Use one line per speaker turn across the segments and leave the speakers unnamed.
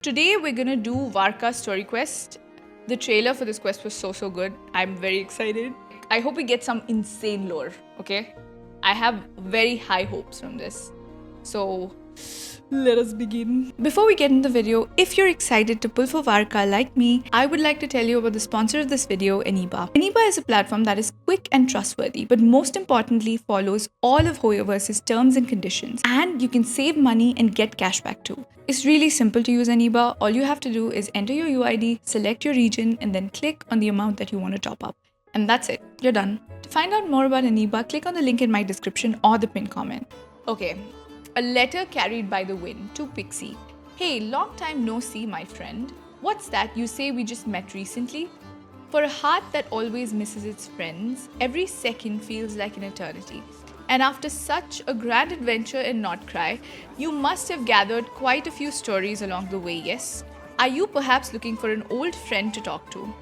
Today we're gonna do Varka story quest. The trailer for this quest was so good. I'm very excited. I hope we get some insane lore, okay? I have very high hopes from this. So let us begin. Before we get into the video, if you're excited to pull for Varka like me, I would like to tell you about the sponsor of this video, Eniba. Eniba is a platform that is quick and trustworthy, but most importantly follows all of Hoyoverse's terms and conditions. And you can save money and get cashback too. It's really simple to use Eniba. All you have to do is enter your UID, select your region, and then click on the amount that you want to top up. And that's it. You're done. To find out more about Eniba, click on the link in my description or the pinned comment. Okay. A letter carried by the wind to Pixie. Hey, long time no see, my friend. What's that? You say we just met recently? For a heart that always misses its friends, every second feels like an eternity. And after such a grand adventure in Notcry, you must have gathered quite a few stories along the way, yes? Are you perhaps looking for an old friend to talk to?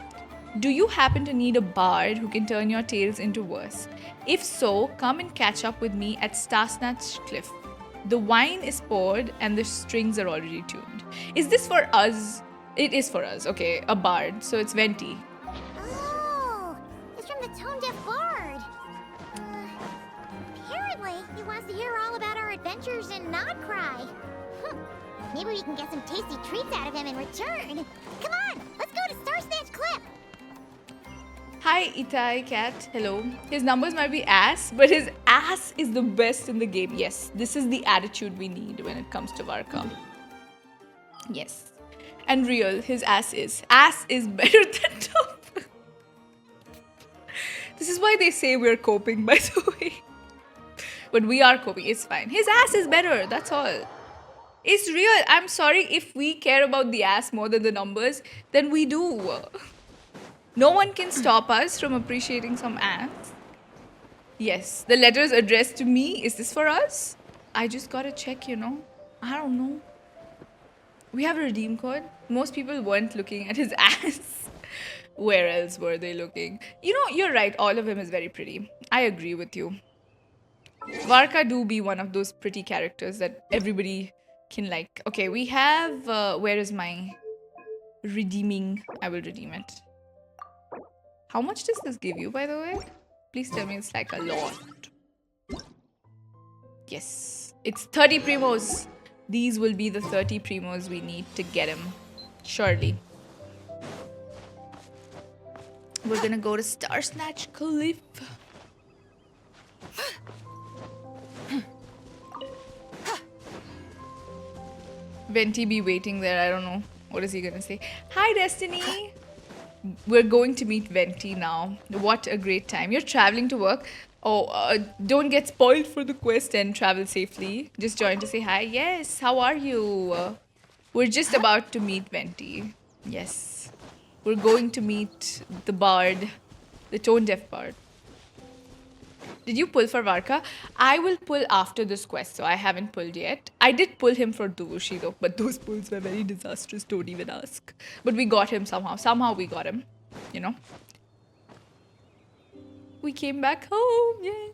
Do you happen to need a bard who can turn your tales into verse? If so, come and catch up with me at Starsnatch Cliff. The wine is poured and the strings are already tuned. Is this for us? It is for us, okay. A bard, so it's Venti.
Oh, it's from the tone-deaf bard. Apparently, he wants to hear all about our adventures in Notcry. Maybe we can get some tasty treats out of him in return. Come on, let's go to Starsnatch Cliff.
Hi, Itai Cat. Hello. His numbers might be ass, but his ass is the best in the game. Yes, this is the attitude we need when it comes to Varka. Yes. And real, his ass is. Ass is better than top. This is why they say we're coping, by the way. But we are coping. It's fine. His ass is better. That's all. It's real. I'm sorry if we care about the ass more than the numbers, then we do. No one can stop us from appreciating some ass. Yes, the letter is addressed to me. Is this for us? I just gotta check, you know. I don't know. We have a redeem code. Most people weren't looking at his ass. Where else were they looking? You know, you're right. All of him is very pretty. I agree with you. Varka do be one of those pretty characters that everybody can like. Okay, we have... where is my redeeming? I will redeem it. How much does this give you, by the way? Please tell me it's like a lot. Yes. It's 30 primos. These will be the 30 primos we need to get him. Surely. We're gonna go to Starsnatch Cliff. Venti be waiting there. I don't know. What is he gonna say? Hi, Destiny. We're going to meet Venti now. What a great time. You're traveling to work. Oh, don't get spoiled for the quest and travel safely. Just join to say hi. Yes, how are you? We're just about to meet Venti. Yes. We're going to meet the bard. The tone-deaf bard. Did you pull for Varka? I will pull after this quest, so I haven't pulled yet. I did pull him for Duvushi though, but those pulls were very disastrous, don't even ask. But we got him somehow. Somehow we got him, you know. We came back home, yay.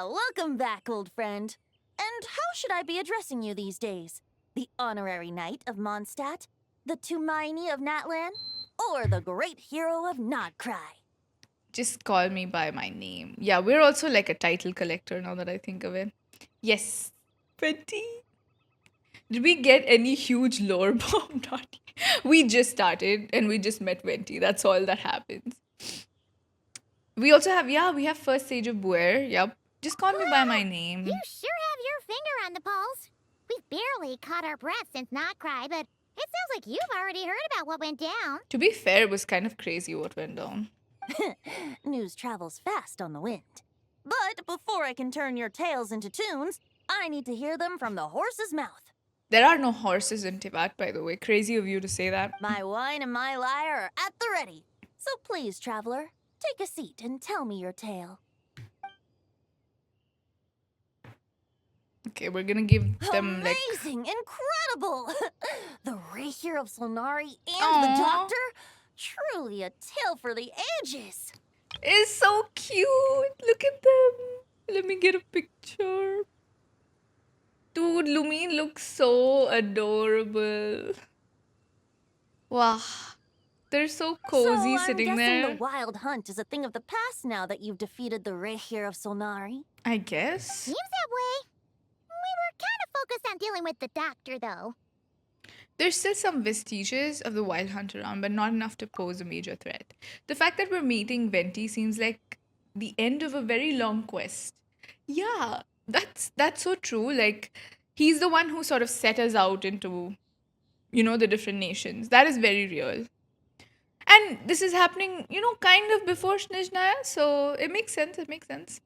Welcome back, old friend. And how should I be addressing you these days? The honorary knight of Mondstadt? The Tumaini of Natlan? Or the great hero of Notcry?
Just call me by my name. Yeah, we're also like a title collector now that I think of it. Yes. Venti. Did we get any huge lore bomb? Not. We just started and we just met Venti. That's all that happens. We also have, we have first stage of Buer. Yep. Just call me by my name.
You sure have your finger on the pulse. We've barely caught our breath since Notcry, but it sounds like you've already heard about what went down.
To be fair, it was kind of crazy what went down.
News travels fast on the wind. But before I can turn your tales into tunes, I need to hear them from the horse's mouth.
There are no horses in Tibet, by the way. Crazy of you to say that.
My wine and my lyre are at the ready. So please, traveler, take a seat and tell me your tale.
Okay, we're gonna give them like...
Amazing! Incredible! The Rapier of Solnari and
Aw.
the Doctor? Truly a tale for the ages!
It's so cute. Look at them. Let me get a picture. Dude, Lumine looks so adorable. Wow. They're so cozy sitting
I'm guessing
there.
the Wild Hunt is a thing of the past now that you've defeated the Rapier of Solnari.
I guess.
Seems that way. We were kind of focused on dealing with the doctor, though.
There's still some vestiges of the Wild Hunt around, but not enough to pose a major threat. The fact that we're meeting Venti seems like the end of a very long quest. Yeah, that's so true. Like, he's the one who sort of set us out into, the different nations. That is very real. And this is happening, kind of before Snezhnaya, so it makes sense. It makes sense.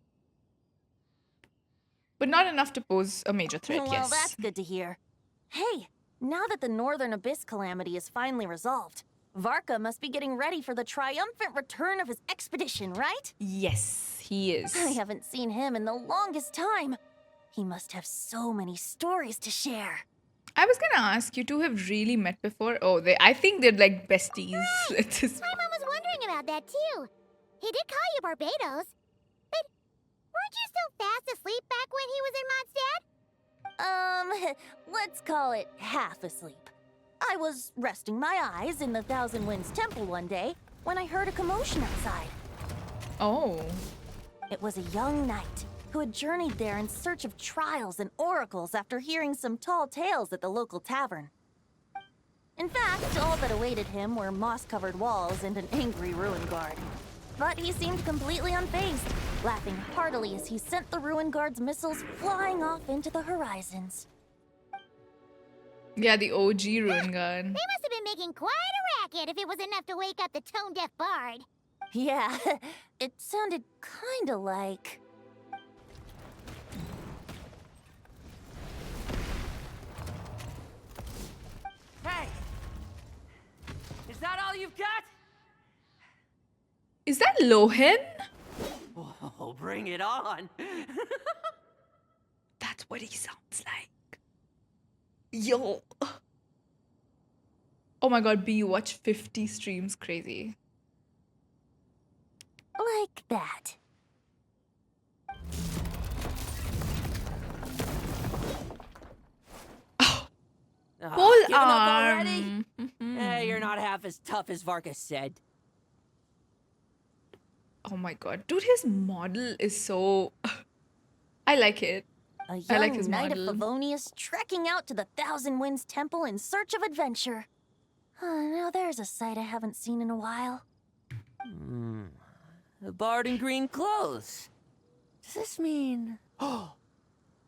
But not enough to pose a major threat,
Well,
yes.
that's good to hear. Hey, now that the Northern Abyss calamity is finally resolved, Varka must be getting ready for the triumphant return of his expedition, right?
Yes, he is.
I haven't seen him in the longest time. He must have so many stories to share.
I was gonna ask, you two have really met before? Oh, I think they're like besties. At this
My mom was wondering about that, too. He did call you Barbados. But weren't you still fast asleep back when he was in Mondstadt?
Let's call it half asleep. I was resting my eyes in the Thousand Winds Temple one day when I heard a commotion outside.
Oh.
It was a young knight who had journeyed there in search of trials and oracles after hearing some tall tales at the local tavern. In fact, all that awaited him were moss-covered walls and an angry ruin guard. But he seemed completely unfazed, laughing heartily as he sent the ruin guard's missiles flying off into the horizons.
Yeah, the OG Ruin Guard.
They must have been making quite a racket if it was enough to wake up the tone-deaf bard.
Yeah, it sounded kinda like...
Hey! Is that all you've got?
Is that Lohen?
Oh, bring it on!
That's what he sounds like. Yo. Oh my god, B, you watch 50 streams, crazy.
like that.
Whole
Giving up already?
arm.
Hey, you're not half as tough as Varka said.
Oh my god, dude, his model is so... I like it.
A young
I like his
knight
model.
of Favonius trekking out to the Thousand Winds Temple in search of adventure. Now there's a sight I haven't seen in a while.
A bard in green clothes. Does this mean... Oh,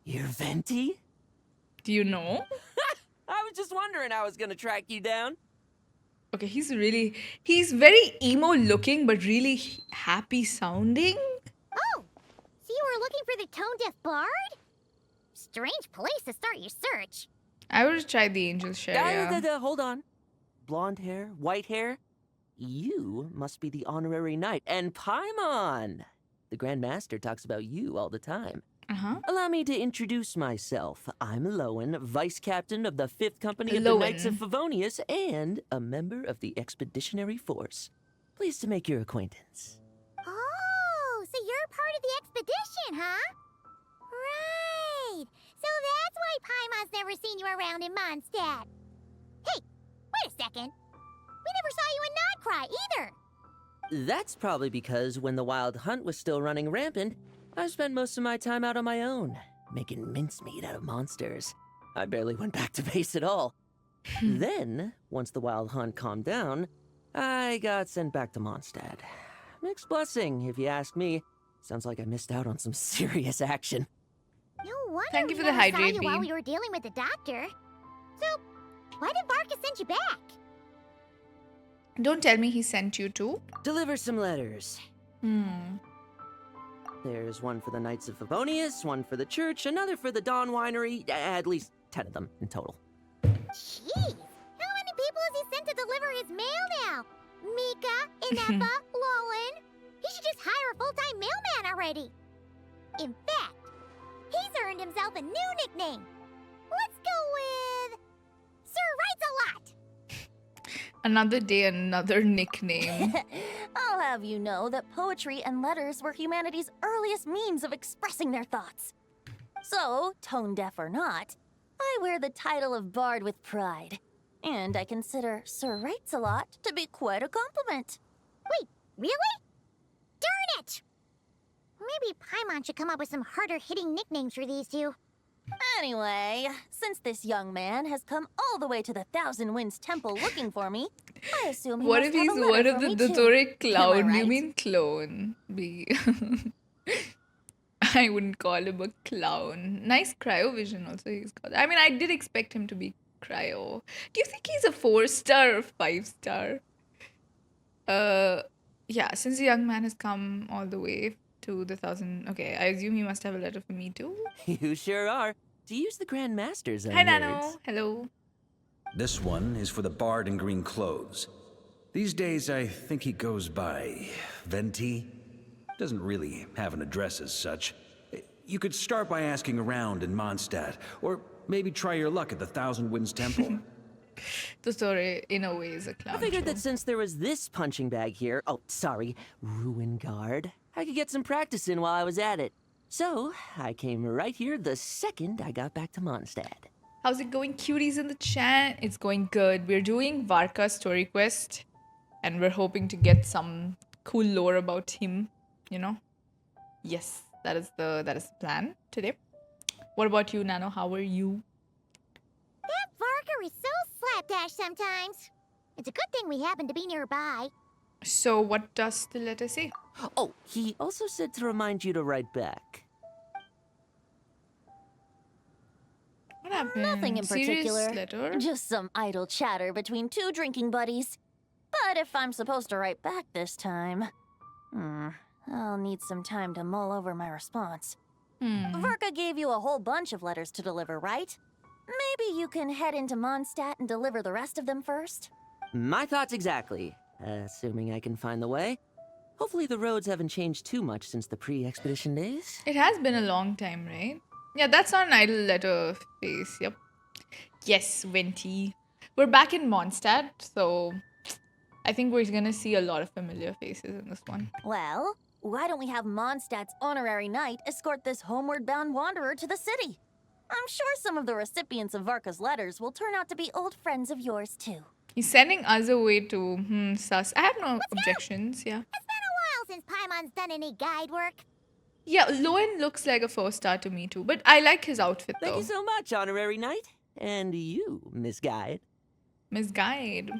you're Venti?
Do you know?
I was just wondering how I was gonna track you down.
Okay, he's very emo looking, but really happy sounding.
Oh, so you were looking for the tone-deaf bard? Strange place to start your search.
I would try the angel share, yeah.
Hold on. Blonde hair, white hair. You must be the honorary knight. And Paimon! The Grand Master talks about you all the time.
Uh-huh.
Allow me to introduce myself. I'm Lohen, Vice Captain of the 5th Company of the Knights of Favonius and a member of the Expeditionary Force. Pleased to make your acquaintance.
Oh, so you're part of the expedition, huh? Right. So that's why Paimon's never seen you around in Mondstadt. Hey, wait a second. We never saw you in Nodcry either.
That's probably because when the Wild Hunt was still running rampant, I spent most of my time out on my own, making mincemeat out of monsters. I barely went back to base at all. Then, once the Wild Hunt calmed down, I got sent back to Mondstadt. Mixed blessing, if you ask me. Sounds like I missed out on some serious action.
No wonder
Thank you
we
for the
never saw
hydrate
you while
beam.
we were dealing with the doctor. So, why did Varka send you back?
Don't tell me he sent you too.
Deliver some letters.
Hmm.
There's one for the Knights of Favonius, one for the church, another for the Dawn Winery, at least 10 of them in total.
Jeez, how many people has he sent to deliver his mail now? Mika, Inepa, Lohen. He should just hire a full-time mailman already. In fact, he's earned himself a new nickname. Let's go with Sir Writes-A-Lot.
Another day, another nickname.
I'll have you know that poetry and letters were humanity's earliest means of expressing their thoughts. So, tone deaf or not, I wear the title of Bard with pride. And I consider Sir Writes-A-Lot to be quite a compliment.
Wait, really? Darn it! Maybe Paimon should come up with some harder-hitting nicknames for these two.
Anyway, since this young man has come all the way to the Thousand Winds Temple looking for me, I assume he
What
must
if he's
have a letter
one of
for
the
me too.
Dothraki clown?
Am I
You
right?
mean clone? B. I wouldn't call him a clown. Nice cryovision also he's got. I mean, I did expect him to be cryo. Do you think he's a 4-star or 5-star? Yeah, since the young man has come all the way to the 1,000. Okay, I assume he must have a letter for me too.
You sure are. To use the Grand Master's own
Hi,
words.
Nano. Hello.
This one is for the bard in green clothes. These days, I think he goes by Venti. Doesn't really have an address as such. You could start by asking around in Mondstadt, or maybe try your luck at the Thousand Winds Temple.
Dothraki, in a way, is a clown.
I figured
too.
that since there was this punching bag here, Ruin Guard, I could get some practice in while I was at it. So, I came right here the second I got back to Mondstadt.
How's it going, cuties in the chat? It's going good. We're doing Varka story quest, and we're hoping to get some cool lore about him, you know? Yes, that is the plan today. What about you, Nano? How are you?
That Varka is so slapdash sometimes. It's a good thing we happen to be nearby.
So, what does the letter say?
Oh, he also said to remind you to write back.
What happened?
Nothing in particular.
Serious letter?
Just some idle chatter between two drinking buddies. But if I'm supposed to write back this time, I'll need some time to mull over my response. Varka gave you a whole bunch of letters to deliver, right? Maybe you can head into Mondstadt and deliver the rest of them first?
My thoughts exactly. Assuming I can find the way. Hopefully the roads haven't changed too much since the pre-expedition days.
It has been a long time, right? Yeah, that's not an idle letter face. Yep. Yes, Venti. We're back in Mondstadt, so I think we're gonna see a lot of familiar faces in this one.
Well, why don't we have Mondstadt's honorary knight escort this homeward-bound wanderer to the city? I'm sure some of the recipients of Varka's letters will turn out to be old friends of yours, too.
He's sending us away to sus. I have no objections. Yeah.
It's been a while since Paimon's done any guide work.
Yeah, Lohen looks like a 4-star to me too, but I like his outfit
Thank
though.
you so much, Honorary Knight. And you, Miss Guide.
Miss Guide.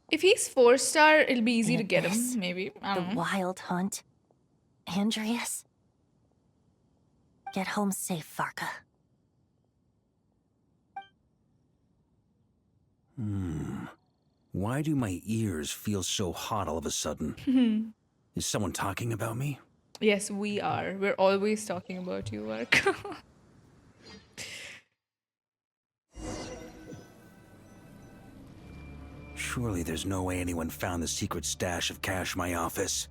If he's 4-star, it'll be easy to get
This,
him, maybe. I
The
don't know.
Wild Hunt. Andreas? Get home safe, Varka.
Why do my ears feel so hot all of a sudden? Is someone talking about me?
Yes, we are. We're always talking about you, Varka.
Surely there's no way anyone found the secret stash of cash in my office.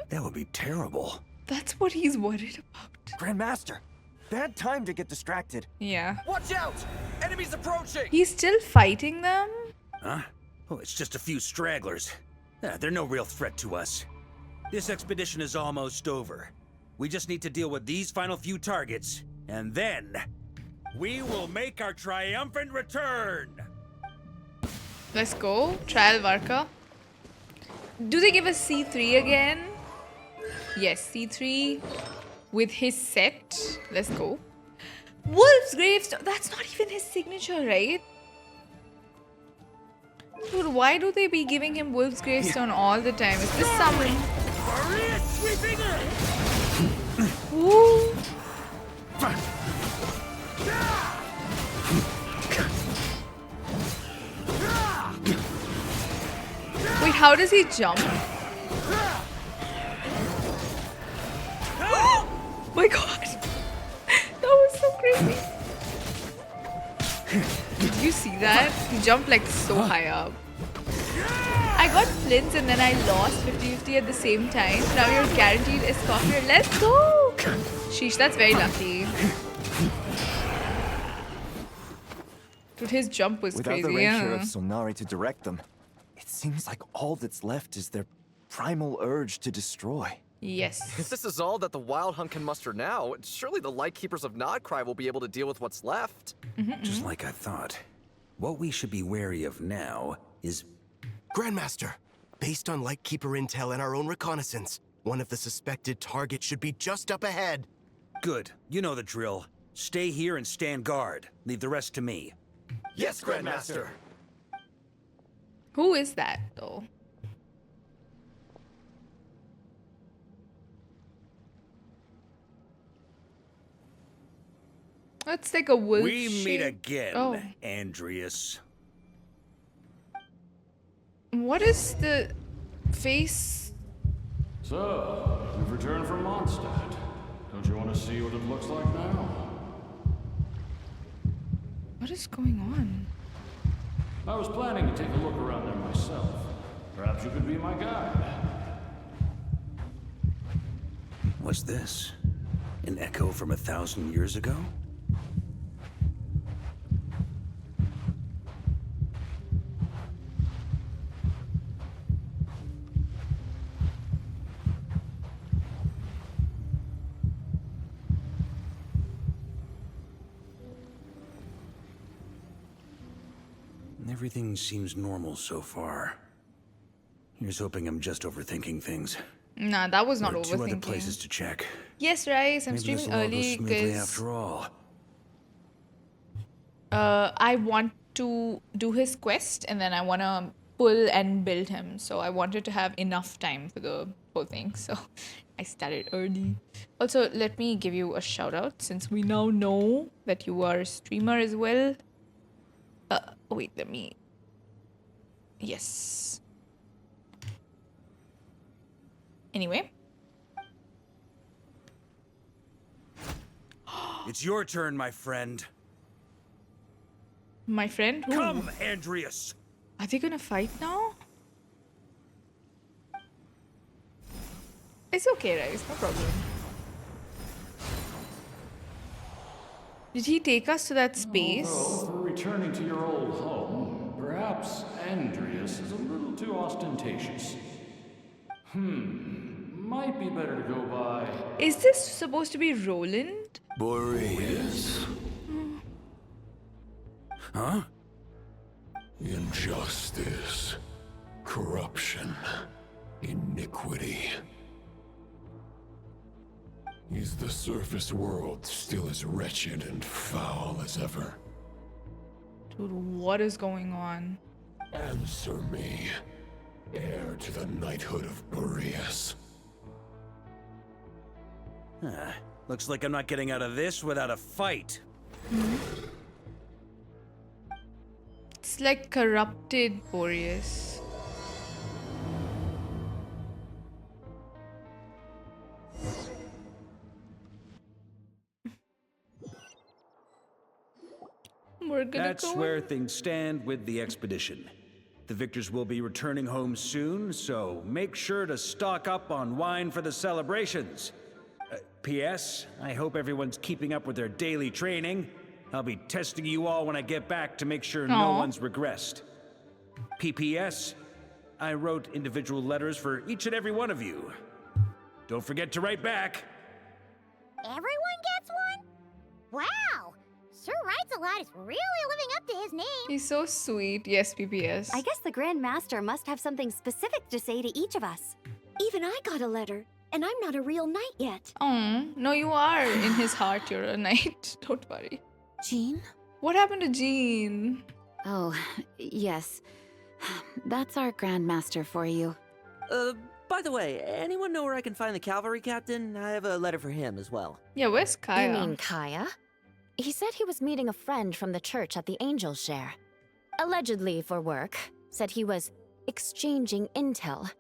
That would be terrible.
That's what he's worried about.
Grandmaster, bad time to get distracted.
Yeah.
Watch out! Enemies approaching!
He's still fighting them?
Huh? Oh, it's just a few stragglers. They're no real threat to us. This expedition is almost over. We just need to deal with these final few targets, and then we will make our triumphant return!
Let's go. Trial Varka. Do they give us C3 again? Yes, C3 with his set. Let's go. Wolf's Gravestone. That's not even his signature, right? Dude, why do they be giving him Wolf's Gravestone all the time? Is this some... Ooh. Wait, how does he jump? My god! That was so crazy. Did you see that? He jumped like so high up. I got flints and then I lost 50-50 at the same time. Now you're guaranteed escorter. Let's go! Sheesh, that's very lucky. Dude, his jump was
Without
crazy.
the rapier of
Yeah.
Solnari to direct them, it seems like all that's left is their primal urge to destroy.
Yes.
If this is all that the Wild Hunt can muster now, surely the Lightkeepers of Nodcry will be able to deal with what's left.
Just like I thought. What we should be wary of now is...
Grandmaster, based on Lightkeeper intel and our own reconnaissance, one of the suspected targets should be just up ahead.
Good. You know the drill. Stay here and stand guard. Leave the rest to me.
Yes, Grandmaster.
Who is that, though? Let's take a wolf.
We meet
shape.
again,
Oh.
Andreas.
What is the face?
So, you've returned from Mondstadt. Don't you want to see what it looks like now?
What is going on?
I was planning to take a look around there myself. Perhaps you could be my guide.
What's this? An echo from 1,000 years ago? Everything seems normal so far. Here's hoping I'm just overthinking things.
Nah, that was not
There are two other
overthinking.
places to check.
Yes, Rice, I'm
Maybe this
streaming
will all go
early
smoothly
because
after all.
I want to do his quest and then I want to pull and build him. So I wanted to have enough time for the whole thing. So I started early. Also, let me give you a shout out since we now know that you are a streamer as well. Wait, let me. Yes. Anyway.
It's your turn, my friend.
My friend? Who?
Come, Andreas.
Are they gonna fight now? It's okay, Rice. No problem. Did he take us to that space?
Although, for returning to your old home, perhaps Andreas is a little too ostentatious. Might be better to go by.
Is this supposed to be Roland?
Boreas.
Huh?
Injustice. Corruption. Iniquity. Is the surface world still as wretched and foul as ever?
Dude, what is going on?
Answer me, heir to the knighthood of Boreas.
Looks like I'm not getting out of this without a fight.
It's like corrupted Boreas. We're gonna
That's
go
where
in.
things stand with the expedition. The victors will be returning home soon, so make sure to stock up on wine for the celebrations. P.S. I hope everyone's keeping up with their daily training. I'll be testing you all when I get back to make sure no
Aw.
one's regressed. P.P.S. I wrote individual letters for each and every one of you. Don't forget to write back.
Everyone gets one? Wow! Sir Writes a Lot is really living up to his name.
He's so sweet. Yes, PPS.
I guess the Grand Master must have something specific to say to each of us. Even I got a letter, and I'm not a real knight yet.
Oh, no, you are. In his heart, you're a knight. Don't worry.
Jean?
What happened to Jean?
Oh, yes. That's our Grand Master for you.
By the way, anyone know where I can find the cavalry captain? I have a letter for him as well.
Yeah, where's Kaeya?
You mean Kaeya? He said he was meeting a friend from the church at the Angel Share. Allegedly for work. Said he was exchanging intel.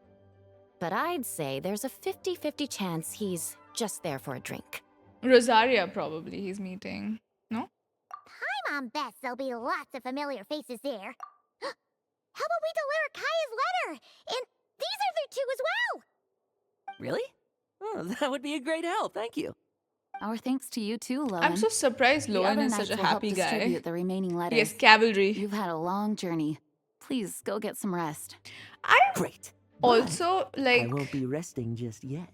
But I'd say there's a 50-50 chance he's just there for a drink.
Rosaria, probably, he's meeting. No?
Paimon bets there'll be lots of familiar faces there. How about we deliver Kaeya's letter? And these other two as well!
Really? Oh, that would be a great help, thank you.
Our thanks to you too, Lohen.
I'm so surprised
The
Lohen
other
is such
knights
a
will help
happy guy.
distribute the remaining letters.
Yes, cavalry.
You've had a long journey. Please go get some rest.
I'm
Great.
also
I won't be resting just yet.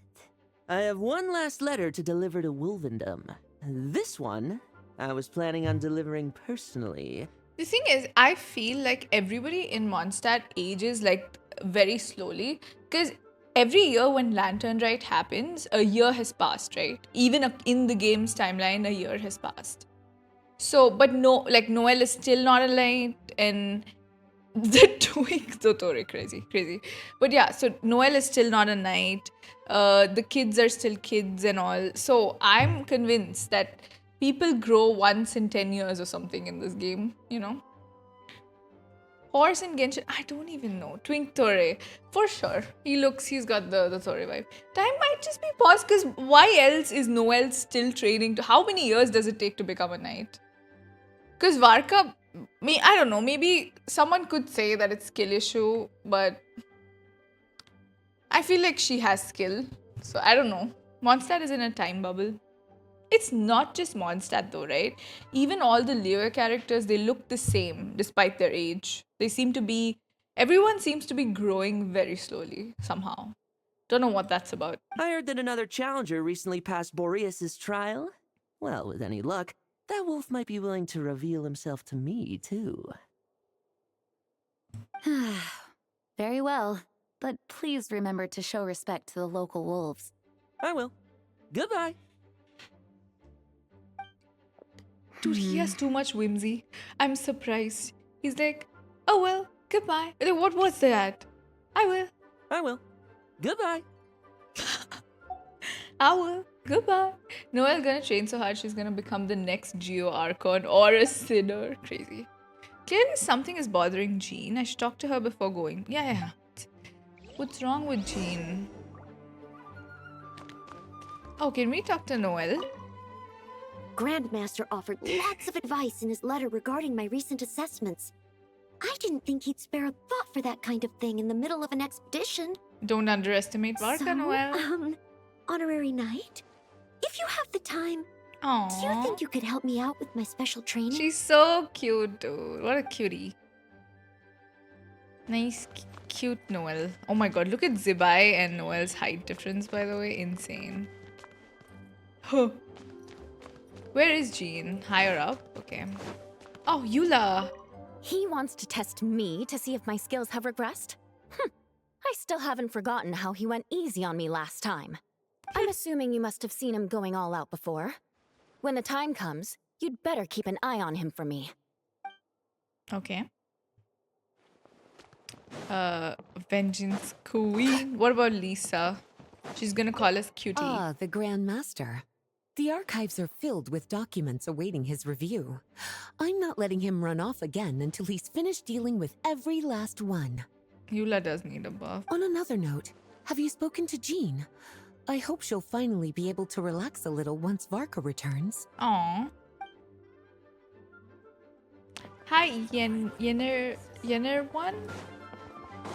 I have one last letter to deliver to Wolvendom. This one, I was planning on delivering personally.
The thing is, I feel like everybody in Mondstadt ages like very slowly because every year when Lantern Rite happens, a year has passed, right? Even in the game's timeline, a year has passed. So, but no, like Noel is still not a knight, and the doing Totore crazy. But yeah, so Noel is still not a knight. The kids are still kids and all. So I'm convinced that people grow once in 10 years or something in this game, you know? Horse in Genshin, I don't even know. Twink Tore, for sure. He's got the Tore vibe. Time might just be paused because why else is Noel still training? How many years does it take to become a knight? Because Varka, I don't know, maybe someone could say that it's skill issue, but I feel like she has skill. So I don't know. Mondstadt is in a time bubble. It's not just Mondstadt though, right? Even all the Liyue characters, they look the same despite their age. Everyone seems to be growing very slowly somehow. Don't know what that's about.
I heard that another challenger recently passed Boreas' trial. Well, with any luck, that wolf might be willing to reveal himself to me, too.
Very well, but please remember to show respect to the local wolves.
I will. Goodbye.
Dude, he has too much whimsy. I'm surprised. He's like, oh well, goodbye. Like, what was that? I will.
Goodbye.
I will. Goodbye. Noelle gonna train so hard she's gonna become the next Geo Archon or a sinner. Crazy. Clearly something is bothering Jean. I should talk to her before going. Yeah. What's wrong with Jean? Oh, can we talk to Noelle?
Grandmaster offered lots of advice in his letter regarding my recent assessments. I didn't think he'd spare a thought for that kind of thing in the middle of an expedition.
Don't underestimate Varka, Noelle.
Honorary Knight? If you have the time,
Aww.
do you think you could help me out with my special training?
She's so cute, dude. What a cutie. Nice, cute Noelle. Oh my god, look at Zibai and Noelle's height difference, by the way. Insane. Huh. Where is Jean? Higher up? Okay. Oh, Eula.
He wants to test me to see if my skills have regressed? I still haven't forgotten how he went easy on me last time. I'm assuming you must have seen him going all out before. When the time comes, you'd better keep an eye on him for me.
Okay. Vengeance Queen. What about Lisa? She's gonna call us cutie.
Ah, the Grand Master. The archives are filled with documents awaiting his review. I'm not letting him run off again until he's finished dealing with every last one.
Eula does need a buff.
On another note, have you spoken to Jean? I hope she'll finally be able to relax a little once Varka returns.
Aww. Hi, Yenner one?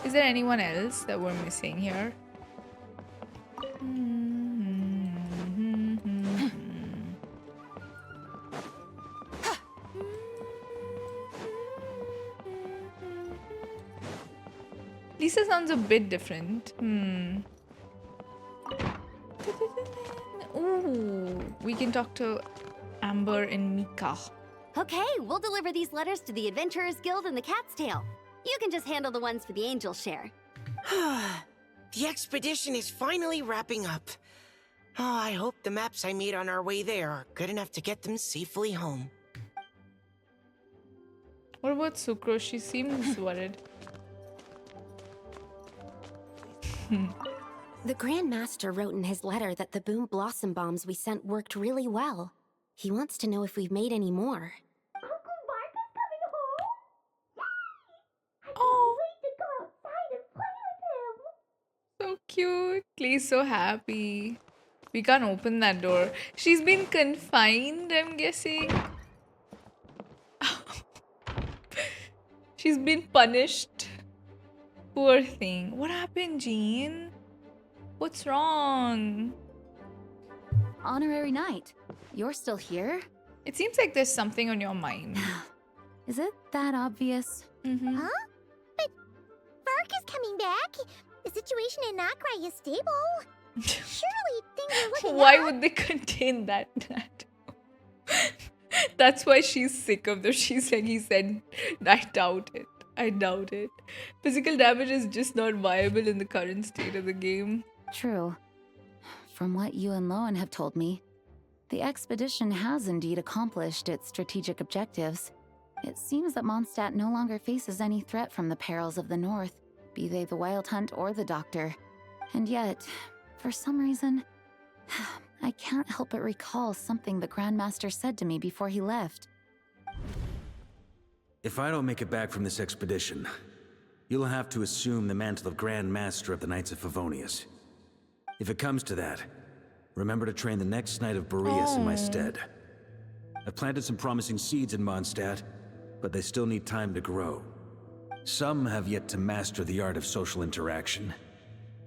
Is there anyone else that we're missing here? Lisa sounds a bit different. Ooh, we can talk to Amber and Mika.
Okay, we'll deliver these letters to the Adventurers Guild and the Cat's Tail. You can just handle the ones for the Angel Share.
The expedition is finally wrapping up. Oh, I hope the maps I made on our way there are good enough to get them safely home.
What about Sucrose? She seems worried.
The Grand Master wrote in his letter that the Boom Blossom bombs we sent worked really well. He wants to know if we've made any more.
Uncle Varka's coming home? Yay! I can't
Oh.
wait to go outside and play with him.
So cute. Clay's so happy. We can't open that door. She's been confined, I'm guessing. She's been punished. Poor thing. What happened, Jean? What's wrong?
Honorary Knight, you're still here?
It seems like there's something on your mind.
Is it that obvious?
Mm-hmm.
Huh? But Varka's coming back. The situation in Noctri is stable. Surely things are looking
Why
up.
would they contain that? That's why she's sick of them. She's like, he said, I doubt it. I doubt it. Physical damage is just not viable in the current state of the game.
True. From what you and Lohen have told me, the expedition has indeed accomplished its strategic objectives. It seems that Mondstadt no longer faces any threat from the perils of the North, be they the Wild Hunt or the Doctor. And yet, for some reason, I can't help but recall something the Grandmaster said to me before he left.
If I don't make it back from this expedition, you'll have to assume the mantle of Grand Master of the Knights of Favonius. If it comes to that, remember to train the next Knight of Boreas in my stead. I've planted some promising seeds in Mondstadt, but they still need time to grow. Some have yet to master the art of social interaction.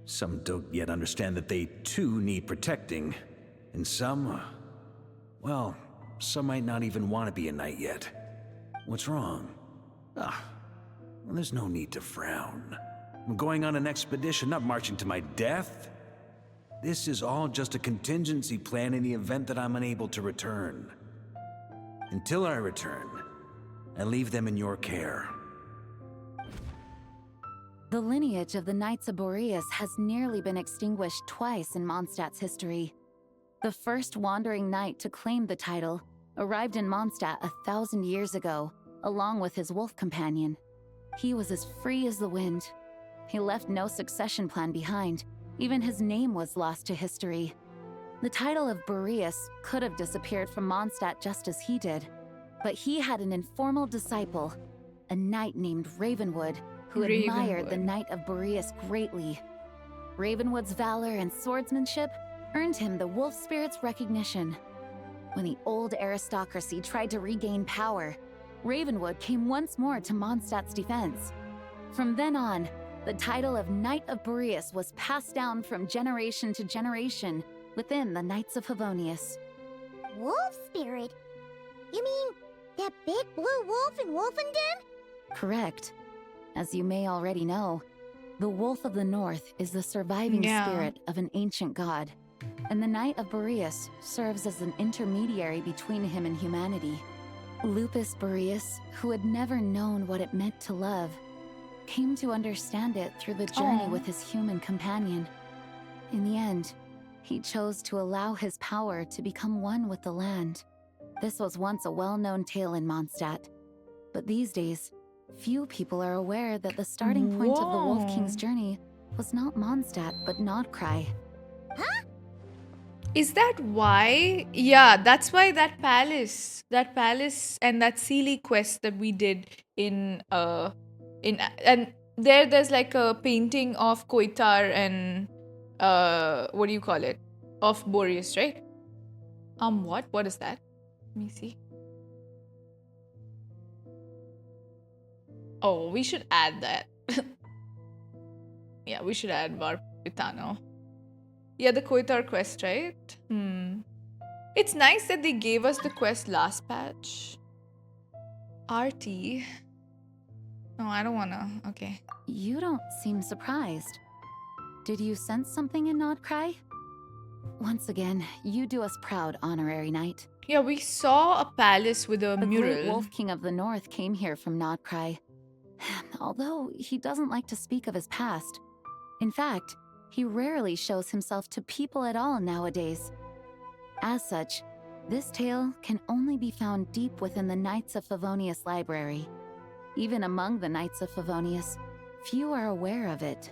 Some don't yet understand that they too need protecting. And some, well, some might not even want to be a knight yet. What's wrong? Well, there's no need to frown. I'm going on an expedition, not marching to my death. This is all just a contingency plan in the event that I'm unable to return. Until I return, I leave them in your care.
The lineage of the Knights of Boreas has nearly been extinguished twice in Mondstadt's history. The first wandering knight to claim the title arrived in Mondstadt 1,000 years ago, along with his wolf companion. He was as free as the wind. He left no succession plan behind. Even his name was lost to history. The title of Boreas could have disappeared from Mondstadt just as he did. But he had an informal disciple, a knight named Ravenwood, who admired the Knight of Boreas greatly. Ravenwood's valor and swordsmanship earned him the wolf spirit's recognition. When the old aristocracy tried to regain power, Ravenwood came once more to Mondstadt's defense. From then on, the title of Knight of Boreas was passed down from generation to generation within the Knights of Favonius.
Wolf spirit? You mean that big blue wolf in Wolvendom?
Correct. As you may already know, the Wolf of the North is the surviving spirit of an ancient god, and the Knight of Boreas serves as an intermediary between him and humanity. Lupus Boreas, who had never known what it meant to love, came to understand it through the journey with his human companion. In the end, he chose to allow his power to become one with the land. This was once a well-known tale in Mondstadt, but these days, few people are aware that the starting point of the Wolf King's journey was not Mondstadt, but Noctri.
Huh?
Is that why? Yeah, that's why that palace and that Sealy quest that we did in and there's like a painting of Koitar and what do you call it? Of Boreas, right? What is that? Let me see. Oh, we should add that. Yeah, we should add Varpitano. Yeah, the Koitar quest, right? It's nice that they gave us the quest last patch. RT. No, I don't wanna. Okay.
You don't seem surprised. Did you sense something in Noctri? Once again, you do us proud, Honorary Knight.
Yeah, we saw a palace with a mural.
The Great Wolf King of the North came here from Noctri. Although he doesn't like to speak of his past. In fact, he rarely shows himself to people at all nowadays. As such, this tale can only be found deep within the Knights of Favonius library. Even among the Knights of Favonius, few are aware of it.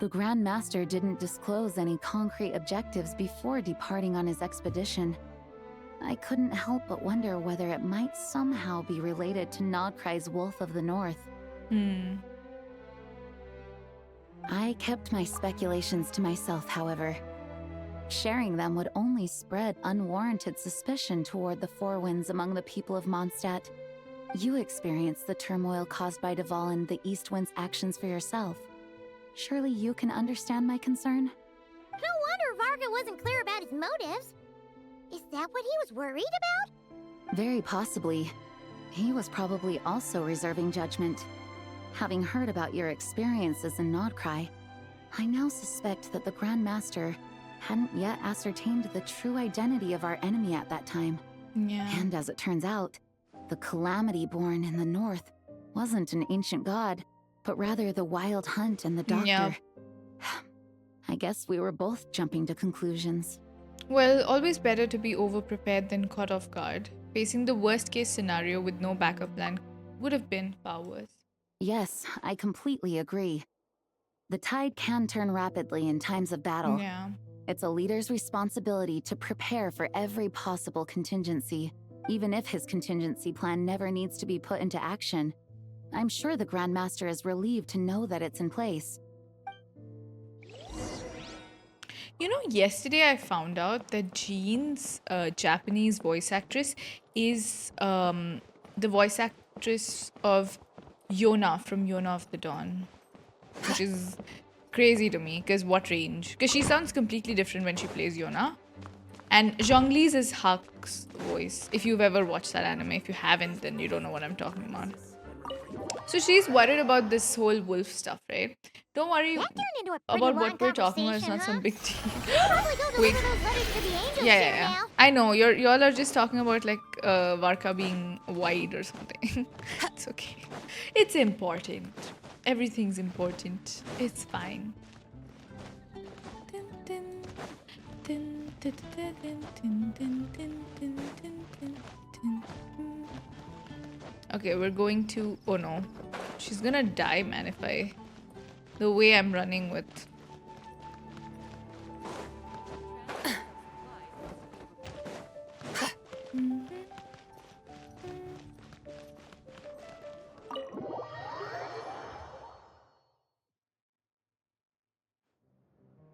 The Grand Master didn't disclose any concrete objectives before departing on his expedition. I couldn't help but wonder whether it might somehow be related to Noctri's Wolf of the North. I kept my speculations to myself, however. Sharing them would only spread unwarranted suspicion toward the Four Winds among the people of Mondstadt. You experienced the turmoil caused by Duval and the East Wind's actions for yourself. Surely you can understand my concern?
No wonder Varka wasn't clear about his motives. Is that what he was worried about?
Very possibly. He was probably also reserving judgment. Having heard about your experiences in Nodcry, I now suspect that the Grand Master hadn't yet ascertained the true identity of our enemy at that time.
Yeah.
And as it turns out, the calamity born in the north wasn't an ancient god, but rather the Wild Hunt and the Doctor.
Yeah.
I guess we were both jumping to conclusions.
Well, always better to be over-prepared than caught off guard. Facing the worst-case scenario with no backup plan would have been far worse.
Yes, I completely agree. The tide can turn rapidly in times of battle.
Yeah.
It's a leader's responsibility to prepare for every possible contingency, even if his contingency plan never needs to be put into action. I'm sure the Grand Master is relieved to know that it's in place.
You know, yesterday I found out that Jean's Japanese voice actress is the voice actress of Yona from Yona of the Dawn, which is crazy to me, because what range? Because she sounds completely different when she plays Yona. And Zhongli's is Hak's voice. If you've ever watched that anime, if you haven't, then you don't know what I'm talking about. So she's worried about this whole wolf stuff, right? Don't worry about what we're talking about. It's not some big deal. Wait. Yeah. I know. Y'all are just talking about like Varka being wide or something. It's okay. It's important. Everything's important. It's fine. Okay, we're going to... Oh no. She's gonna die, man, if I... The way I'm running with...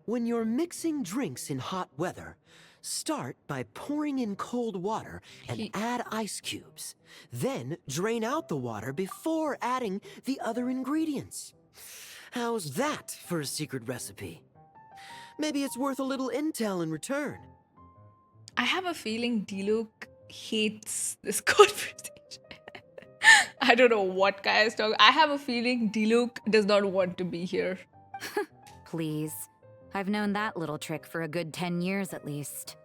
When you're mixing drinks in hot weather, start by pouring in cold water and add ice cubes. Then drain out the water before adding the other ingredients. How's that for a secret recipe? Maybe it's worth a little intel in return.
I have a feeling Diluc hates this conversation. I don't know what Kaeya is talking. I have a feeling Diluc does not want to be here.
Please. I've known that little trick for a good 10 years at least.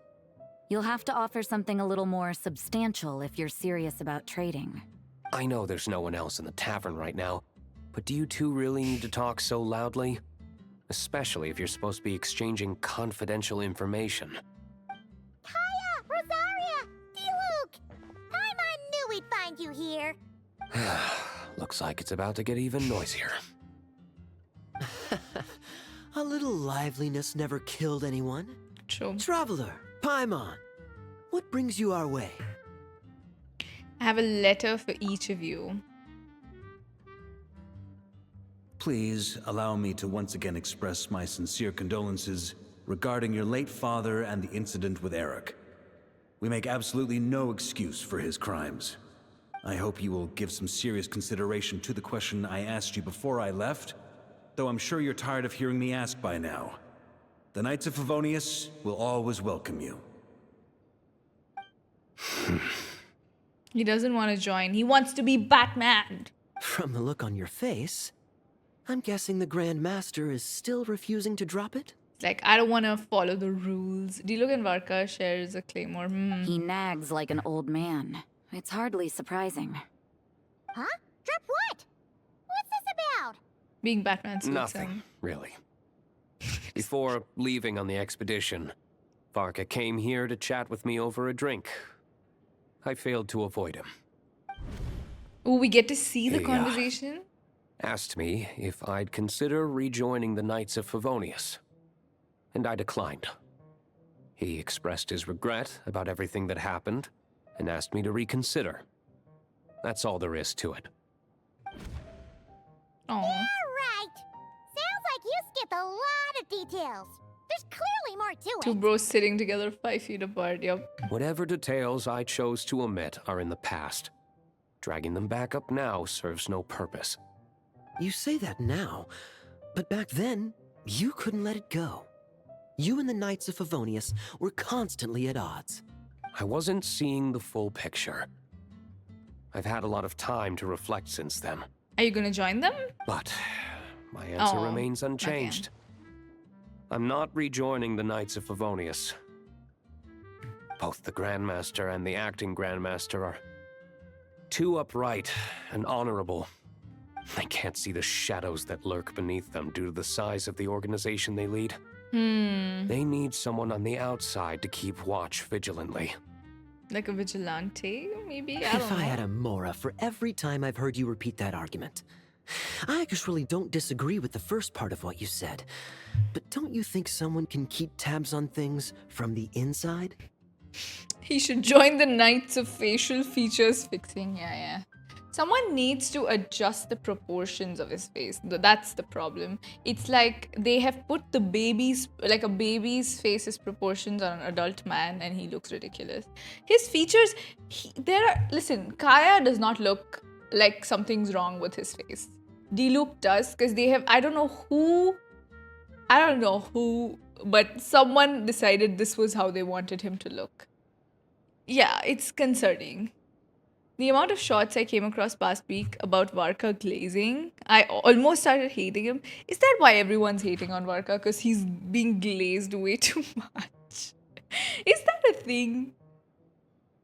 You'll have to offer something a little more substantial if you're serious about trading.
I know there's no one else in the tavern right now, but do you two really need to talk so loudly? Especially if you're supposed to be exchanging confidential information.
Kaeya! Rosaria! Diluc! Paimon knew we'd find you here.
Looks like it's about to get even noisier.
A little liveliness never killed anyone.
True.
Traveler, Paimon, what brings you our way?
I have a letter for each of you.
Please allow me to once again express my sincere condolences regarding your late father and the incident with Eric. We make absolutely no excuse for his crimes. I hope you will give some serious consideration to the question I asked you before I left, though I'm sure you're tired of hearing me ask by now. The Knights of Favonius will always welcome you.
He doesn't want to join. He wants to be Batman.
From the look on your face, I'm guessing the Grand Master is still refusing to drop it?
Like, I don't want to follow the rules. Diluc and Varka shares a claymore.
He nags like an old man. It's hardly surprising.
Huh? Drop what? What's this about?
Being Batman suits
Nothing,
him.
really. Before leaving on the expedition, Varka came here to chat with me over a drink. I failed to avoid him.
Oh, we get to see the
He,
conversation?
Asked me if I'd consider rejoining the Knights of Favonius, and I declined. He expressed his regret about everything that happened, and asked me to reconsider. That's all there is to it.
Oh.
Right. Sounds like you skipped a lot of details. There's clearly more to
Two
it.
bros sitting together 5 feet apart, yep.
Whatever details I chose to omit are in the past. Dragging them back up now serves no purpose.
You say that now, but back then, you couldn't let it go. You and the Knights of Favonius were constantly at odds.
I wasn't seeing the full picture. I've had a lot of time to reflect since then.
Are you gonna join them?
But my answer remains unchanged. I'm not rejoining the Knights of Favonius. Both the Grandmaster and the acting Grandmaster are too upright and honorable. I can't see the shadows that lurk beneath them due to the size of the organization they lead. They need someone on the outside to keep watch vigilantly.
Like a vigilante, maybe? I don't
If
know.
I had a Mora for every time I've heard you repeat that argument. I actually don't disagree with the first part of what you said. But don't you think someone can keep tabs on things from the inside?
He should join the Knights of Facial Features Fixing. Yeah. Someone needs to adjust the proportions of his face. That's the problem. It's like they have put the baby's, like a baby's face's proportions on an adult man and he looks ridiculous. His features, listen, Kaeya does not look like something's wrong with his face. Diluc does, because they have, I don't know who, but someone decided this was how they wanted him to look. Yeah, it's concerning. The amount of shots I came across past week about Varka glazing, I almost started hating him. Is that why everyone's hating on Varka? Because he's being glazed way too much. Is that a thing?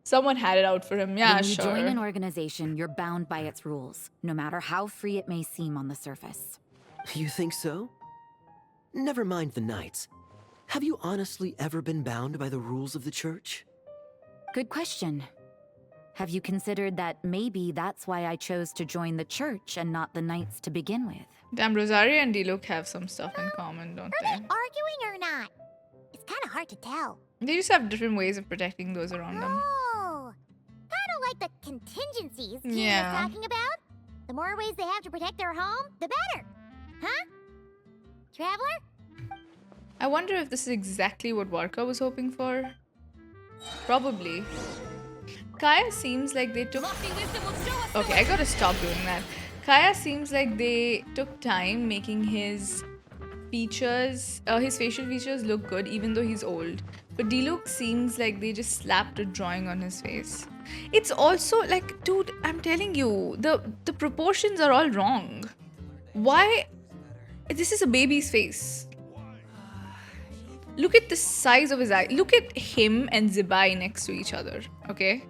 Someone had it out for him. Yeah,
when you
sure.
join an organization, you're bound by its rules, no matter how free it may seem on the surface.
You think so? Never mind the Knights. Have you honestly ever been bound by the rules of the Church?
Good question. Have you considered that maybe that's why I chose to join the Church and not the Knights to begin with?
Damn, Rosaria and Diluc have some stuff in common, don't they?
Arguing or not? It's kind of hard to tell.
They just have different ways of protecting those around them.
Oh, kind of like the contingencies Keen
Yeah.
was talking about. The more ways they have to protect their home, the better. Huh? Traveler?
I wonder if this is exactly what Varka was hoping for. Probably. Kaeya seems like they took... Okay, I gotta stop doing that. Kaeya seems like they took time making his features, his facial features look good even though he's old. But Diluc seems like they just slapped a drawing on his face. It's also like, dude, I'm telling you, the proportions are all wrong. Why? This is a baby's face. Look at the size of his eye. Look at him and Zibai next to each other, okay?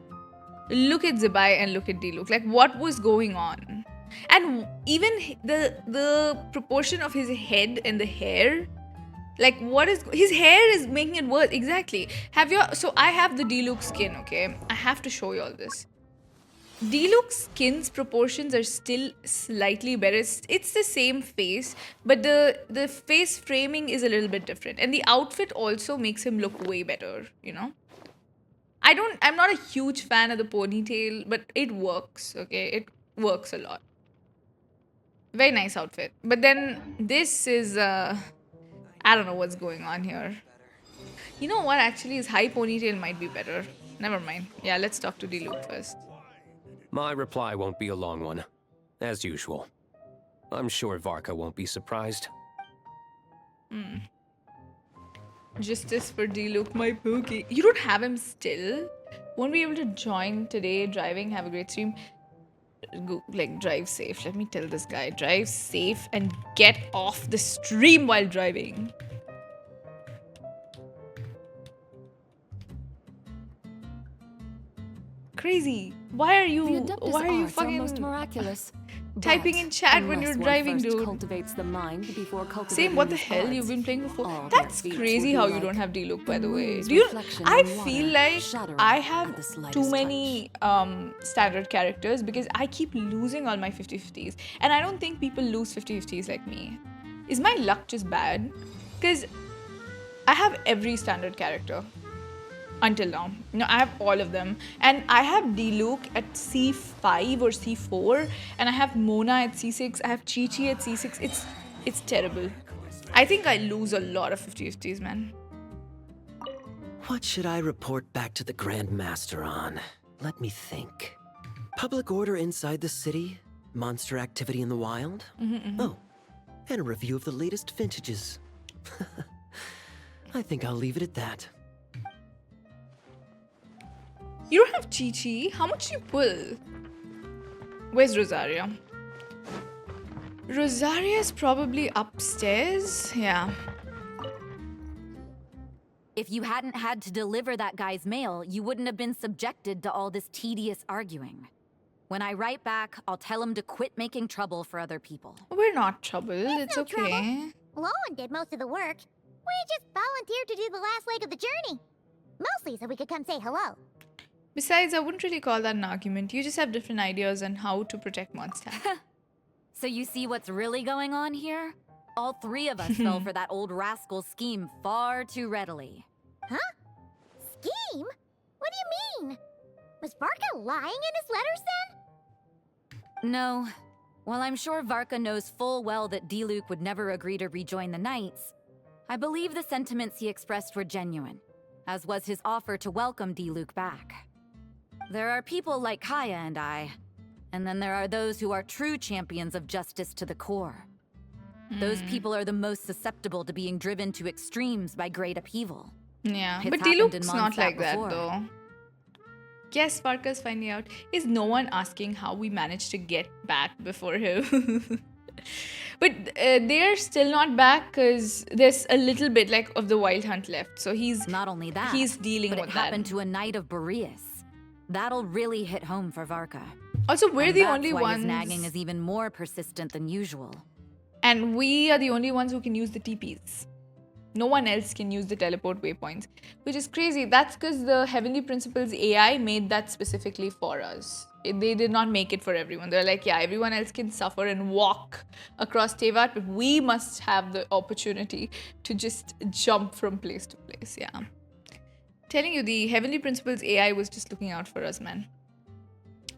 Look at Zibai and look at Diluc. Like, what was going on? And even the proportion of his head and the hair, like, what is... His hair is making it worse. Exactly. So, I have the Diluc skin, okay? I have to show you all this. Diluc's skin's proportions are still slightly better. It's the same face, but the face framing is a little bit different. And the outfit also makes him look way better, you know? I'm not a huge fan of the ponytail, but it works, okay? It works a lot. Very nice outfit. But then this is, I don't know what's going on here. You know what, actually, his high ponytail might be better. Never mind. Yeah, let's talk to Diluc first.
My reply won't be a long one, as usual. I'm sure Varka won't be surprised.
Justice for Diluc, my pookie. You don't have him still? Won't be able to join today driving. Have a great stream. Go, like, drive safe. Let me tell this guy. Drive safe and get off the stream while driving. Crazy. Why are you fucking
most miraculous.
typing in chat when you're driving, dude?
Cultivates the mind before
Same, what the hell? You've been playing before? That's crazy how you don't have Diluc, by the way. I feel like I have too many standard characters because I keep losing all my 50-50s. And I don't think people lose 50-50s like me. Is my luck just bad? Because I have every standard character. Until now. No, I have all of them. And I have Diluc at C5 or C4. And I have Mona at C6. I have Chi-Chi at C6. It's terrible. I think I lose a lot of 50-50s, man.
What should I report back to the Grand Master on? Let me think. Public order inside the city, monster activity in the wild. Oh, and a review of the latest vintages. I think I'll leave it at that.
You don't have Chi-Chi? How much do you pull? Where's Rosaria? Rosaria is probably upstairs. Yeah.
If you hadn't had to deliver that guy's mail, you wouldn't have been subjected to all this tedious arguing. When I write back, I'll tell him to quit making trouble for other people.
We're not trouble. It's
no
okay.
trouble. Lohen did most of the work. We just volunteered to do the last leg of the journey. Mostly so we could come say hello.
Besides, I wouldn't really call that an argument. You just have different ideas on how to protect Mondstadt.
So you see what's really going on here? All three of us fell for that old rascal's scheme far too readily.
Huh? Scheme? What do you mean? Was Varka lying in his letters then?
No. While I'm sure Varka knows full well that Diluc would never agree to rejoin the Knights, I believe the sentiments he expressed were genuine, as was his offer to welcome Diluc back. There are people like Kaeya and I, and then there are those who are true champions of justice to the core. Those people are the most susceptible to being driven to extremes by great upheaval.
Yeah,
It's
but
happened in
Diluc's not
Mondstadt
like
before.
that though. Yes, Varka's finding out. Is no one asking how we managed to get back before him? But they're still not back because there's a little bit like of the wild hunt left. So he's
not only that,
he's dealing
but
with
it
that.
happened to a knight of Boreas. That'll really hit home for Varka.
Also, we're
And
the
that's
only
why
ones.
his nagging is even more persistent than usual.
And we are the only ones who can use the TPs. No one else can use the teleport waypoints, which is crazy. That's because the Heavenly Principles AI made that specifically for us. They did not make it for everyone. They're like, yeah, everyone else can suffer and walk across Tevat, but we must have the opportunity to just jump from place to place. Yeah. Telling you, the Heavenly Principles AI was just looking out for us, man.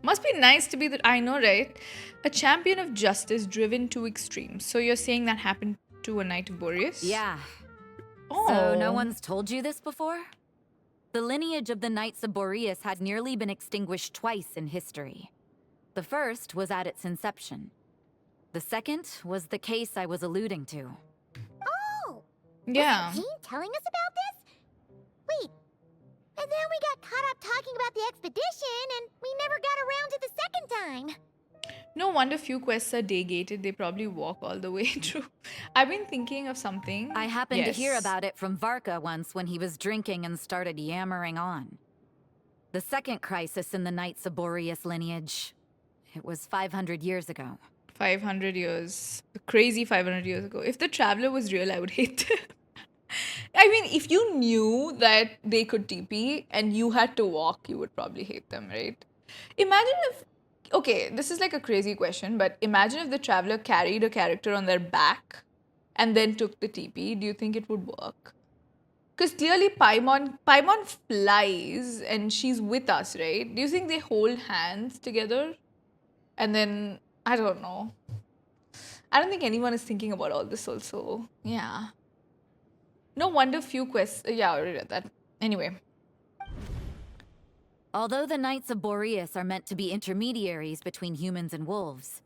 Must be nice to be that. I know, right? A champion of justice driven to extremes. So you're saying that happened to a Knight of Boreas?
Yeah.
Oh.
So no one's told you this before? The lineage of the Knights of Boreas had nearly been extinguished twice in history. The first was at its inception. The second was the case I was alluding to.
Oh!
Yeah.
Was Keen telling us about this? Wait. And then we got caught up talking about the expedition, and we never got around to the second time.
No wonder few quests are day-gated. They probably walk all the way through. I've been thinking of something.
I happened to hear about it from Varka once when he was drinking and started yammering on. The second crisis in the Knights of Boreas lineage. It was 500 years ago.
500 years. Crazy 500 years ago. If the Traveler was real, I would hate them. I mean, if you knew that they could TP and you had to walk, you would probably hate them, right? Imagine if... Okay, this is like a crazy question, but imagine if the Traveler carried a character on their back and then took the TP. Do you think it would work? Because clearly Paimon flies and she's with us, right? Do you think they hold hands together? And then, I don't know. I don't think anyone is thinking about all this also. Yeah. No wonder few quests... Yeah, I already read that. Anyway.
Although the Knights of Boreas are meant to be intermediaries between humans and wolves,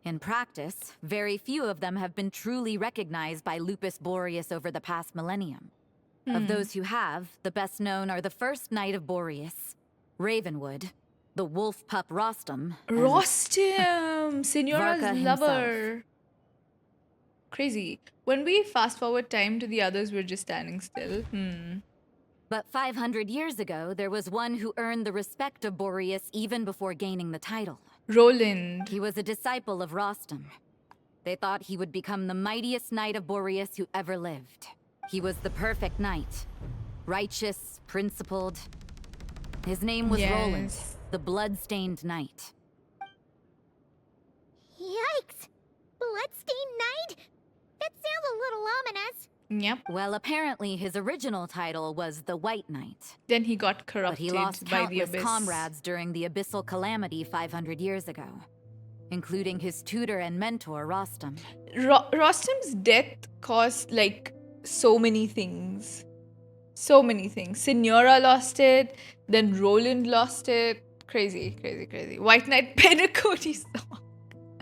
in practice, very few of them have been truly recognized by Lupus Boreas over the past millennium. Of those who have, the best known are the first Knight of Boreas, Ravenwood, the wolf pup Rostam,
Rostam! Signora's
Varka
lover. Crazy. When we fast forward time to the others, we're just standing still.
But 500 years ago, there was one who earned the respect of Boreas even before gaining the title.
Roland.
He was a disciple of Rostam. They thought he would become the mightiest Knight of Boreas who ever lived. He was the perfect knight. Righteous, principled. His name was Roland, the Bloodstained Knight.
Yikes! Bloodstained Knight? That sounds a little ominous.
Yep.
Well, apparently his original title was the White Knight.
Then he got corrupted
But he lost
by the
countless
abyss.
comrades during the Abyssal Calamity 500 years ago, including his tutor and mentor, Rostam.
Rostam's death caused, like, so many things. So many things. Signora lost it, then Roland lost it. Crazy, crazy, crazy. White Knight Penacony song.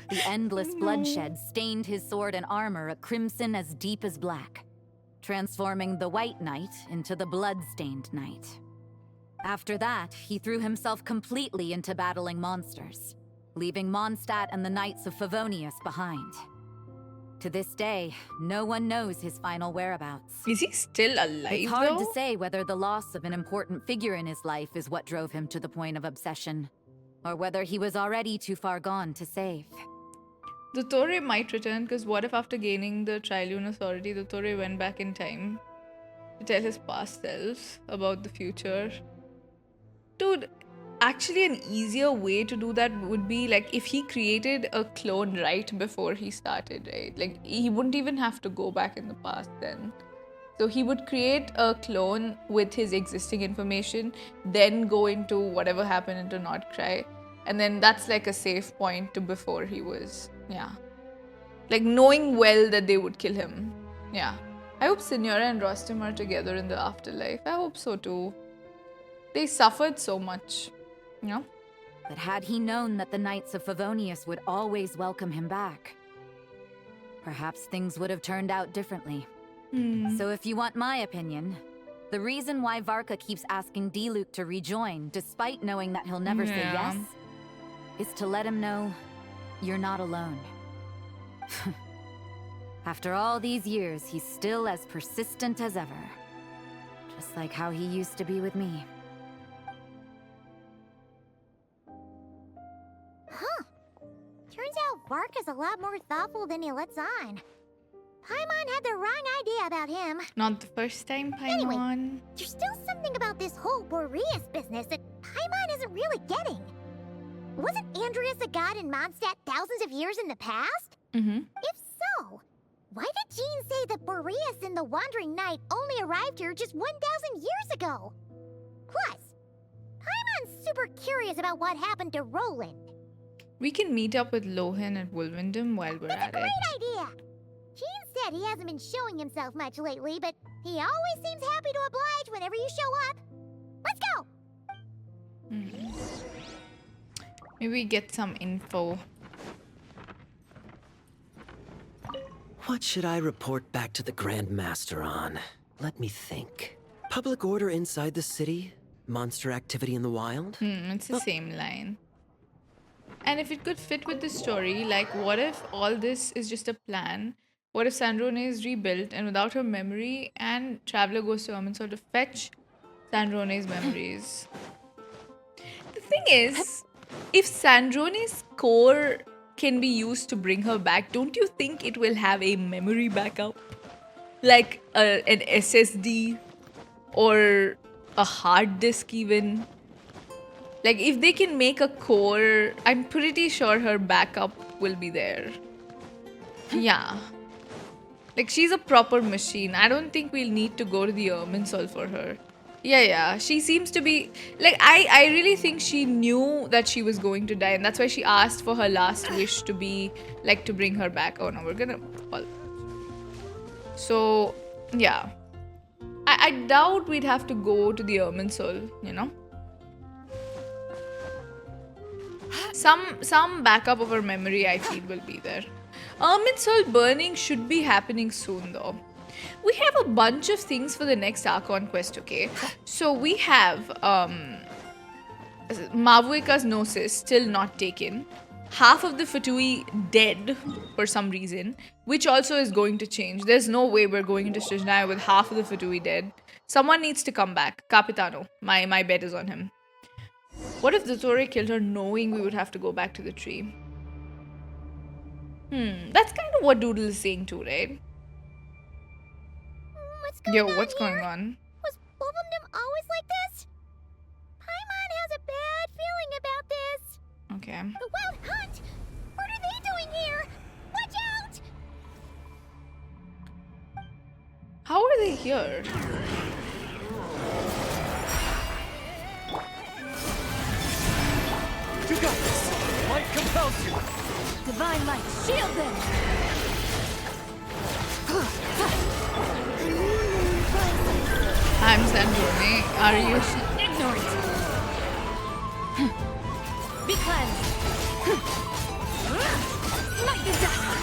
The endless bloodshed stained his sword and armor a crimson as deep as black, transforming the White Knight into the Bloodstained Knight. After that, he threw himself completely into battling monsters, leaving Mondstadt and the Knights of Favonius behind. To this day, no one knows his final whereabouts.
Is he still alive,
It's hard
though?
to say whether the loss of an important figure in his life is what drove him to the point of obsession, or whether he was already too far gone to save.
The Tore might return, because what if after gaining the Trilune authority, the Tore went back in time to tell his past self about the future? Dude, actually an easier way to do that would be like if he created a clone right before he started, right? Like he wouldn't even have to go back in the past then. So he would create a clone with his existing information, then go into whatever happened into Nordcry. And then that's like a safe point to before he was, yeah. Like knowing well that they would kill him. Yeah. I hope Signora and Rostam are together in the afterlife. I hope so too. They suffered so much, you know?
But had he known that the Knights of Favonius would always welcome him back, perhaps things would have turned out differently. So if you want my opinion, the reason why Varka keeps asking Diluc to rejoin, despite knowing that he'll never say yes, is to let him know you're not alone. After all these years, he's still as persistent as ever. Just like how he used to be with me.
Huh. Turns out Varka's a lot more thoughtful than he lets on. Paimon had the wrong idea about him.
Not the first time, Paimon.
Anyway, there's still something about this whole Boreas business that Paimon isn't really getting. Wasn't Andreas a god in Mondstadt thousands of years in the past? If so, why did Jean say that Boreas and the Wandering Knight only arrived here just 1,000 years ago? Plus, Paimon's super curious about what happened to Roland.
We can meet up with Lohen at Wolvendom while we're at it.
Great idea! Jean said he hasn't been showing himself much lately, but he always seems happy to oblige whenever you show up. Let's go!
Maybe get some info.
What should I report back to the Grand Master on? Let me think. Public order inside the city? Monster activity in the wild?
It's the same line. And if it could fit with the story, like what if all this is just a plan? What if Sandrone is rebuilt and without her memory and Traveler goes to Irminsul to fetch Sandrone's memories? The thing is, if Sandrone's core can be used to bring her back, don't you think it will have a memory backup? Like an SSD or a hard disk even? Like if they can make a core, I'm pretty sure her backup will be there. Yeah. Like she's a proper machine. I don't think we'll need to go to the Irminsul for her. Yeah. She seems to be... Like, I really think she knew that she was going to die. And that's why she asked for her last wish to be, like, to bring her back. Oh, no, we're gonna... Well. So, yeah. I doubt we'd have to go to the Irminsul, you know? Some backup of her memory, I feel, will be there. Irminsul burning should be happening soon, though. We have a bunch of things for the next Archon quest, okay? So we have Mavuika's Gnosis still not taken. Half of the Fatui dead for some reason, which also is going to change. There's no way we're going into Srijnaya with half of the Fatui dead. Someone needs to come back. Capitano. My bet is on him. What if the Tore killed her knowing we would have to go back to the tree? That's kind of what Doodle is saying too, right? What's going on?
Was Wolvendom always like this? Paimon has a bad feeling about this.
Okay.
The Wild Hunt? What are they doing here? Watch out!
How are they here?
You got this! Light compels you!
Divine light, shield them!
I'm Sandrone. Are you...
Ignorant!
Be cleansed. Smite you down.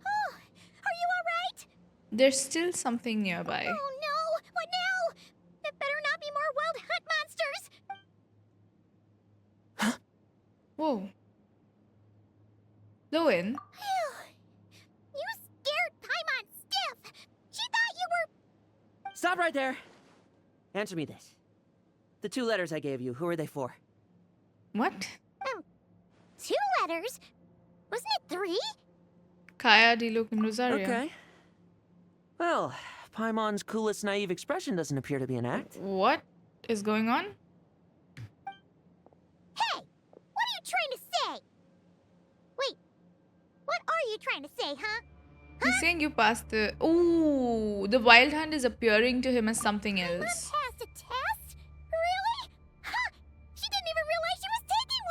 Oh, are you alright?
There's still something nearby.
Oh no! What now? There better not be more wild hunt monsters!
Whoa. Lohen?
You scared Paimon stiff! She thought you were...
Stop right there. Answer me this. The 2 letters I gave you, who are they for?
What?
2 letters? Wasn't it 3?
Kaeya, Diluc, and Rosaria.
Okay. Well, Paimon's coolest naive expression doesn't appear to be an act.
What is going on?
Hey! What are you trying to say? Wait. What are you trying to say, huh?
He's saying you passed the... Ooh, the Wild Hunt is appearing to him as something else.
Passed a test? Really? Huh! She didn't even realize she was taking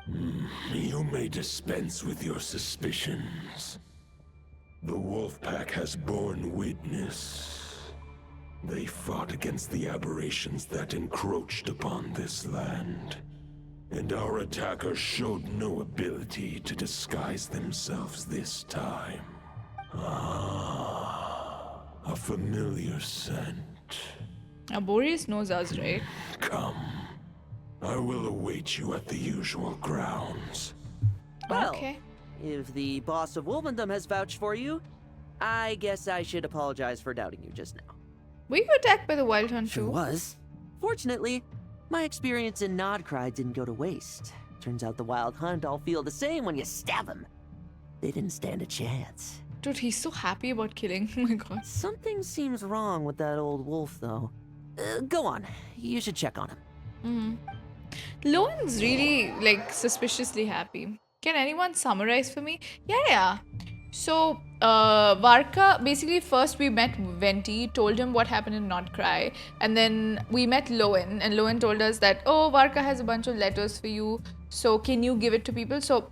one!
You may dispense with your suspicions. The wolf pack has borne witness. They fought against the aberrations that encroached upon this land. And our attackers showed no ability to disguise themselves this time. Ah, a familiar scent.
Boreas knows us, right?
Come. I will await you at the usual grounds.
Well,
okay.
If the boss of Wolvendom has vouched for you, I guess I should apologize for doubting you just now.
Were you attacked by the Wild Hunt
Sure
too?
was. Fortunately, my experience in Nodcry didn't go to waste. Turns out the Wild Hunt all feel the same when you stab them. They didn't stand a chance.
Dude, he's so happy about killing. Oh my god.
Something seems wrong with that old wolf, though. Go on. You should check on him.
Lohen's really, like, suspiciously happy. Can anyone summarize for me? Yeah. So, Varka, basically first we met Venti, told him what happened in Not Cry, and then we met Lohen, and Lohen told us that, oh, Varka has a bunch of letters for you, so can you give it to people? So,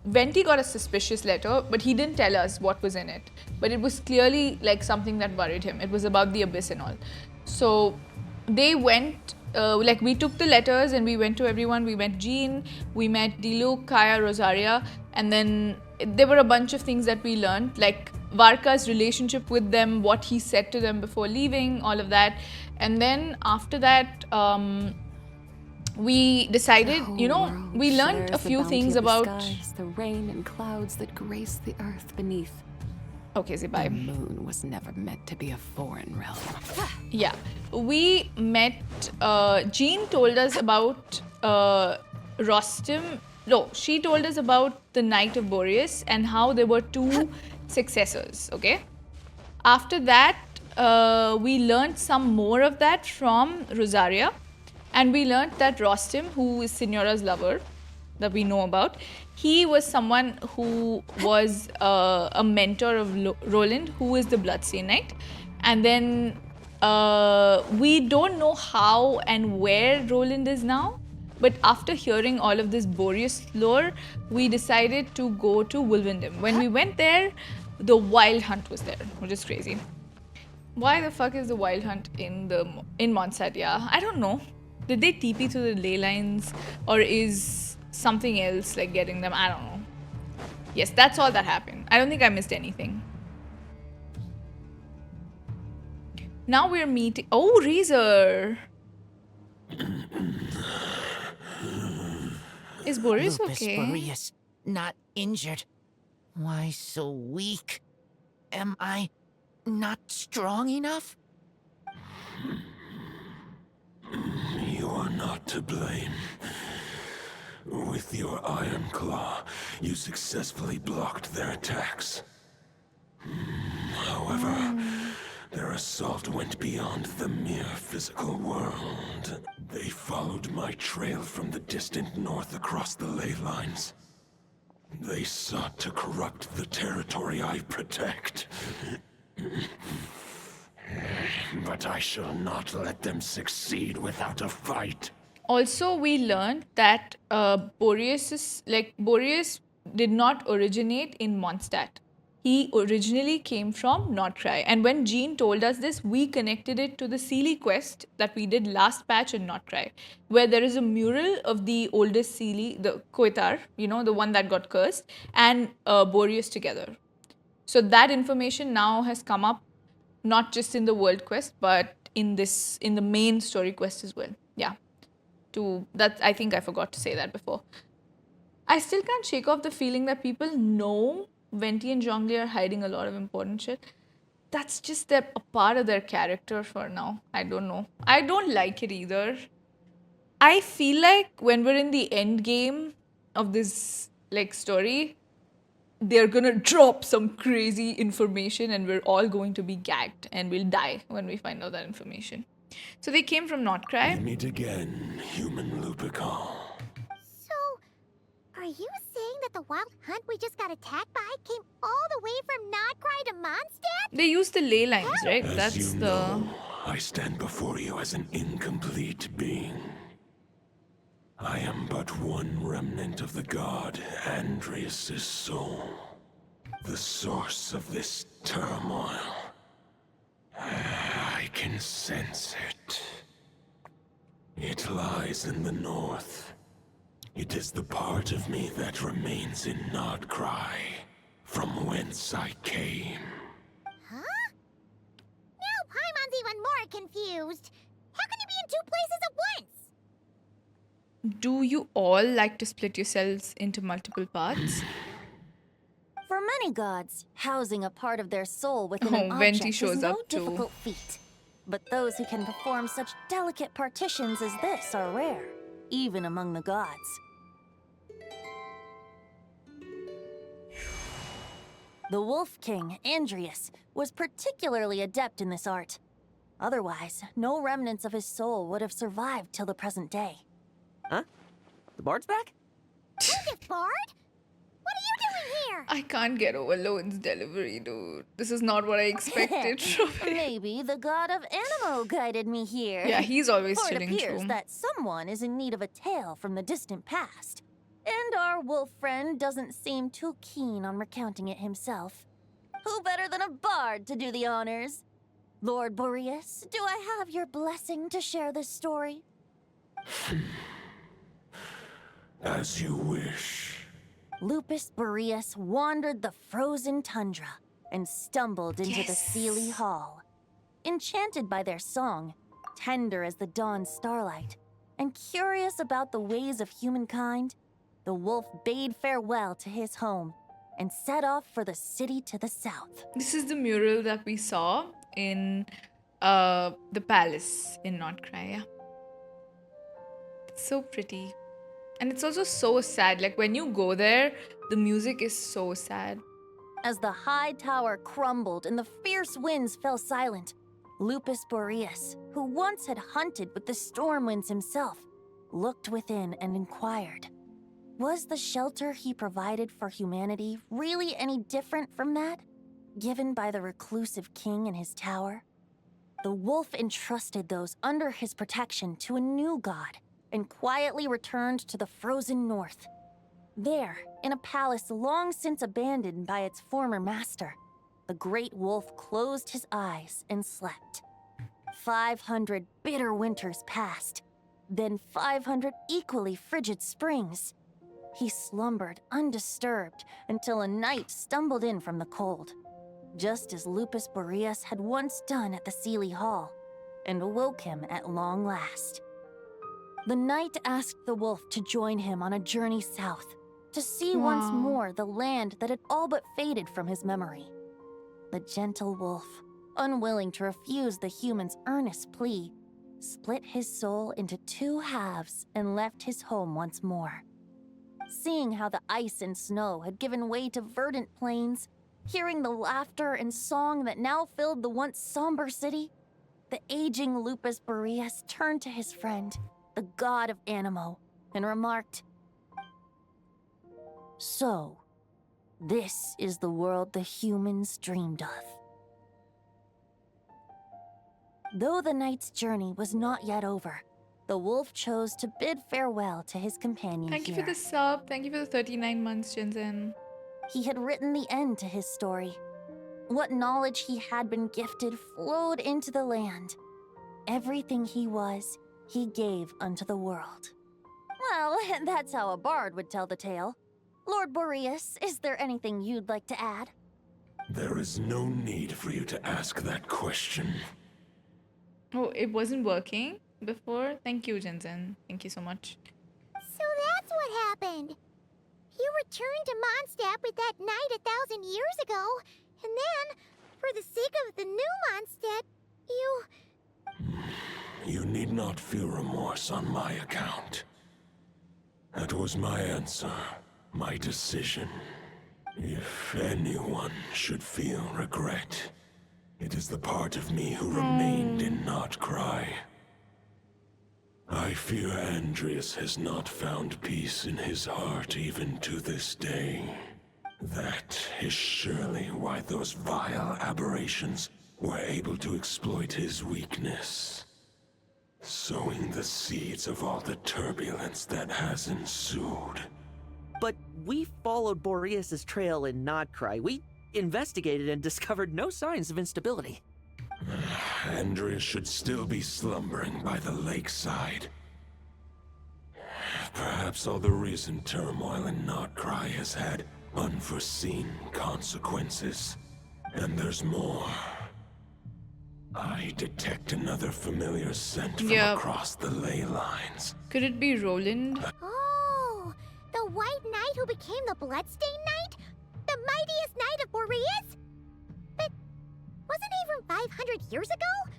Venti got a suspicious letter, but he didn't tell us what was in it. But it was clearly, like, something that worried him. It was about the abyss and all. So, they went... we took the letters and we went to everyone. We met Jean, we met Diluc, Kaeya, Rosaria, and then there were a bunch of things that we learned, like Varka's relationship with them, what he said to them before leaving, all of that. And then after that, we decided, we learned a few things about...
The rain and clouds that grace the earth beneath.
Okay, Zibai.
The moon was never meant to be a foreign realm.
Yeah. We met... Jean told us about Rostam. No, she told us about the Knight of Boreas and how there were 2 successors, okay? After that, we learned some more of that from Rosaria. And we learned that Rostam, who is Signora's lover, that we know about, he was someone who was a mentor of Roland, who is the Bloodstained Knight. And then we don't know how and where Roland is now. But after hearing all of this Boreas lore, we decided to go to Wolvendom. When we went there, the Wild Hunt was there, which is crazy. Why the fuck is the Wild Hunt in Mondstadt? Yeah, I don't know. Did they TP through the ley lines, or is something else like getting them? I don't know. Yes, that's all that happened. I don't think I missed anything. Now we're meeting. Oh, Razor. Is Boreas
Lupus
okay?
Majoris, not injured. Why so weak? Am I not strong enough?
You are not to blame. With your Iron Claw, you successfully blocked their attacks. However, their assault went beyond the mere physical world. They followed my trail from the distant north across the ley lines. They sought to corrupt the territory I protect. But I shall not let them succeed without a fight.
Also, we learned that Boreas did not originate in Mondstadt. he originally came from Notcry. And when Jean told us this, we connected it to the Seelie quest that we did last patch in Notcry, where there is a mural of the oldest Seelie, the Koitar, you know, the one that got cursed, and Boreas together. So that information now has come up, not just in the world quest, but in the main story quest as well. Yeah. I think I forgot to say that before. I still can't shake off the feeling that people know Venti and Zhongli are hiding a lot of important shit. That's just a part of their character for now. I don't know. I don't like it either. I feel like when we're in the end game of this like story, they're gonna drop some crazy information and we're all going to be gagged and we'll die when we find out that information. So they came from Notcry.
We meet again, human Lupical.
So, are you saying that the wild hunt we just got attacked by came all the way from Notcry to Mondstadt?
They use the ley lines, right?
As
That's
you
the...
know, I stand before you as an incomplete being. I am but one remnant of the god Andrias' soul. The source of this turmoil. I can sense it. It lies in the north. It is the part of me that remains in Notcry, from whence I came.
Huh? Now Paimon's even more confused. How can you be in two places at once?
Do you all like to split yourselves into multiple parts?
For many gods, housing a part of their soul within an
Venti
object
shows
is no
up too.
difficult feat. But those who can perform such delicate partitions as this are rare, even among the gods. The Wolf King, Andrias, was particularly adept in this art. Otherwise, no remnants of his soul would have survived till the present day.
Huh? The bard's back?
Lucas Bard? What are you doing here?
I can't get over Lohen's delivery, dude. This is not what I expected from him.
Maybe the god of Animo guided me here.
Yeah, he's always
For it
chilling
appears
through.
that someone is in need of a tale from the distant past. And our wolf friend doesn't seem too keen on recounting it himself. Who better than a bard to do the honors? Lord Boreas, do I have your blessing to share this story?
As you wish.
Lupus Boreas wandered the frozen tundra and stumbled into the Seelie Hall. Enchanted by their song, tender as the dawn starlight, and curious about the ways of humankind, the wolf bade farewell to his home and set off for the city to the south.
This is the mural that we saw in the palace in Notcry. It's so pretty. And it's also so sad. Like when you go there, the music is so sad.
As the high tower crumbled and the fierce winds fell silent, Lupus Boreas, who once had hunted with the storm winds himself, looked within and inquired, was the shelter he provided for humanity really any different from that given by the reclusive king in his tower? The wolf entrusted those under his protection to a new god and quietly returned to the frozen north. There, in a palace long since abandoned by its former master, the great wolf closed his eyes and slept. 500 bitter winters passed, then 500 equally frigid springs. He slumbered undisturbed until a night stumbled in from the cold, just as Lupus Boreas had once done at the Seelie Hall, and awoke him at long last. The knight asked the wolf to join him on a journey south, to see once more the land that had all but faded from his memory. The gentle wolf, unwilling to refuse the human's earnest plea, split his soul into two halves and left his home once more. Seeing how the ice and snow had given way to verdant plains, hearing the laughter and song that now filled the once somber city, the aging Lupus Boreas turned to his friend, the god of Animo, and remarked, "So, this is the world the humans dreamed of." Though the knight's journey was not yet over, the wolf chose to bid farewell to his companion
Thank you
here.
for the sub. Thank you for the 39 months, Jinzen.
He had written the end to his story. What knowledge he had been gifted flowed into the land. Everything he was, he gave unto the world. Well, that's how a bard would tell the tale. Lord Boreas, is there anything you'd like to add?
There is no need for you to ask that question.
Oh, it wasn't working before? Thank you, Jensen. Thank you so much.
So that's what happened. You returned to Mondstadt with that knight 1,000 years ago, and then, for the sake of the new Mondstadt, you...
You need not feel remorse on my account. That was my answer, my decision. If anyone should feel regret, it is the part of me who remained in Notcry. I fear Andreas has not found peace in his heart even to this day. That is surely why those vile aberrations were able to exploit his weakness, sowing the seeds of all the turbulence that has ensued.
But we followed Boreas' trail in Notcry. We investigated and discovered no signs of instability.
Andreas should still be slumbering by the lakeside. Perhaps all the recent turmoil in Notcry has had unforeseen consequences. And there's more. I detect another familiar scent from across the ley lines.
Could it be Roland?
Oh, the White Knight who became the Bloodstained Knight? The mightiest knight of Boreas? But wasn't he from 500 years ago?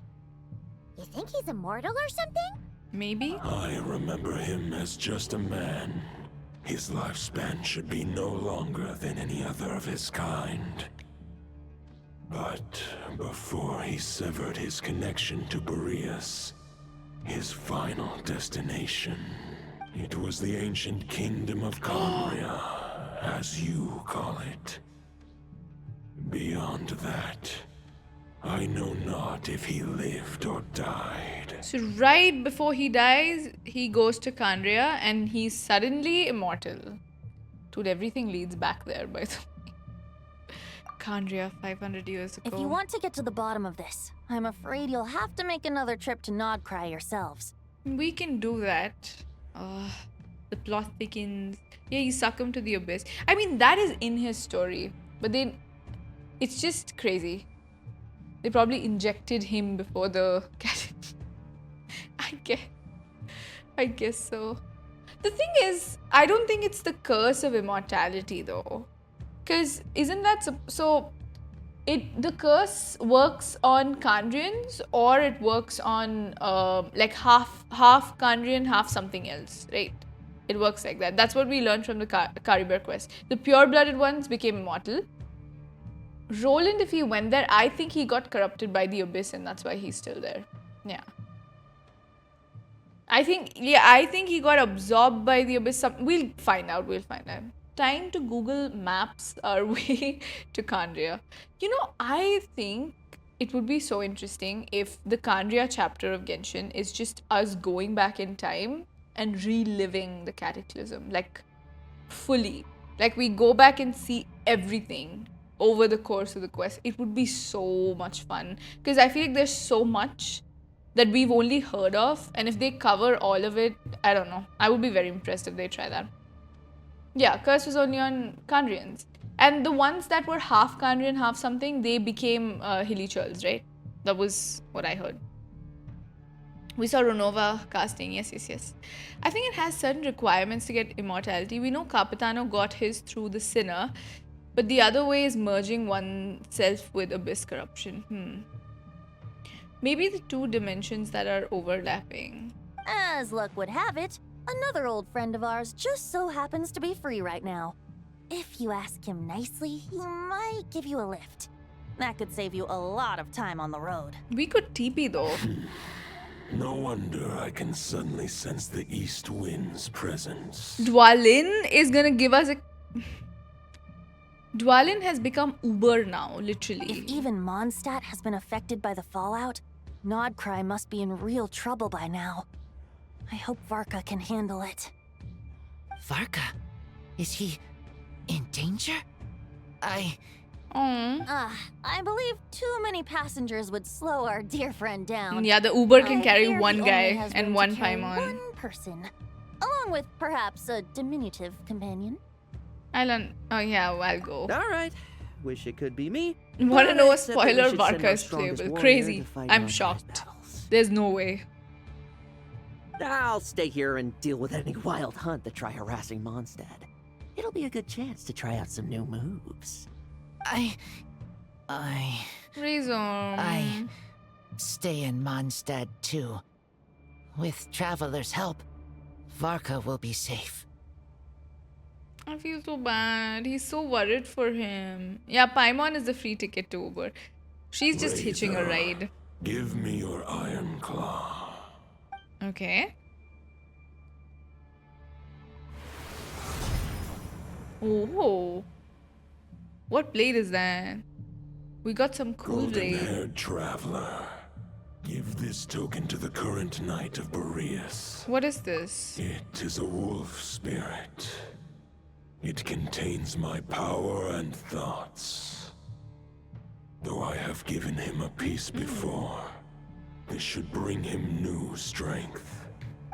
You think he's immortal or something?
Maybe?
I remember him as just a man. His lifespan should be no longer than any other of his kind. But before he severed his connection to Boreas, his final destination, it was the ancient kingdom of Khaenri'ah, as you call it. Beyond that, I know not if he lived or died.
So right before he dies, he goes to Khaenri'ah and he's suddenly immortal. Dude, everything leads back there, by the way. Khaenri'ah 500 years ago.
If you want to get to the bottom of this, I'm afraid you'll have to make another trip to Notcry yourselves.
We can do that. The plot thickens. Yeah, he succumbed to the abyss. I mean, that is in his story. But then, it's just crazy. They probably injected him before the cat. I guess so. The thing is, I don't think it's the curse of immortality though. Because isn't that so? The curse works on Khaenri'ahs, or it works on like half Khaenri'ah, half something else, right? It works like that. That's what we learned from the Khaenri'ah quest. The pure-blooded ones became immortal. Roland, if he went there, I think he got corrupted by the abyss, and that's why he's still there. Yeah. I think he got absorbed by the abyss. We'll find out. Time to Google Maps our way to Khaenri'ah. You know, I think it would be so interesting if the Khaenri'ah chapter of Genshin is just us going back in time and reliving the cataclysm, like fully. Like we go back and see everything over the course of the quest. It would be so much fun because I feel like there's so much that we've only heard of, and if they cover all of it, I don't know. I would be very impressed if they try that. Yeah, curse was only on Khaenri'ahs. And the ones that were half Khaenri'ah and half something, they became Hilichurls, right? That was what I heard. We saw Renova casting, yes. I think it has certain requirements to get immortality. We know Capitano got his through the Sinner, but the other way is merging oneself with Abyss corruption. Maybe the two dimensions that are overlapping.
As luck would have it, another old friend of ours just so happens to be free right now. If you ask him nicely, he might give you a lift. That could save you a lot of time on the road.
We could TP though.
No wonder I can suddenly sense the east wind's presence.
Dwalin is gonna give us a... Dwalin has become Uber now, literally.
If even Mondstadt has been affected by the fallout, Notcry must be in real trouble by now. I hope Varka can handle it.
Varka? Is he in danger?
I believe too many passengers would slow our dear friend down.
Yeah, the Uber can
I
carry
fear
one
he only
guy
has
and
room to
one
carry
Paimon.
one person, along with perhaps a diminutive companion.
Oh yeah, I'll go.
All right. Wish it could be me.
Wanna
but
know a
accept that we
spoiler?
should send
Varka
our
is
strongest
playable.
warrior
Crazy.
to fight
I'm
Mondstadt
shocked.
battles.
There's no way.
I'll stay here and deal with any wild hunt that try harassing Mondstadt. It'll be a good chance to try out some new moves.
Reason.
I stay in Mondstadt too. With Traveler's help, Varka will be safe.
I feel so bad. He's so worried for him. Yeah, Paimon is the free ticket to Uber. She's just hitching a ride.
Give me your iron claw.
Okay. Oh. What blade is that? We got some cool blade.
Golden-haired traveler. Give this token to the current knight of Boreas.
What is this?
It is a wolf spirit. It contains my power and thoughts. Though I have given him a piece before, this should bring him new strength.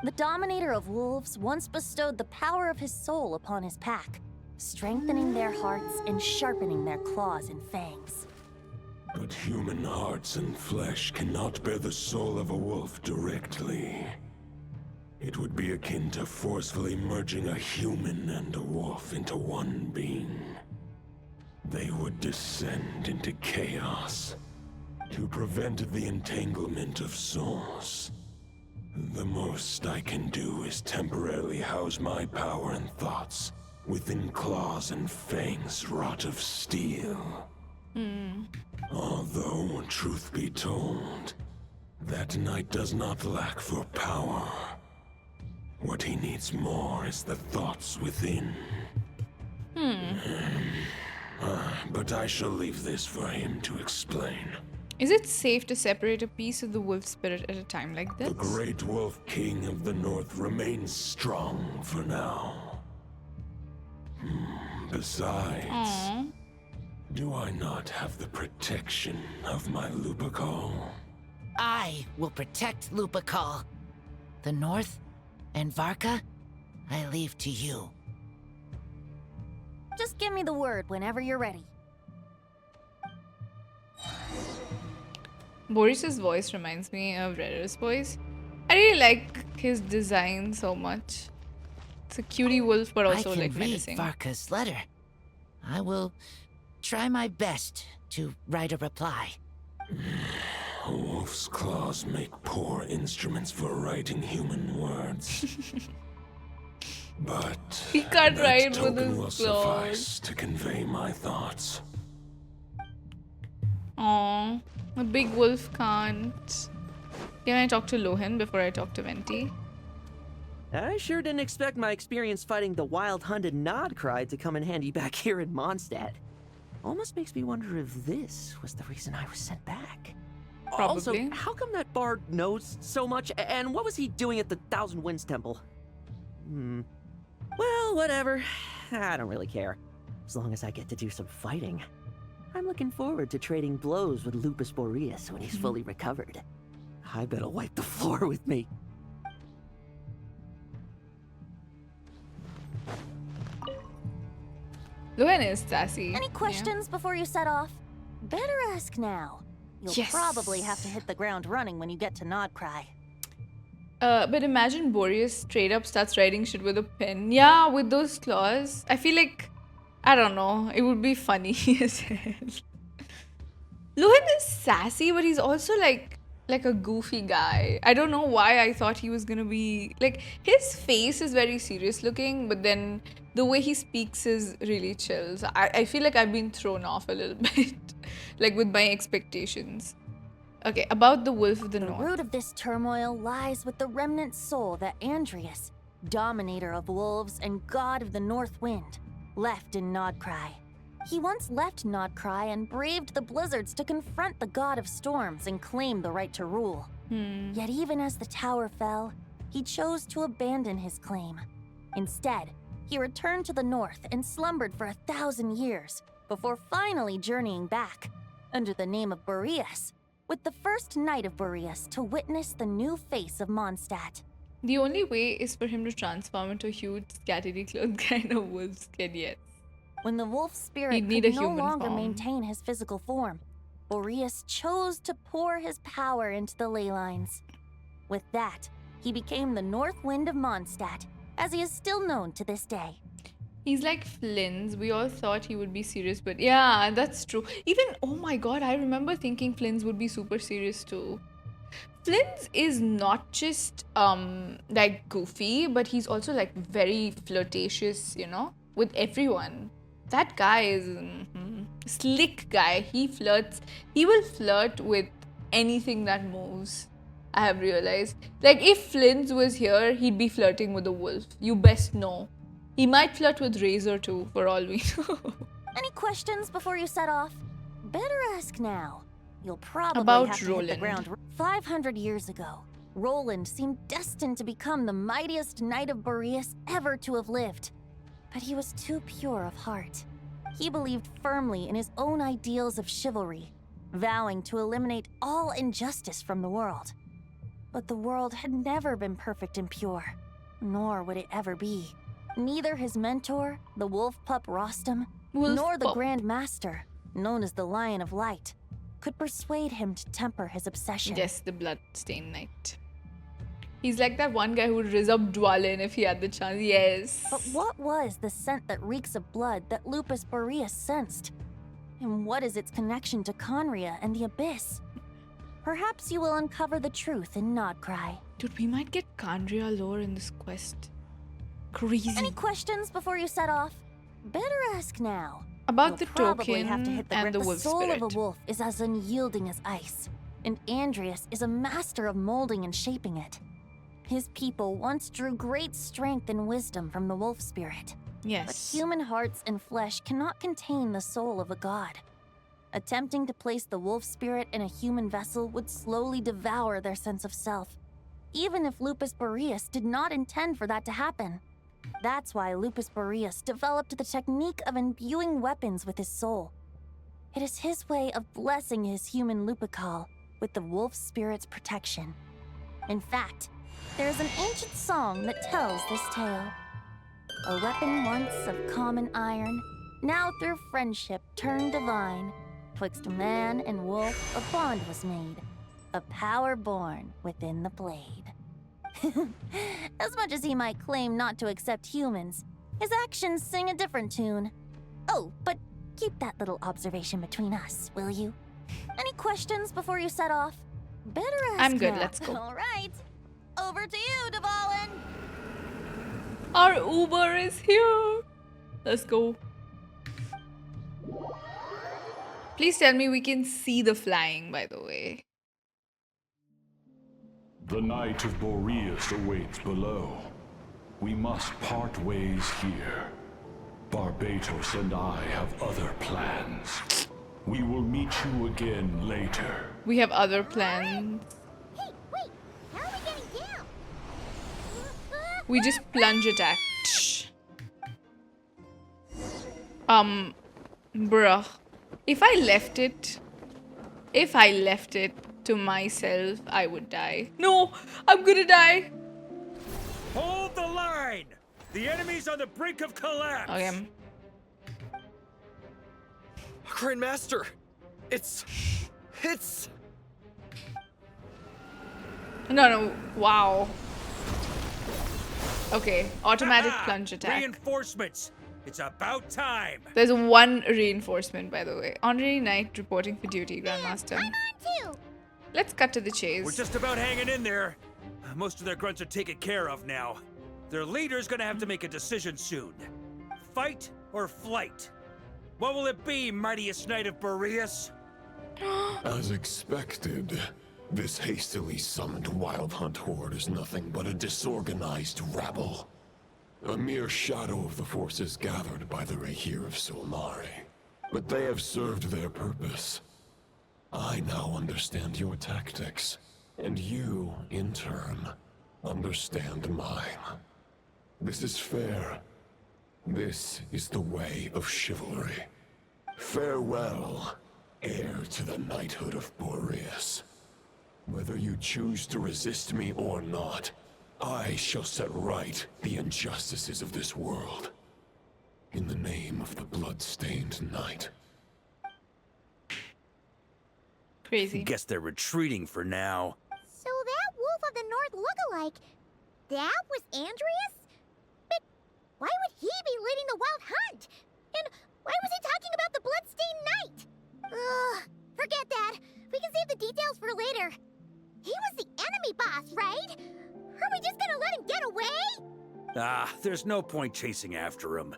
The Dominator of Wolves once bestowed the power of his soul upon his pack, strengthening their hearts and sharpening their claws and fangs.
But human hearts and flesh cannot bear the soul of a wolf directly. It would be akin to forcefully merging a human and a wolf into one being. They would descend into chaos. To prevent the entanglement of souls, the most I can do is temporarily house my power and thoughts within claws and fangs wrought of steel. Although, truth be told, that knight does not lack for power. What he needs more is the thoughts within. But I shall leave this for him to explain.
Is it safe to separate a piece of the wolf spirit at a time like this?
The great wolf king of the north remains strong for now. Besides, do I not have the protection of my Lupacol?
I will protect Lupacol. The North and Varka, I leave to you.
Just give me the word whenever you're ready.
Boris's voice reminds me of Redder's voice. I really like his design so much. It's a cutie wolf, but also
I can
like
read
menacing.
Varka's letter. I will try my best to write a reply.
A wolf's claws make poor instruments for writing human words. But
He can't
that
write with
token
his
will
claws.
suffice to convey my thoughts.
Aww, a big wolf can't. Can I talk to Lohen before I talk to Venti?
I sure didn't expect my experience fighting the wild-hunted Nodcry to come in handy back here in Mondstadt. Almost makes me wonder if this was the reason I was sent back. Also,
Probably.
how come that bard knows so much, and what was he doing at the Thousand Winds Temple? Well, whatever. I don't really care. As long as I get to do some fighting. I'm looking forward to trading blows with Lupus Majoris when he's fully recovered. I bet he'll wipe the floor with me.
Lohen is sassy.
Any questions before you set off? Better ask now. You'll
Yes.
probably have to hit the ground running when you get to Nodcry.
But imagine Boreas straight up starts writing shit with a pen. Yeah, with those claws. I feel like, I don't know, it would be funny as hell. Lohen is sassy, but he's also like a goofy guy. I don't know why I thought he was gonna be like, his face is very serious looking, but then the way he speaks is really chill. So I feel like I've been thrown off a little bit, like with my expectations. Okay, about the Wolf of the North.
The root of this turmoil lies with the remnant soul that Andrias, Dominator of Wolves and God of the North Wind, left in Nodcry. He once left Nodcry and braved the blizzards to confront the God of Storms and claim the right to rule. Yet even as the tower fell, he chose to abandon his claim. Instead, he returned to the north and slumbered for 1,000 years, before finally journeying back, under the name of Boreas, with the first Knight of Boreas to witness the new face of Mondstadt.
The only way is for him to transform into a huge, scattery clothed kind of wolf skin, yes.
When the wolf spirit
He'd need
could
a
no
human
longer
form.
maintain his physical form, Boreas chose to pour his power into the ley lines. With that, he became the North Wind of Mondstadt, as he is still known to this day.
He's like Flynn's. We all thought he would be serious, but yeah, that's true. Even, oh my god, I remember thinking Flynn's would be super serious too. Flynn's is not just like goofy, but he's also like very flirtatious, you know, with everyone. That guy is slick guy. He flirts. He will flirt with anything that moves. I have realized. Like if Flynn's was here, he'd be flirting with a wolf. You best know. He might flirt with Razor too, for all we know.
Any questions before you set off? Better ask now. You'll probably
About
have to hit the
Roland.
ground. 500 years ago, Roland seemed destined to become the mightiest Knight of Boreas ever to have lived. But he was too pure of heart. He believed firmly in his own ideals of chivalry, vowing to eliminate all injustice from the world. But the world had never been perfect and pure, nor would it ever be. Neither his mentor, the wolf pup Rostam, nor the Grand Master, known as the Lion of Light, could persuade him to temper his obsession.
Yes, the Bloodstained Knight. He's like that one guy who would raise up Dwalin if he had the chance. Yes.
But what was the scent that reeks of blood that Lupus Majoris sensed? And what is its connection to Khaenri'ah and the Abyss? Perhaps you will uncover the truth in Nodcry.
Dude, we might get Khaenri'ah lore in this quest. Crazy.
Any questions before you set off? Better ask now.
About
You'll
the
probably
token
have to hit the
and the
ground.
wolf
The soul
spirit.
of a wolf is as unyielding as ice, and Andreas is a master of molding and shaping it. His people once drew great strength and wisdom from the wolf spirit.
Yes.
But human hearts and flesh cannot contain the soul of a god. Attempting to place the wolf spirit in a human vessel would slowly devour their sense of self, even if Lupus Majoris did not intend for that to happen. That's why Lupus Majoris developed the technique of imbuing weapons with his soul. It is his way of blessing his human Lupical with the wolf spirit's protection. In fact, there is an ancient song that tells this tale. A weapon once of common iron, now through friendship turned divine. Twixt man and wolf a bond was made, a power born within the blade. As much as he might claim not to accept humans, his actions sing a different tune. Oh, but keep that little observation between us, will you? Any questions before you set off? Better ask
I'm good,
now.
let's go.
All right. Over to you, Dvalin.
Our Uber is here. Let's go. Please tell me we can see the flying, by the way.
The Knight of Boreas awaits below. We must part ways here. Barbatos and I have other plans. We will meet you again later.
We have other plans.
Hey, wait! How are we getting down?
We just plunge attack. Bruh. If I left it to myself, I would die. No, I'm gonna die.
Hold the line! The enemy's on the brink of collapse!
Okay.
Grandmaster! It's...
No, wow. Okay, automatic
Ah,
plunge attack.
Reinforcements! It's about time!
There's one reinforcement, by the way. Honorary Knight reporting for duty, Grandmaster.
I'm on too!
Let's cut to the chase.
We're just about hanging in there. Most of their grunts are taken care of now. Their leader's gonna have to make a decision soon. Fight or flight? What will it be, mightiest Knight of Boreas?
As expected, this hastily summoned Wild Hunt horde is nothing but a disorganized rabble. A mere shadow of the forces gathered by the Rahir of Solmari. But they have served their purpose. I now understand your tactics, and you, in turn, understand mine. This is fair. This is the way of chivalry. Farewell, heir to the knighthood of Boreas. Whether you choose to resist me or not, I shall set right the injustices of this world. In the name of the Bloodstained Knight.
Crazy.
Guess they're retreating for now.
So that Wolf of the North lookalike, that was Andreas? But why would he be leading the wild hunt? And why was he talking about the Bloodstained Knight? Ugh, forget that. We can save the details for later. He was the enemy boss, right? Are we just gonna let him get away?
Ah, there's no point chasing after him.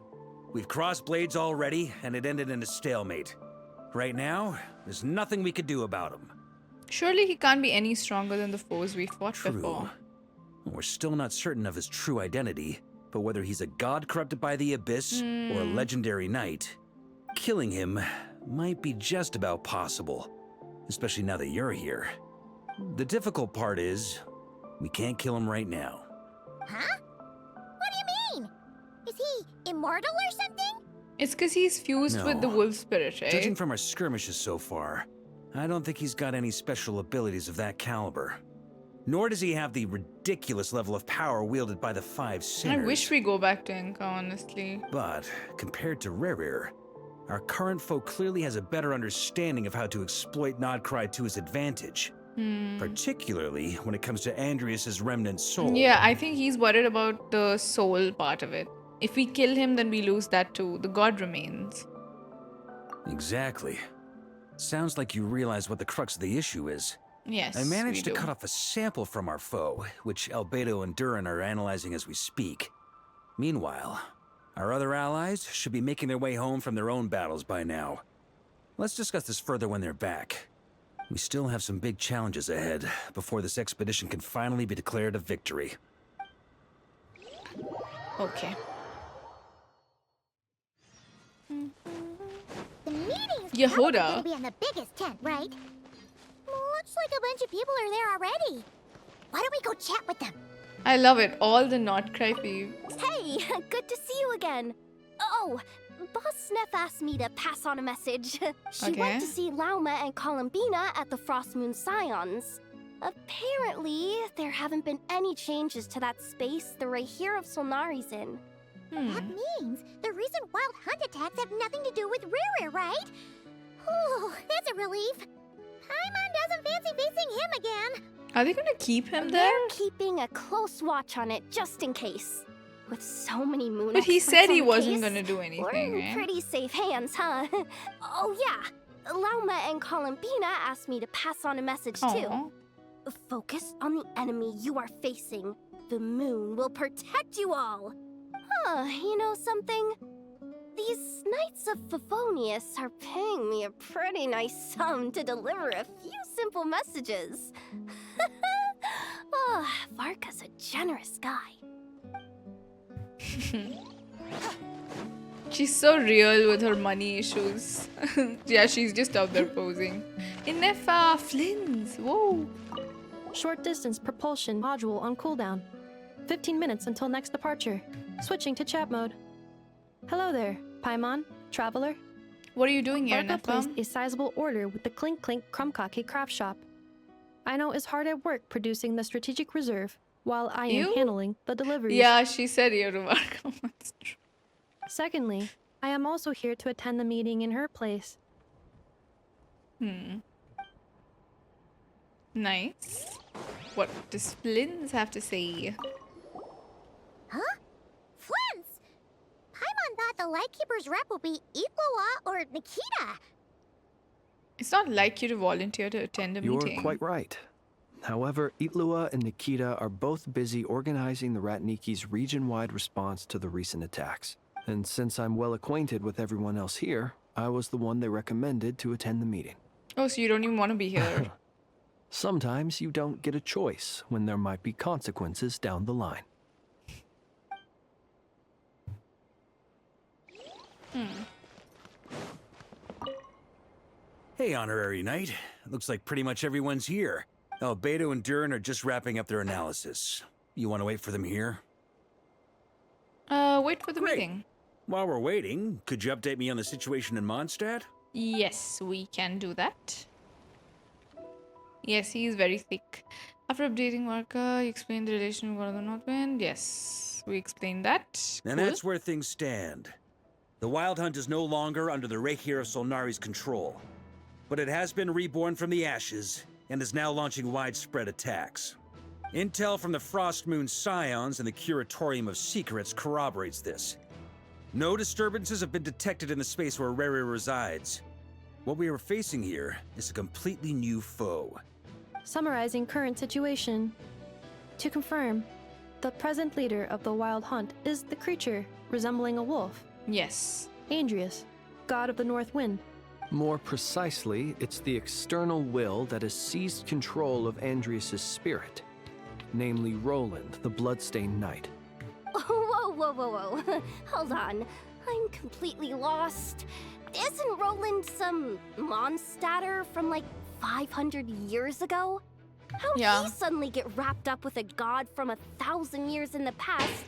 We've crossed blades already, and it ended in a stalemate. Right now, there's nothing we could do about him.
Surely he can't be any stronger than the foes we fought
True.
before.
We're still not certain of his true identity, but whether he's a god corrupted by the abyss or a legendary knight, killing him might be just about possible, especially now that you're here. The difficult part is, we can't kill him right now.
Huh? What do you mean? Is he immortal or something?
It's because he's fused with the
No.
wolf spirit, right?
Judging from our skirmishes so far, I don't think he's got any special abilities of that caliber. Nor does he have the ridiculous level of power wielded by the Five Sinners.
I wish we go back to Inca, honestly.
But, compared to Rerir, our current foe clearly has a better understanding of how to exploit Nodcry to his advantage. Particularly when it comes to Andreas's remnant soul.
Yeah, I think he's worried about the soul part of it. If we kill him, then we lose that too. The god remains.
Exactly. Sounds like you realize what the crux of the issue is.
Yes,
I managed
we
to
do.
cut off a sample from our foe, which Albedo and Durin are analyzing as we speak. Meanwhile, our other allies should be making their way home from their own battles by now. Let's discuss this further when they're back. We still have some big challenges ahead before this expedition can finally be declared a victory.
Okay.
The meeting's
Yehuda.
probably gonna be in the biggest tent, right? Looks like a bunch of people are there already. Why don't we go chat with them?
I love it. All the Nodcry thieves.
Hey, good to see you again. Oh, Boss Sneff asked me to pass on a message. She
Okay.
went to see Lauma and Columbina at the Frostmoon Scions. Apparently, there haven't been any changes to that space the Rahir of Solnari's in.
That means the recent wild hunt attacks have nothing to do with Rerir, right? Whew, that's a relief. Paimon doesn't fancy facing him again.
Are they gonna keep him there?
They're keeping a close watch on it just in case. With so many moon
But he
experts
said he
on the
wasn't
case,
gonna do
we're
anything,
in
right?
pretty safe hands, huh? Oh yeah, Lauma and Columbina asked me to pass on a message
Aw.
too. Focus on the enemy you are facing. The moon will protect you all. Huh, you know something? These Knights of Favonius are paying me a pretty nice sum to deliver a few simple messages. Oh, Varka's a generous guy.
She's so real with her money issues. Yeah, she's just out there posing. Inefa Flins. Whoa.
Short distance propulsion module on cooldown. 15 minutes until next departure. Switching to chat mode. Hello there, Paimon, traveler.
What are you doing here,
Varka
Nefa?
placed a sizable order with the Clink Clink Krumkake craft shop. I know is hard at work producing the strategic reserve, while I am
You?
handling the deliveries.
Yeah, she said you're a Varka.
Secondly, I am also here to attend the meeting in her place.
Nice. What does Flins have to say?
Huh? Flins! Paimon thought the Lightkeeper's rep would be Iqua or Nikita.
It's not like you to volunteer to attend a
You're
meeting.
quite right. However, Itlua and Nikita are both busy organizing the Ratniki's region-wide response to the recent attacks. And since I'm well acquainted with everyone else here, I was the one they recommended to attend the meeting.
Oh, so you don't even want to be here.
Sometimes you don't get a choice when there might be consequences down the line.
Hey, Honorary Knight. Looks like pretty much everyone's here. Albedo and Durin are just wrapping up their analysis. You want to wait for them here?
Wait for the meeting.
While we're waiting, could you update me on the situation in Mondstadt?
Yes, we can do that. Yes, he is very thick. After updating Varka, you explained the relation with God of the Northwind. Yes, we explained that.
And
Cool.
that's where things stand. The Wild Hunt is no longer under the Reikir of Solnari's control, but it has been reborn from the ashes and is now launching widespread attacks. Intel from the Frostmoon Scions and the Curatorium of Secrets corroborates this. No disturbances have been detected in the space where Rere resides. What we are facing here is a completely new foe.
Summarizing current situation. To confirm, the present leader of the Wild Hunt is the creature resembling a wolf.
Yes.
Andrias, god of the North Wind.
More precisely, it's the external will that has seized control of Andrias' spirit, namely Roland, the Bloodstained Knight.
Whoa, whoa, whoa, whoa. Hold on. I'm completely lost. Isn't Roland some Mondstadter from like 500 years ago? How'd he suddenly get wrapped up with a god from 1,000 years in the past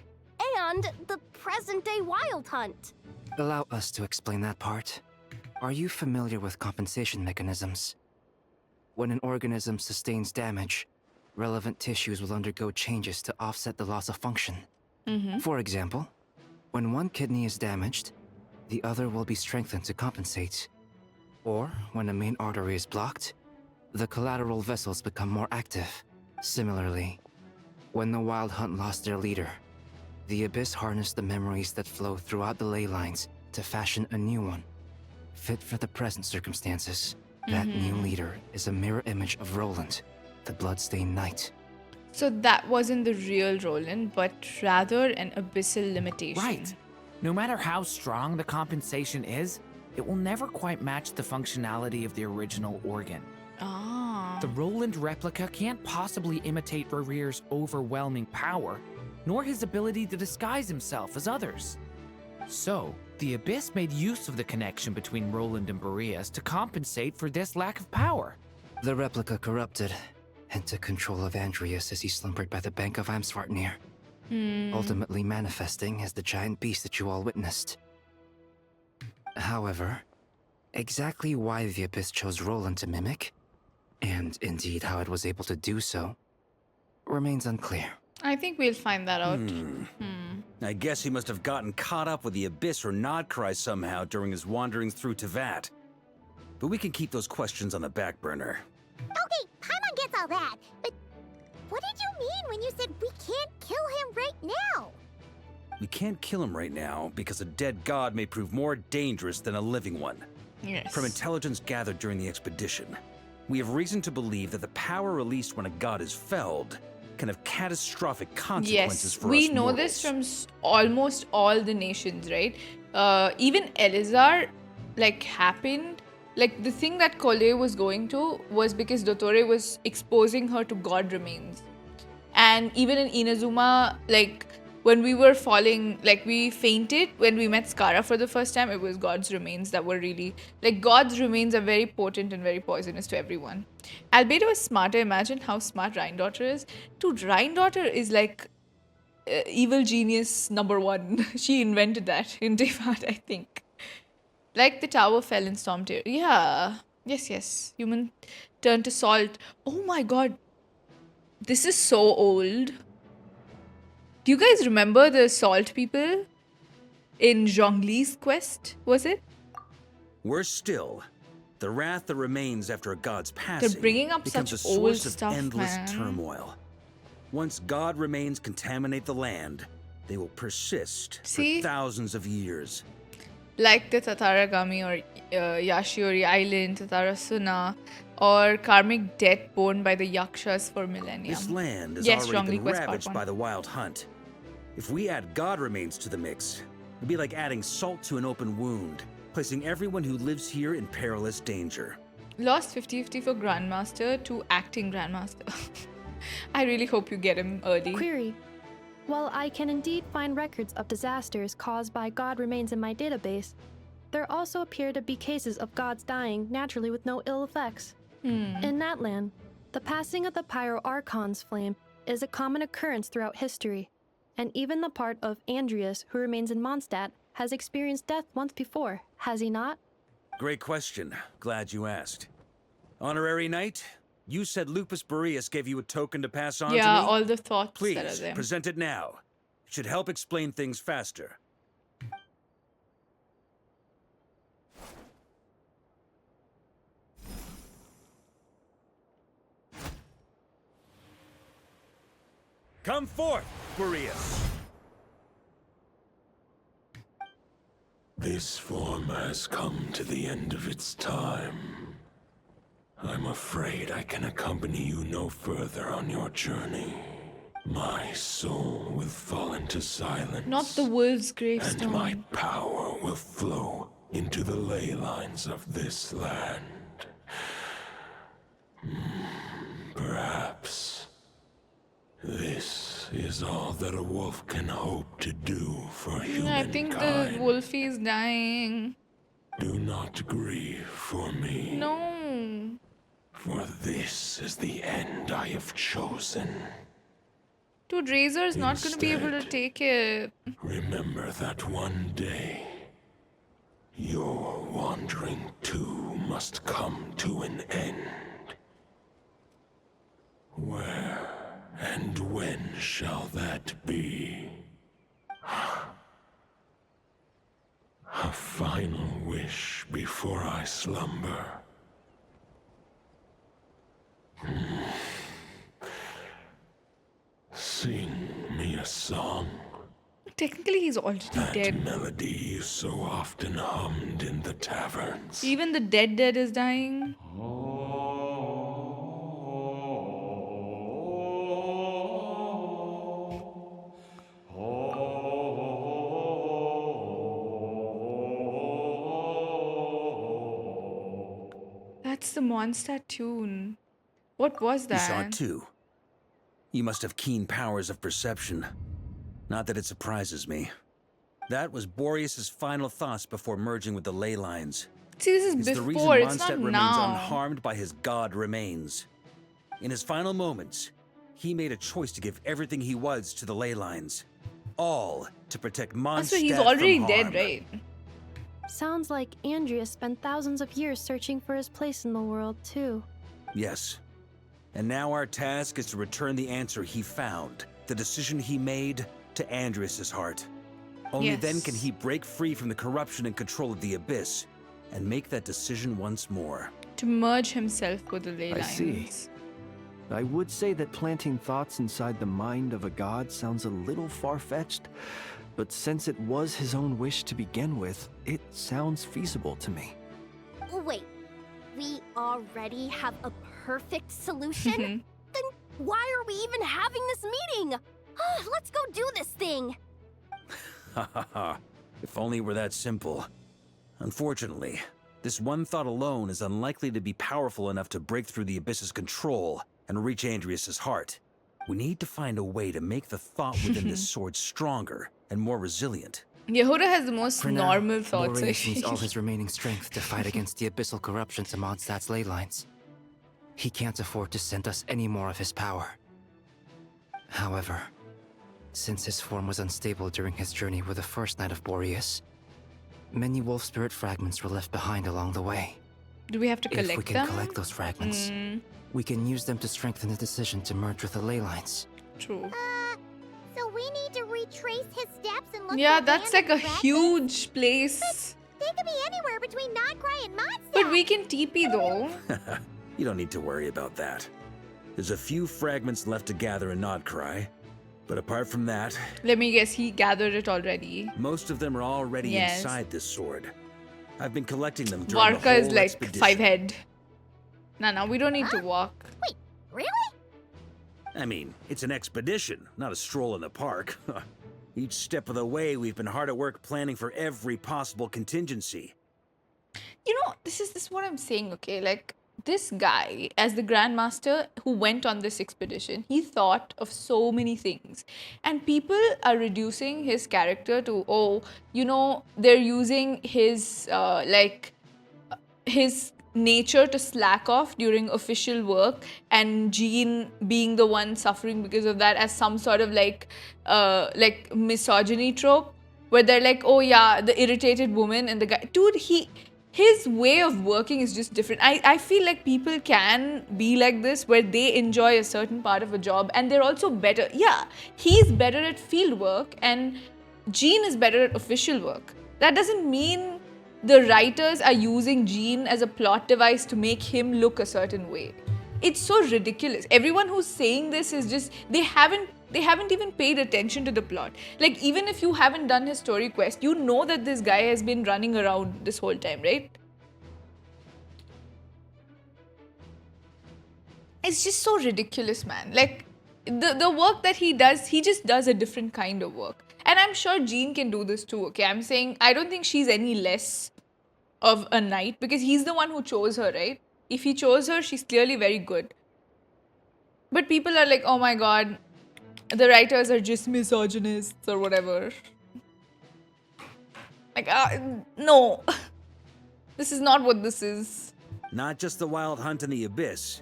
and the present-day Wild Hunt?
Allow us to explain that part. Are you familiar with compensation mechanisms? When an organism sustains damage, relevant tissues will undergo changes to offset the loss of function. For example, when one kidney is damaged, the other will be strengthened to compensate. Or, when a main artery is blocked, the collateral vessels become more active. Similarly, when the Wild Hunt lost their leader, the Abyss harnessed the memories that flow throughout the ley lines to fashion a new one, fit for the present circumstances. That new leader is a mirror image of Roland, the Bloodstained Knight.
So that wasn't the real Roland, but rather an abyssal limitation.
Right. No matter how strong the compensation is, it will never quite match the functionality of the original organ.
Ah.
The Roland replica can't possibly imitate Rere's overwhelming power, nor his ability to disguise himself as others. So, the Abyss made use of the connection between Roland and Boreas to compensate for this lack of power.
The replica corrupted and took control of Andrias as he slumbered by the bank of Amsvartnir, ultimately manifesting as the giant beast that you all witnessed. However, exactly why the Abyss chose Roland to mimic, and indeed how it was able to do so, remains unclear.
I think we'll find that out.
I guess he must have gotten caught up with the Abyss or Nodcry somehow during his wanderings through Teyvat. But we can keep those questions on the back burner.
Okay, Paimon gets all that, but what did you mean when you said we can't kill him right now?
We can't kill him right now because a dead god may prove more dangerous than a living one.
Yes.
From intelligence gathered during the expedition, we have reason to believe that the power released when a god is felled can have catastrophic consequences for us
we know
mortals.
this from almost all the nations, right? Even Elizar, happened. The thing that Kole was going to was because Dottore was exposing her to god remains. And even in Inazuma, when we were falling, we fainted when we met Skara for the first time, it was god's remains that were really... god's remains are very potent and very poisonous to everyone. Albedo is smarter. Imagine how smart Rhine-Daughter is. Dude, Rhine-Daughter is evil genius #1. She invented that in Teyvat, I think. The tower fell in Stormtear. Yeah. Yes. Human turned to salt. Oh my god. This is so old. Do you guys remember the salt people in Zhongli's quest, was it?
Worse still, the wrath that remains after a god's passing
They're bringing up
becomes
such
a source
old stuff,
of endless
man.
turmoil. Once god remains contaminate the land, they will persist
See?
for thousands of years.
Like the Tataragami or Yashiori Island, Tatarasuna, or karmic debt borne by the Yakshas for millennia.
This land has
Yes,
already
Zhongli
been
Quest Part
ravaged
1.
by the Wild Hunt. If we add god remains to the mix, it'd be like adding salt to an open wound, placing everyone who lives here in perilous danger.
Lost 50-50 for Grandmaster to acting Grandmaster. I really hope you get him early.
Query. While I can indeed find records of disasters caused by god remains in my database, there also appear to be cases of gods dying naturally with no ill effects. In Natlan, the passing of the Pyro-Archon's flame is a common occurrence throughout history, and even the part of Andrias who remains in Mondstadt has experienced death once before, has he not?
Great question. Glad you asked. Honorary Knight, you said Lupus Majoris gave you a token to pass on to me?
Yeah, all the thoughts
Please,
that are there.
present it now. It should help explain things faster. Come forth, Boreas.
This form has come to the end of its time. I'm afraid I can accompany you no further on your journey. My soul will fall into silence.
Not the wolf's
And
gravestone.
my power will flow into the ley lines of this land. Perhaps this is all that a wolf can hope to do for humankind.
I think the wolfie is dying.
Do not grieve for me.
No.
For this is the end I have chosen.
Dude, Razor's not going to be able to take it.
Remember that one day, your wandering too must come to an end. Where and when shall that be? A final wish before I slumber. Sing me a song.
Technically, he's already
That
dead.
melody you so often hummed in the taverns.
Even the dead is dying. That's the Mondstadt tune. What was
You
that?
saw it too. You must have keen powers of perception. Not that it surprises me. That was Boreas' final thoughts before merging with the ley lines.
See, this is
It's the reason
before, it's not
Mondstadt remains
now.
unharmed by his god remains. In his final moments, he made a choice to give everything he was to the ley lines. All to protect Mondstadt
So he's already
from
dead,
harm.
right?
Sounds like Andreas spent thousands of years searching for his place in the world, too.
Yes. And now our task is to return the answer he found, the decision he made, to Andreas' heart. Only then can
Yes.
he break free from the corruption and control of the Abyss, and make that decision once more.
To merge himself with the ley
I
lines.
see. I would say that planting thoughts inside the mind of a god sounds a little far-fetched, but since it was his own wish to begin with, it sounds feasible to me.
Wait, we already have a perfect solution? Then why are we even having this meeting? Let's go do this thing!
Ha ha ha. If only it were that simple. Unfortunately, this one thought alone is unlikely to be powerful enough to break through the Abyss's control and reach Andreas' heart. We need to find a way to make the thought within this sword stronger and more resilient.
Yehuda has the most
For now,
normal thoughts. I
Boreas needs
feel.
all his remaining strength to fight against the abyssal corruption to Mondstadt's ley lines. He can't afford to send us any more of his power. However, since his form was unstable during his journey with the first Knight of Boreas, many wolf spirit fragments were left behind along the way.
Do we have to collect
If we can
them?
collect those fragments,
Mm,
we can use them to strengthen the decision to merge with the ley lines.
true.
So we need to retrace his steps and look
Yeah,
for
that's like a
abandoned fragments?
huge place.
They could be anywhere between Nodcry and Mondstadt.
But we can TP though.
You don't need to worry about that. There's a few fragments left to gather in Nodcry, but apart from that,
Let me guess, he gathered it already.
most of them are already
Yes.
inside this sword. I've been collecting them during the
Varka
whole
is like
expedition.
5 head. Nah, we don't need to walk.
Really?
I mean, it's an expedition, not a stroll in the park. Each step of the way, we've been hard at work planning for every possible contingency.
You know, this is what I'm saying, okay? Like, this guy, as the Grandmaster who went on this expedition, he thought of so many things. And people are reducing his character to, oh, you know, they're using his, his nature to slack off during official work, and Jean being the one suffering because of that as some sort of like misogyny trope. where they're like, oh yeah, the irritated woman and the guy. Dude, his way of working is just different. I feel like people can be like this, where they enjoy a certain part of a job and they're also better. Yeah, he's better at field work and Jean is better at official work. That doesn't mean the writers are using Jean as a plot device to make him look a certain way. It's so ridiculous. Everyone who's saying this is just, they haven't even paid attention to the plot. Like, even if you haven't done his story quest, you know that this guy has been running around this whole time, right? It's just so ridiculous, man. Like, the work that he does, he just does a different kind of work. And I'm sure Jean can do this too, okay? I'm saying, I don't think she's any less of a knight because he's the one who chose her, right? If he chose her, she's clearly very good. But people are like, oh my god, the writers are just misogynists or whatever. Like, no. This is not what this is.
Not just the wild hunt in the abyss,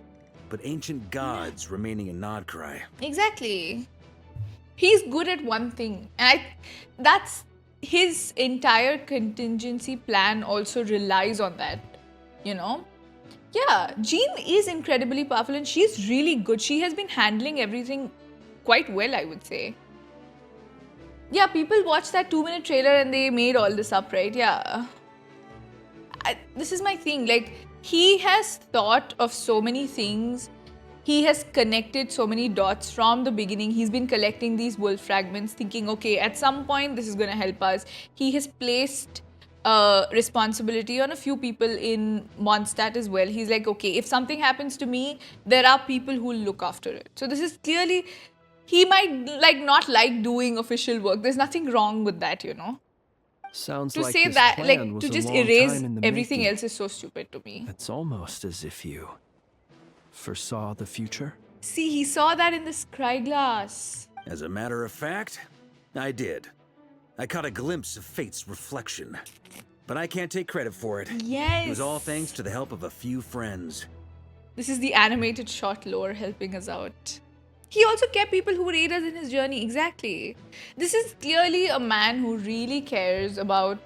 but ancient gods remaining in Nodcry.
Exactly. He's good at one thing. And that's his entire contingency plan also relies on that, you know? Yeah, Jean is incredibly powerful and she's really good. She has been handling everything quite well, I would say. Yeah, people watched that 2-minute trailer and they made all this up, right? Yeah. This is my thing. Like, he has thought of so many things. He has connected so many dots from the beginning. He's been collecting these wolf fragments, thinking, okay, at some point this is going to help us. He has placed responsibility on a few people in Mondstadt as well. He's like, okay, if something happens to me, there are people who will look after it. So this is clearly, he might not like doing official work. There's nothing wrong with that, you know.
Sounds
to
like
say
this
that,
plan
like,
was
to
a
just
long
erase
time in the
everything
making.
else is so stupid to me.
It's almost as if you foresaw the future.
See, he saw that in the scry glass.
As a matter of fact, I did. I caught a glimpse of fate's reflection. But I can't take credit for it.
Yes.
It was all thanks to the help of a few friends.
This is the animated short lore helping us out. He also kept people who would aid us in his journey. Exactly. This is clearly a man who really cares about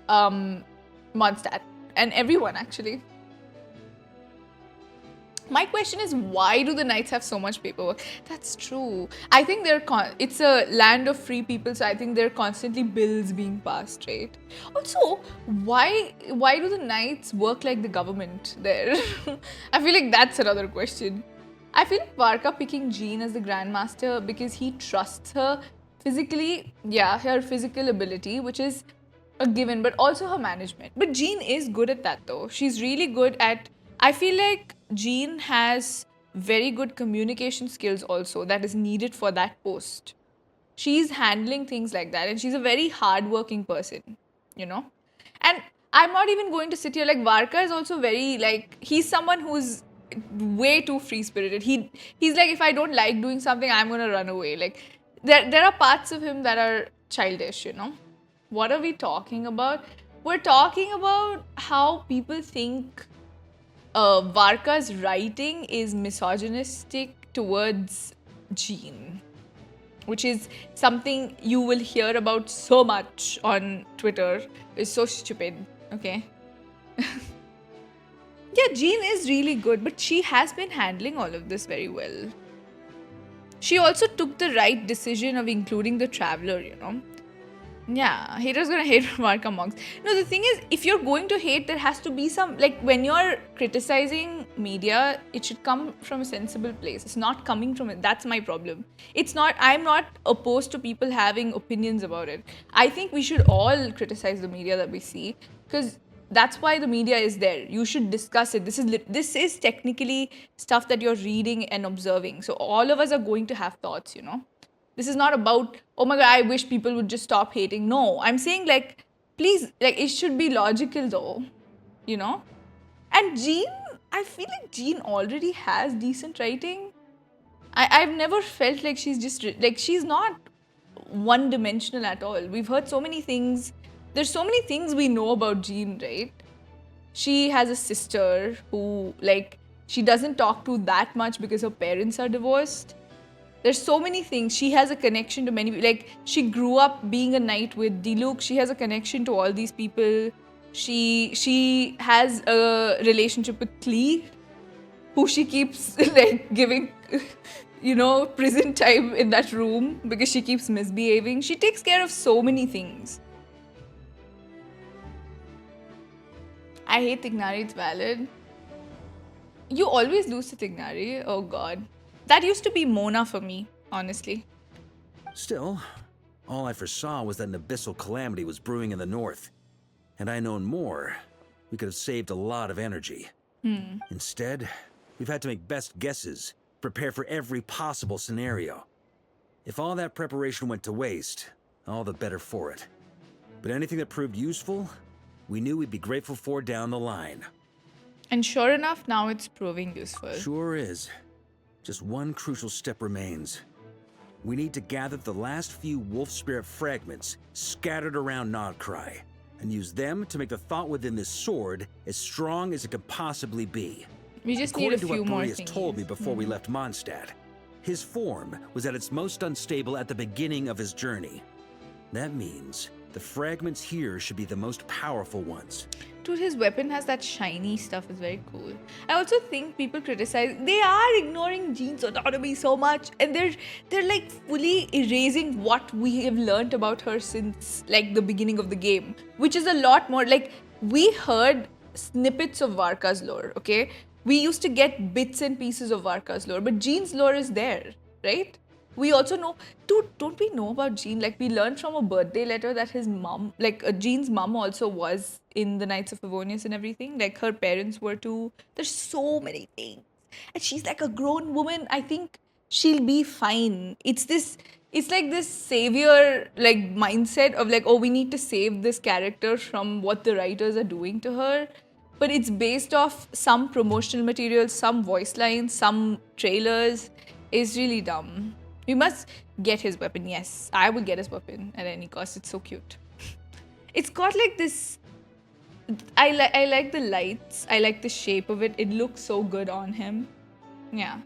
Mondstadt and everyone, actually. My question is, why do the knights have so much paperwork? That's true. I think it's a land of free people, so I think there are constantly bills being passed, right? Also, why do the knights work like the government there? I feel like that's another question. I feel like Varka picking Jean as the Grandmaster because he trusts her physically, yeah, her physical ability, which is a given, but also her management. But Jean is good at that though. She's really good at, I feel like Jean has very good communication skills also that is needed for that post. She's handling things like that and she's a very hardworking person, you know? And I'm not even going to sit here, like Varka is also very, like, he's someone who's way too free-spirited. He's like, if I don't like doing something, I'm gonna run away. Like, there are parts of him that are childish, you know? What are we talking about? We're talking about how people think Varka's writing is misogynistic towards Jean, which is something you will hear about so much on Twitter. It's so stupid, okay? Yeah, Jean is really good, but she has been handling all of this very well. She also took the right decision of including the traveler, you know? Yeah, haters gonna hate Varka monks. No, the thing is, if you're going to hate, there has to be some, like, when you're criticizing media, it should come from a sensible place. It's not coming from it. That's my problem. It's not, I'm not opposed to people having opinions about it. I think we should all criticize the media that we see, because that's why the media is there. You should discuss it. This is technically stuff that you're reading and observing. So all of us are going to have thoughts, you know? This is not about, oh my god, I wish people would just stop hating. No, I'm saying, like, please, like, it should be logical though, you know? And Jean, I feel like Jean already has decent writing. I've never felt like she's just, like, she's not one-dimensional at all. We've heard so many things. There's so many things we know about Jean, right? She has a sister who, like, she doesn't talk to that much because her parents are divorced. There's so many things. She has a connection to many, like she grew up being a knight with Diluc. She has a connection to all these people. She has a relationship with Klee, who she keeps like giving, you know, prison time in that room because she keeps misbehaving. She takes care of so many things. I hate Tignari, it's valid. You always lose to Tignari. Oh god. That used to be Mona for me, honestly.
Still, all I foresaw was that an abyssal calamity was brewing in the north. Had I known more, we could have saved a lot of energy. Instead, we've had to make best guesses, prepare for every possible scenario. If all that preparation went to waste, all the better for it. But anything that proved useful, we knew we'd be grateful for down the line.
And sure enough, now it's proving useful.
Sure is. Just one crucial step remains. We need to gather the last few wolf spirit fragments scattered around Nodcry, and use them to make the thought within this sword as strong as it could possibly be.
We just need a few more
According to what
things.
Boreas told me before we left Mondstadt, his form was at its most unstable at the beginning of his journey. That means the fragments here should be the most powerful ones.
Dude, his weapon has that shiny stuff. It's very cool. I also think people criticize, they are ignoring Jean's autonomy so much, and they're like fully erasing what we have learned about her since like the beginning of the game, which is a lot more. Like, we heard snippets of Varka's lore, okay? We used to get bits and pieces of Varka's lore, but Jean's lore is there, right? We also know, dude, don't we know about Jean? Like, we learned from a birthday letter that his mom, like Jean's mom also was in the Knights of Favonius and everything. Like, her parents were too. There's so many things. And she's like a grown woman. I think she'll be fine. It's like this savior, like, mindset of like, oh, we need to save this character from what the writers are doing to her. But it's based off some promotional material, some voice lines, some trailers. It's really dumb. We must get his weapon, yes. I will get his weapon at any cost. It's so cute. It's got like this... I like the lights. I like the shape of it. It looks so good on him. Yeah.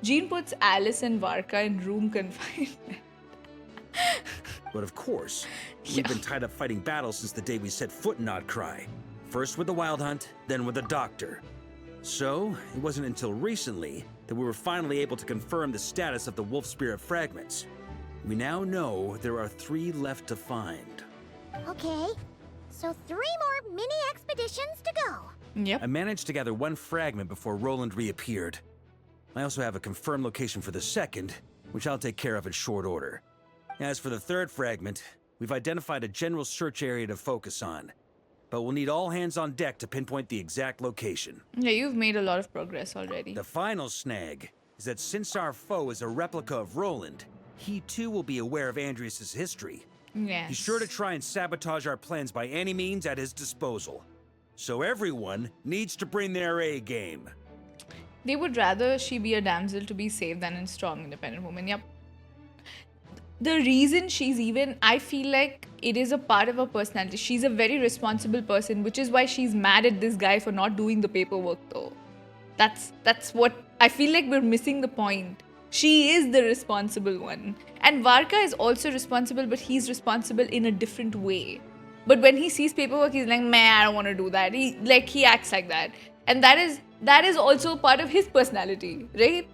Jean puts Alice and Varka in room confinement.
But of course, we've been tied up fighting battles since the day we set foot in Nodcry. First with the Wild Hunt, then with the Doctor. So, it wasn't until recently that we were finally able to confirm the status of the Wolf Spirit fragments. We now know there are 3 left to find.
Okay, so 3 more mini expeditions to go.
Yep.
I managed to gather 1 fragment before Roland reappeared. I also have a confirmed location for the second, which I'll take care of in short order. As for the 3rd fragment, we've identified a general search area to focus on. But we'll need all hands on deck to pinpoint the exact location.
Yeah, you've made a lot of progress already.
The final snag is that since our foe is a replica of Roland, he too will be aware of Andrias' history.
Yes.
He's sure to try and sabotage our plans by any means at his disposal. So everyone needs to bring their A game.
They would rather she be a damsel to be safe than a strong, independent woman. Yep. The reason she's even, I feel like it is a part of her personality. She's a very responsible person, which is why she's mad at this guy for not doing the paperwork though. That's what, I feel like we're missing the point. She is the responsible one. And Varka is also responsible, but he's responsible in a different way. But when he sees paperwork, he's like, man, I don't want to do that. He acts like that. And that is also part of his personality, right?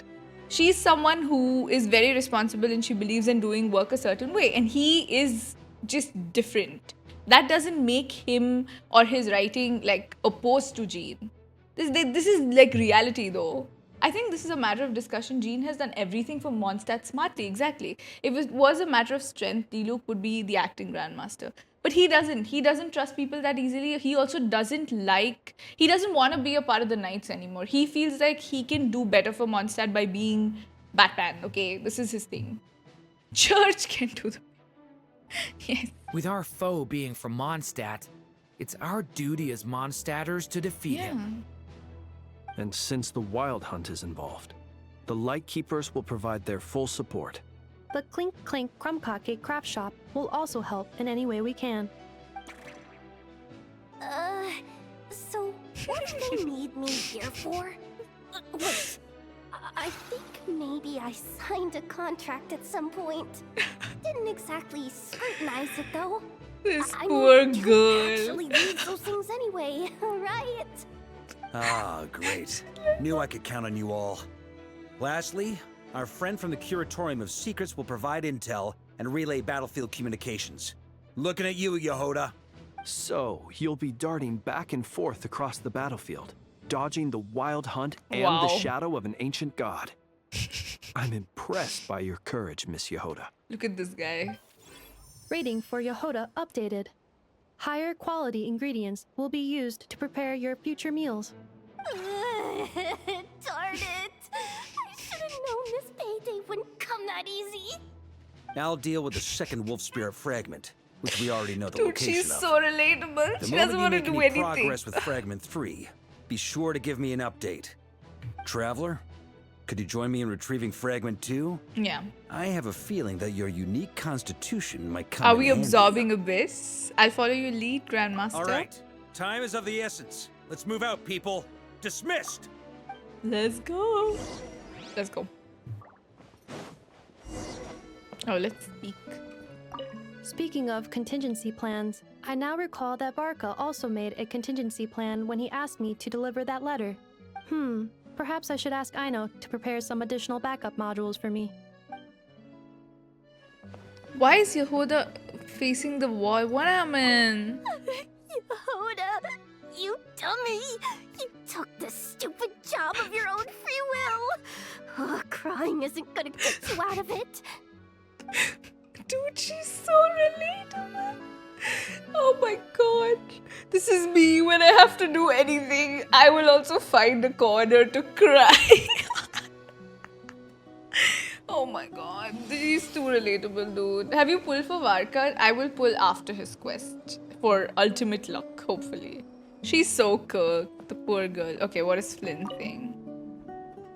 She's someone who is very responsible and she believes in doing work a certain way. And he is just different. That doesn't make him or his writing like opposed to Jean. This is like reality though. I think this is a matter of discussion. Jean has done everything for Mondstadt smartly, exactly. If it was a matter of strength, Diluc would be the acting grandmaster. But he doesn't. He doesn't trust people that easily. He also doesn't want to be a part of the Knights anymore. He feels like he can do better for Mondstadt by being Batman, okay? This is his thing. Church can do the... Yes.
With our foe being from Mondstadt, it's our duty as Mondstadters to defeat him.
And since the Wild Hunt is involved, the Lightkeepers will provide their full support.
The Clink Clink Crumkake craft shop will also help in any way we can.
So what do they need me here for? Wait, I think
Maybe I signed a contract at some point. Didn't exactly scrutinize it though.
This
I
poor
mean,
girl.
actually reads those things anyway, right?
Ah, great. Knew I could count on you all. Lastly, our friend from the Curatorium of Secrets will provide intel and relay battlefield communications. Looking at you, Yehoda.
So, you'll be darting back and forth across the battlefield, dodging the wild hunt and
Wow.
the shadow of an ancient god. I'm impressed by your courage, Miss Yehoda.
Look at this guy.
Rating for Yehoda updated. Higher quality ingredients will be used to prepare your future meals.
Darn it! I should have known this payday wouldn't come that easy.
I'll deal with the second wolf spirit fragment, which we already know the
Dude,
location
she's
of.
so relatable.
The
She
moment
doesn't
you
want to
make
do
any
anything.
progress with Fragment 3, be sure to give me an update. Traveler, could you join me in retrieving Fragment 2?
Yeah.
I have a feeling that your unique constitution might come
Are
in
we
handy.
absorbing Abyss? I'll follow your lead, Grandmaster.
All right. Time is of the essence. Let's move out, people. Dismissed.
Let's go. Let's go. Oh, let's speak.
Speaking of contingency plans, I now recall that Varka also made a contingency plan when he asked me to deliver that letter. Perhaps I should ask Aino to prepare some additional backup modules for me.
Why is Yehoda facing the wall? What happened?
Yehoda, you dummy! You took the stupid job of your own free will! Oh, crying isn't gonna get you out of it.
Dude, she's so relatable. Oh my god. This is me when I have to do anything. I will also find a corner to cry. Oh my god. She's too relatable, dude. Have you pulled for Varka? I will pull after his quest for ultimate luck, hopefully. She's so cooked, the poor girl. Okay, what is Flynn saying?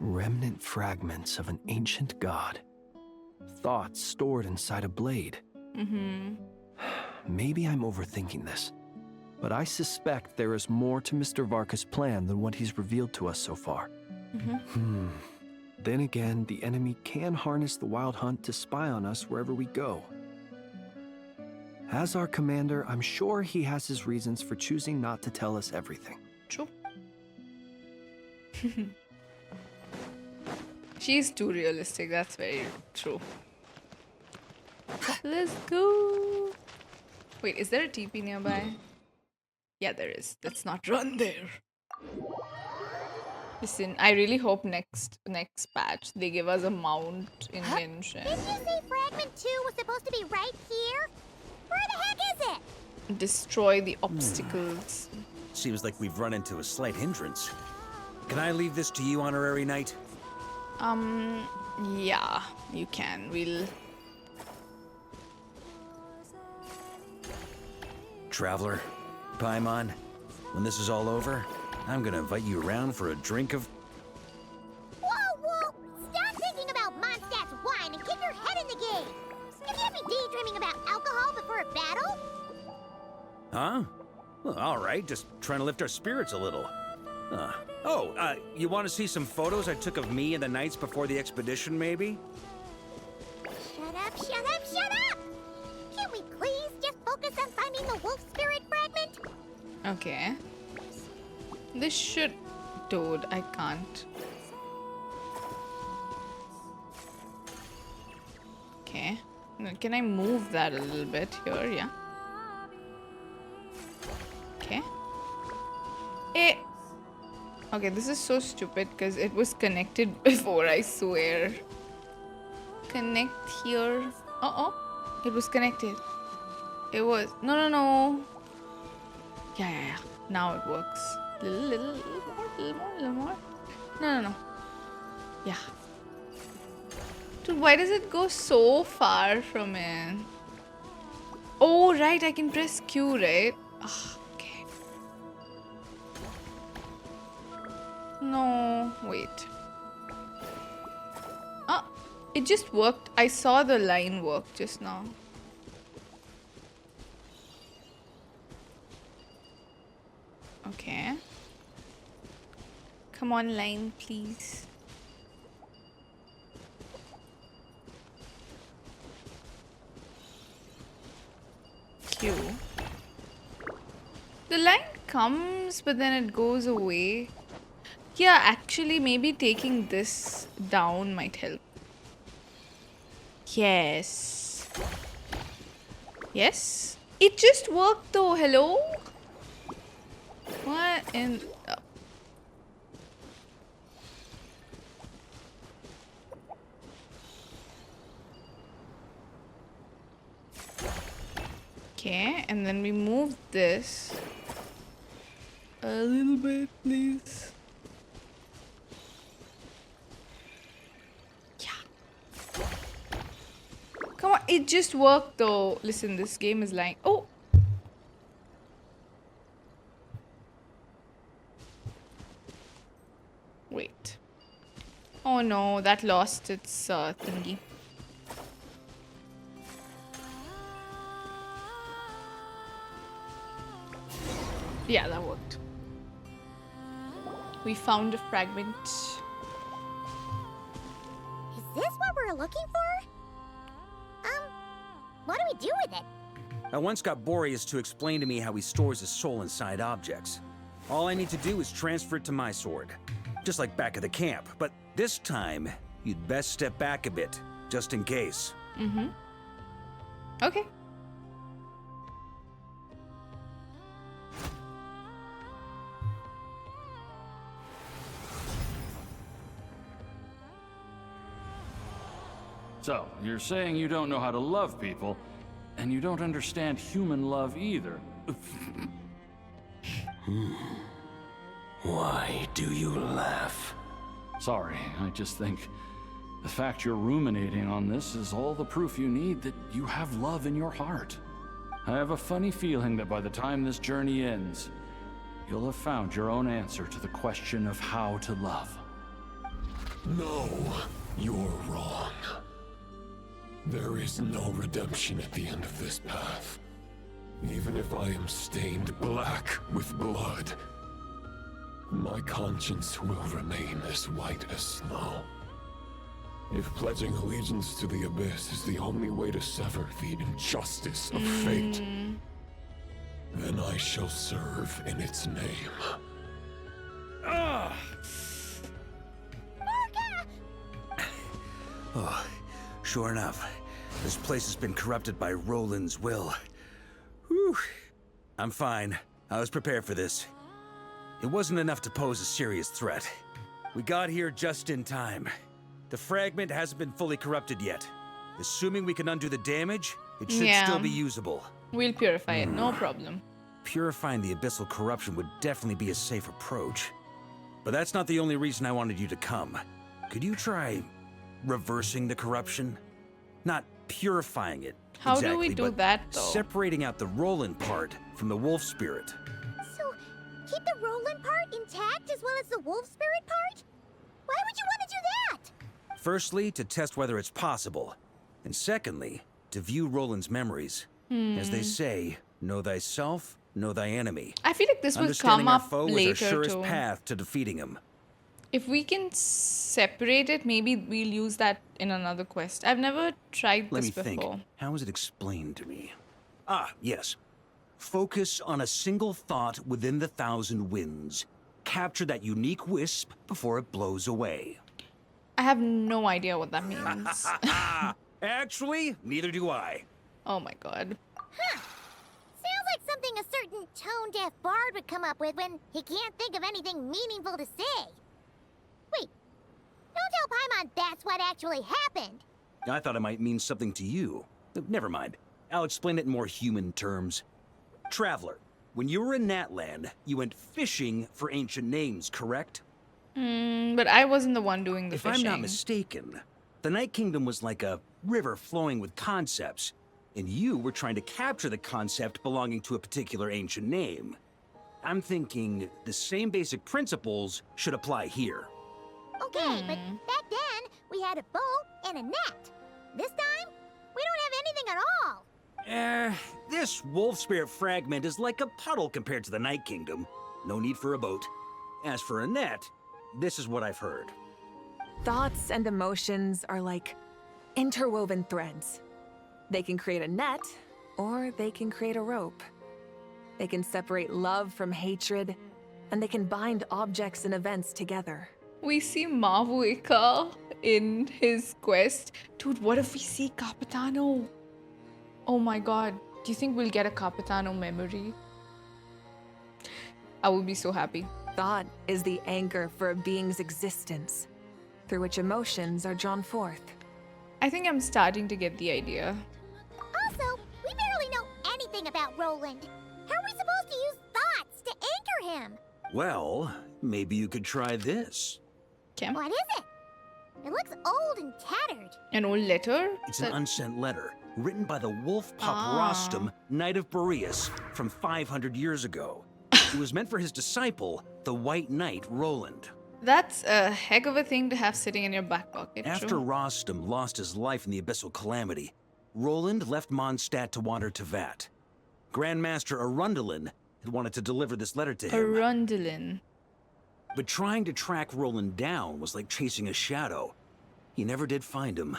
Remnant fragments of an ancient god. Thoughts stored inside a blade. Maybe I'm overthinking this, but I suspect there is more to Mr. Varka's plan than what he's revealed to us so far. Then again, the enemy can harness the wild hunt to spy on us wherever we go. As our commander, I'm sure he has his reasons for choosing not to tell us everything.
True. She's too realistic, that's very true. Let's go. Wait, is there a TP nearby? Yeah, there is. Let's not run there. Listen, I really hope next patch they give us a mount in Genshin.
Didn't you say Fragment 2 was supposed to be right here? Where the heck is it?
Destroy the obstacles.
Seems like we've run into a slight hindrance. Can I leave this to you, Honorary Knight?
Yeah, you can. We'll...
Traveler, Paimon, when this is all over, I'm gonna invite you around for a drink of...
Whoa! Stop thinking about Mondstadt's wine and keep your head in the game! You can't be daydreaming about alcohol before a battle!
Huh? Well, alright, just trying to lift our spirits a little. You want to see some photos I took of me and the knights before the expedition, maybe?
Shut up! Can we please just focus on finding the wolf spirit fragment?
Okay. This should... Dude, I can't. Okay. Can I move that a little bit here? Yeah. Okay. Okay, this is so stupid because it was connected before, I swear. Connect here. It was connected. It was... No. Yeah. Now it works. Little more. No. Yeah. Dude, why does it go so far from it? Oh, right. I can press Q, right? Okay. No, wait. It just worked. I saw the line work just now. Okay. Come on, line, please. you. The line comes, but then it goes away. Yeah, actually, maybe taking this down might help. Yes. Yes? It just worked though, hello? What in... Okay, and then we move this a little bit, please. Yeah. Come on, it just worked though. Listen, this game is lying. Oh! Wait. Oh no, that lost its thingy. Yeah, that worked. We found a fragment.
Is this what we're looking for? What do we do with it?
I once got Boreas to explain to me how he stores his soul inside objects. All I need to do is transfer it to my sword. Just like back at the camp, but this time, you'd best step back a bit, just in case.
Mm-hmm. Okay.
So, you're saying you don't know how to love people, and you don't understand human love either.
Why do you laugh?
Sorry, I just think the fact you're ruminating on this is all the proof you need that you have love in your heart. I have a funny feeling that by the time this journey ends, you'll have found your own answer to the question of how to love.
No, you're wrong. There is no redemption at the end of this path. Even if I am stained black with blood, my conscience will remain as white as snow. If pledging allegiance to the Abyss is the only way to sever the injustice of fate, then I shall serve in its name.
Oh, sure enough. This place has been corrupted by Roland's will. Whew. I'm fine. I was prepared for this. It wasn't enough to pose a serious threat. We got here just in time. The fragment hasn't been fully corrupted yet. Assuming we can undo the damage, it should still be usable.
We'll purify it, no problem.
Purifying the abyssal corruption would definitely be a safe approach. But that's not the only reason I wanted you to come. Could you try reversing the corruption? Not purifying it.
How do we do that, though?
Separating out the Roland part from the wolf spirit.
So, keep the Roland part intact as well as the wolf spirit part? Why would you want to do that?
Firstly, to test whether it's possible. And secondly, to view Roland's memories. As they say, know thyself, know thy enemy.
I feel like this will
Understanding
come
our
up
foe
later
is our surest
too.
path to defeating him.
If we can separate it, maybe we'll use that in another quest. I've never tried
Let
this
me think.
before.
How is it explained to me? Ah, yes. Focus on a single thought within the 1,000 winds. Capture that unique wisp before it blows away.
I have no idea what that means.
Actually, neither do I.
Oh my god.
Huh. Sounds like something a certain tone-deaf bard would come up with when he can't think of anything meaningful to say. Wait, don't tell Paimon that's what actually happened.
I thought it might mean something to you. Never mind. I'll explain it in more human terms. Traveler, when you were in Natlan, you went fishing for ancient names, correct?
But I wasn't the one doing the
If
fishing.
I'm not mistaken, the Night Kingdom was like a river flowing with concepts, and you were trying to capture the concept belonging to a particular ancient name. I'm thinking the same basic principles should apply here.
Okay, but back then, we had a bow and a net. This time, we don't have anything at all.
This wolf spirit fragment is like a puddle compared to the Night Kingdom. No need for a boat. As for a net, this is what I've heard.
Thoughts and emotions are like interwoven threads. They can create a net, Or they can create a rope. They can separate love from hatred, and they can bind objects and events together.
We see Mavuika in his quest. Dude, what if we see Capitano? Oh my god. Do you think we'll get a Capitano memory? I would be so happy.
Thought is the anchor for a being's existence, through which emotions are drawn forth.
I think I'm starting to get the idea.
Also, we barely know anything about Roland. How are we supposed to use thoughts to anchor him?
Well, maybe you could try this.
What is it? It looks old and tattered.
An old letter?
It's an unsent letter, written by the wolf pup Rostam, Knight of Boreas, from 500 years ago. It was meant for his disciple, the White Knight Roland.
That's a heck of a thing to have sitting in your back pocket.
After
true.
Rostam lost his life in the Abyssal Calamity, Roland left Mondstadt to wander to Vat. Grandmaster Arundelen had wanted to deliver this letter to him.
Arundelen.
But trying to track Roland down was like chasing a shadow. He never did find him.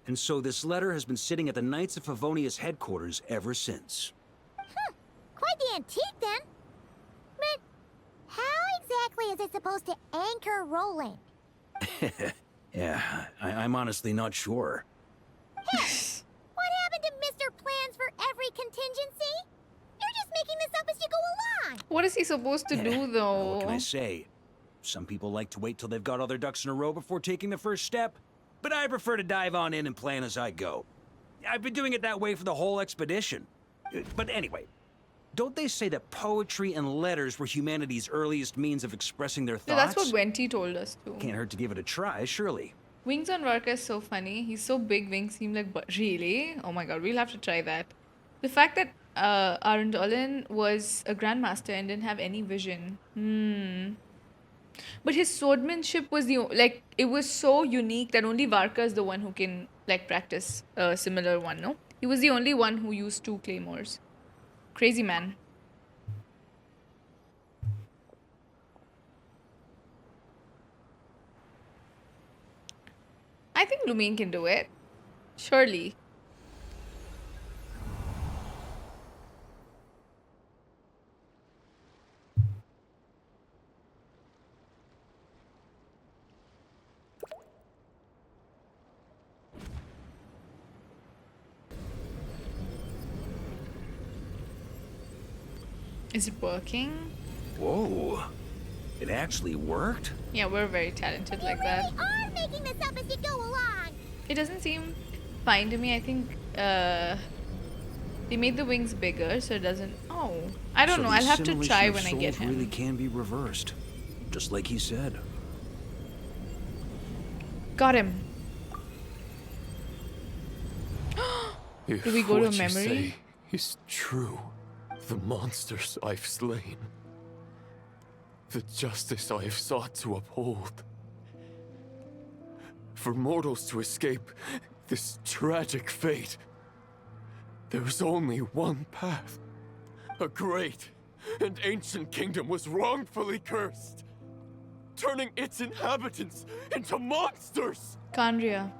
And so this letter has been sitting at the Knights of Favonius headquarters ever since.
Quite the antique then. But how exactly is it supposed to anchor Roland?
Yeah, I'm honestly not sure.
Hey, what happened to Mr. Plans for every contingency? You're just making this up as you go along.
What is he supposed to do though?
What can I say? Some people like to wait till they've got all their ducks in a row before taking the first step, but I prefer to dive on in and plan as I go. I've been doing it that way for the whole expedition. But anyway, don't they say that poetry and letters were humanity's earliest means of expressing their thoughts?
Yeah, that's what Venti told us too.
Can't hurt to give it a try, surely.
Wings on Varka is so funny. He's so big, wings seem like... Really? Oh my god, we'll have to try that. The fact that Arundelen was a Grandmaster and didn't have any vision. But his swordsmanship was it was so unique that only Varka is the one who can practice a similar one, no? He was the only one who used 2 claymores. Crazy man. I think Lumine can do it. Surely. Is it working?
Whoa. It actually worked?
Yeah, we're very talented like that.
You really are making this up as you go along.
It doesn't seem fine to me. I think they made the wings bigger, so it doesn't... Oh, I don't know. I'll have to try when I get him.
Really can be reversed, just like he said.
Got him.
If
Do we go to a
what you
memory?
say is true, the monsters I've slain, the justice I have sought to uphold, for mortals to escape this tragic fate, there's only one path. A great and ancient kingdom was wrongfully cursed, turning its inhabitants into monsters!
Khaenri'ah.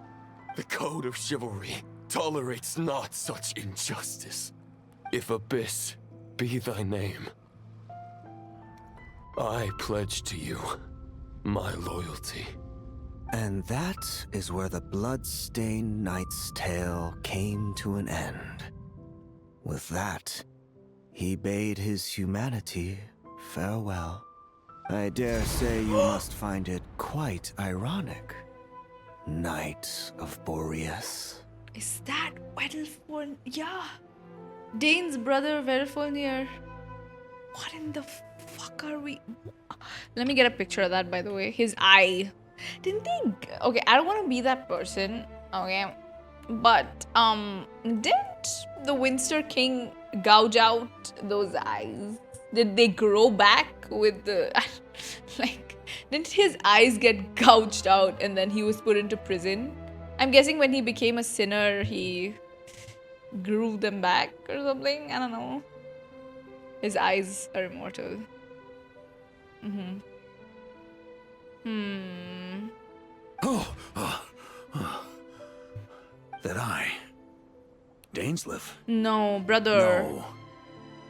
The code of chivalry tolerates not such injustice. If Abyss be thy name, I pledge to you my loyalty.
And that is where the Bloodstained Knight's tale came to an end. With that, he bade his humanity farewell. I dare say you must find it quite ironic, Knight of Boreas.
Is that Wedelfol? Yeah. Dane's brother, Wedelfolnir. What in the fuck are we... Let me get a picture of that, by the way. His eye. Didn't they... Okay, I don't want to be that person. Okay. But, didn't the Winster King gouge out those eyes? Did they grow back with the... didn't his eyes get gouged out and then he was put into prison? I'm guessing when he became a sinner, he grew them back or something. I don't know. His eyes are immortal.
That eye. Dainsleif?
No, brother.
No.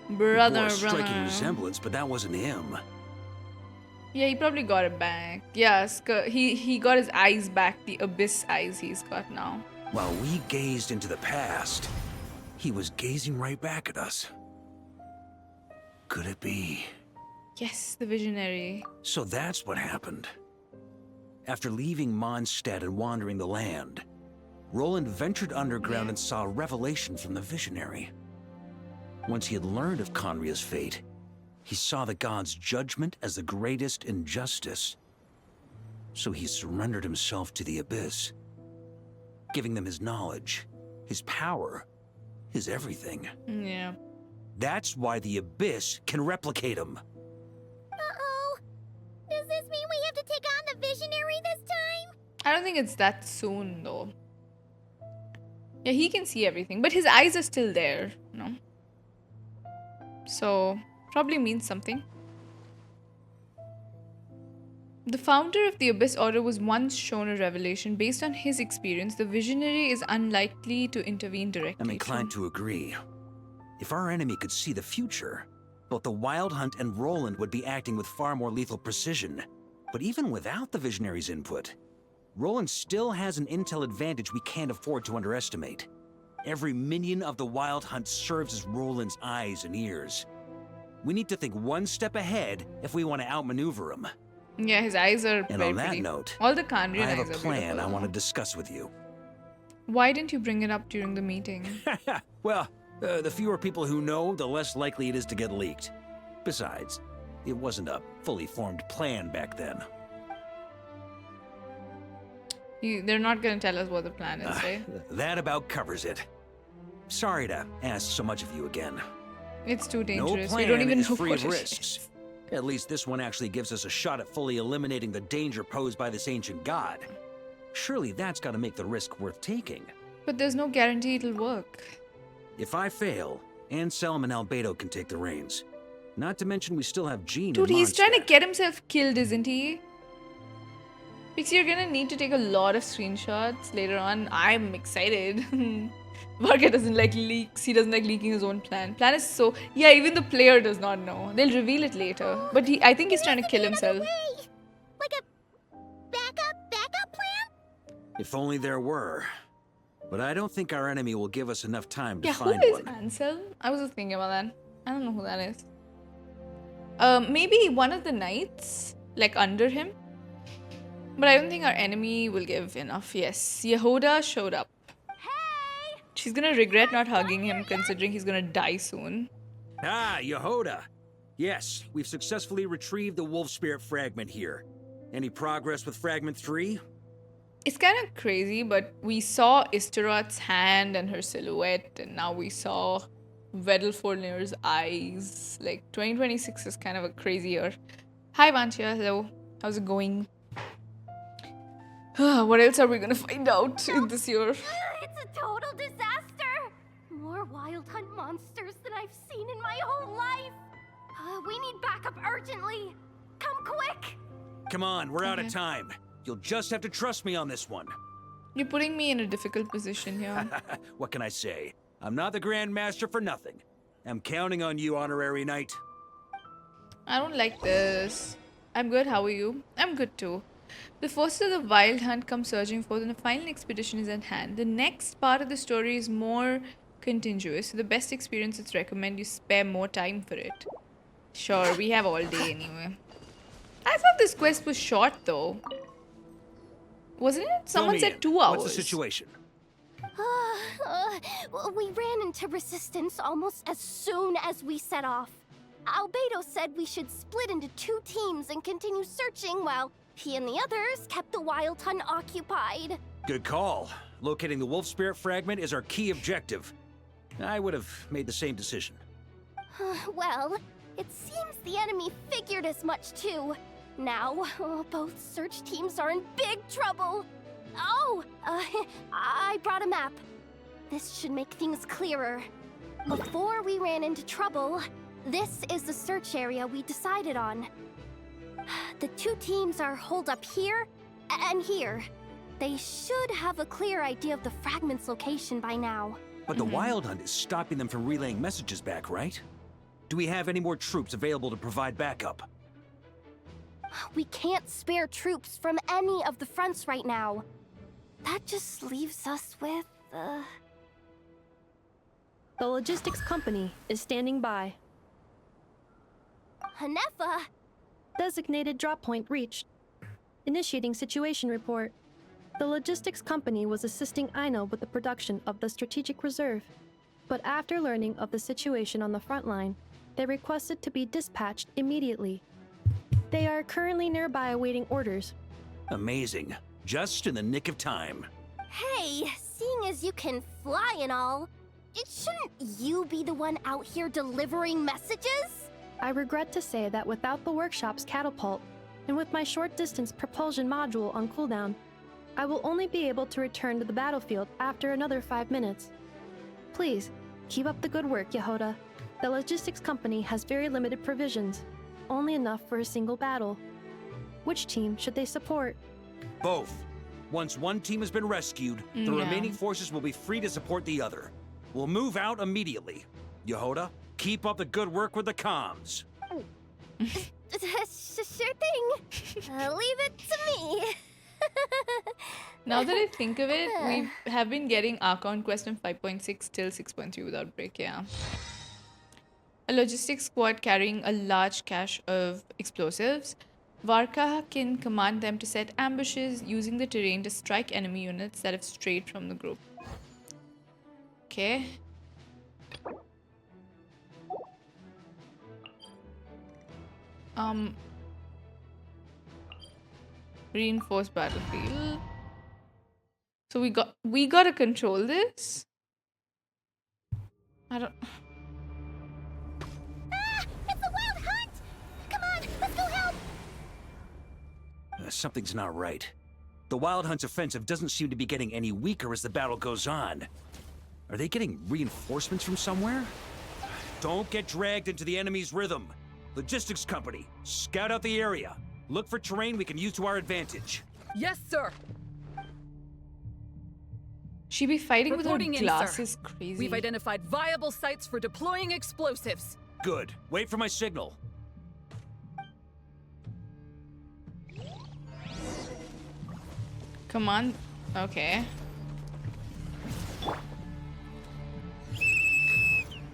Brother,
Bore a striking
brother.
resemblance, but that wasn't him.
Yeah, he probably got it back. Yes, he got his eyes back, the abyss eyes he's got now.
While we gazed into the past, he was gazing right back at us. Could it be?
Yes, the visionary.
So that's what happened. After leaving Mondstadt and wandering the land, Roland ventured underground and saw a revelation from the visionary. Once he had learned of Khaenri'ah's fate, he saw the gods' judgment as the greatest injustice. So he surrendered himself to the abyss, giving them his knowledge, his power, his everything.
Yeah.
That's why the abyss can replicate him.
Uh-oh. Does this mean we have to take on the visionary this time?
I don't think it's that soon, though. Yeah, he can see everything, but his eyes are still there, no? So, probably means something. The founder of the Abyss Order was once shown a revelation. Based on his experience, the visionary is unlikely to intervene directly.
I'm inclined to agree. If our enemy could see the future, both the Wild Hunt and Roland would be acting with far more lethal precision. But even without the visionary's input, Roland still has an intel advantage we can't afford to underestimate. Every minion of the Wild Hunt serves as Roland's eyes and ears. We need to think one step ahead if we want to outmaneuver him.
Yeah, his eyes are
And
very
on that
pretty.
note,
All the Khaenri'ah
I have
eyes
a
are
plan
beautiful.
I want to discuss with you.
Why didn't you bring it up during the meeting?
Well, the fewer people who know, the less likely it is to get leaked. Besides, it wasn't a fully formed plan back then.
They're not going to tell us what the plan is, right?
That about covers it. Sorry to ask so much of you again.
It's too
No
dangerous.
plan
We don't even
is
know
free
what
of
it
risks.
is.
At least this one actually gives us a shot at fully eliminating the danger posed by this ancient god. Surely that's got to make the risk worth taking.
But there's no guarantee it'll work.
If I fail, Anselm and Albedo can take the reins. Not to mention we still have Jean
Dude,
and
he's
Mondstadt.
trying to get himself killed, isn't he? Pixie, you're gonna need to take a lot of screenshots later on. I'm excited. Varka doesn't like leaks. He doesn't like leaking his own plan. Plan is so... Yeah, even the player does not know. They'll reveal it later. But I think he's trying to kill himself.
Like a backup plan?
If only there were. But I don't think our enemy will give us enough time to
Yeah, who
find
is
one.
Ansel? I was just thinking about that. I don't know who that is. Maybe one of the knights, like under him. But I don't think our enemy will give enough. Yes, Yehoda showed up.
Hey!
She's gonna regret not hugging him considering he's gonna die soon.
Ah, Yehoda. Yes, we've successfully retrieved the wolf spirit fragment here. Any progress with fragment 3?
It's kind of crazy, but we saw Istaroth's hand and her silhouette, and now we saw Vedelfornir's eyes. Like, 2026 is kind of a crazy year. Hi, Vantia. Hello. How's it going? What else are we gonna find out in this year?
It's a total disaster! More Wild Hunt monsters than I've seen in my whole life! We need backup urgently! Come quick!
Come on, we're out of time. You'll just have to trust me on this one.
You're putting me in a difficult position here.
What can I say? I'm not the Grand Master for nothing. I'm counting on you, Honorary Knight.
I don't like this. I'm good, how are you? I'm good too. The forces of the Wild Hunt come surging forth and the final expedition is at hand. The next part of the story is more contiguous, so the best experiences recommend you spare more time for it. Sure, we have all day anyway. I thought this quest was short though. Wasn't it? Someone said 2 hours.
What's the situation?
We ran into resistance almost as soon as we set off. Albedo said we should split into 2 teams and continue searching while he and the others kept the Wild Hunt occupied.
Good call. Locating the wolf spirit fragment is our key objective. I would have made the same decision.
Well, it seems the enemy figured as much too. Now, both search teams are in big trouble. Oh, I brought a map. This should make things clearer. Before we ran into trouble, this is the search area we decided on. The 2 teams are holed up here and here. They should have a clear idea of the fragment's location by now.
But the Wild Hunt is stopping them from relaying messages back, right? Do we have any more troops available to provide backup?
We can't spare troops from any of the fronts right now. That just leaves us with,
The logistics company is standing by.
Hanefa!
Designated drop point reached. Initiating situation report. The logistics company was assisting Aino with the production of the strategic reserve. But after learning of the situation on the front line, they requested to be dispatched immediately. They are currently nearby awaiting orders.
Amazing. Just in the nick of time.
Hey, seeing as you can fly and all, shouldn't you be the one out here delivering messages?
I regret to say that without the workshop's catapult, and with my short-distance propulsion module on cooldown, I will only be able to return to the battlefield after another 5 minutes. Please, keep up the good work, Yehoda. The logistics company has very limited provisions, only enough for a single battle. Which team should they support?
Both. Once one team has been rescued, the remaining forces will be free to support the other. We'll move out immediately. Yehoda, keep up the good work with the comms.
Sure thing. Leave it to me.
Now that I think of it, we have been getting Archon Quest in 5.6 till 6.3 without break, yeah. A logistics squad carrying a large cache of explosives. Varka can command them to set ambushes using the terrain to strike enemy units that have strayed from the group. Okay. Reinforced battlefield. So we gotta control this. I don't.
It's the Wild Hunt! Come on, let's go help!
Something's not right. The Wild Hunt's offensive doesn't seem to be getting any weaker as the battle goes on. Are they getting reinforcements from somewhere? Don't get dragged into the enemy's rhythm. Logistics company, scout out the area. Look for terrain we can use to our advantage.
Yes, sir.
She be fighting
Reporting
with
in,
her
sir.
glasses, crazy.
We've identified viable sites for deploying explosives.
Good. Wait for my signal.
Come on. Okay.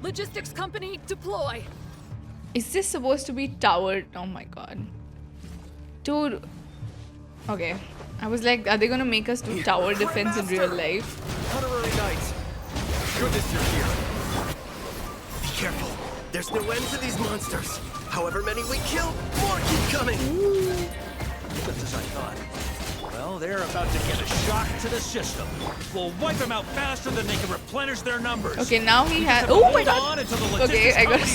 Logistics company, deploy.
Is this supposed to be towered? Oh my god. Dude. Okay. I was like, are they gonna make us do tower defense in real life?
Honorary Knight. Goodness you're here. Be careful. There's no end to these monsters. However many we kill, more keep coming.
Just as I thought. Well, they're about to get a shock to the system. We'll wipe them out faster than they can replenish their numbers.
Okay, now he has. Oh my god. Okay, I gotta.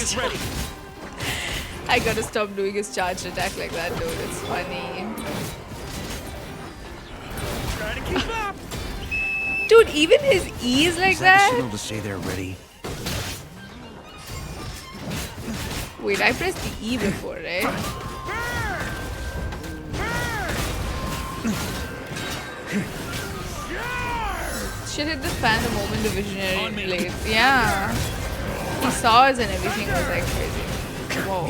I gotta stop doing his charged attack like that, dude. It's funny.
Try to keep up.
Dude, even his E is like
Is that a
that?
signal to say they're ready?
Wait, I pressed the E before, right? Shit hit the fan the moment the visionary blades. Yeah. He saw us and everything was like crazy. Whoa.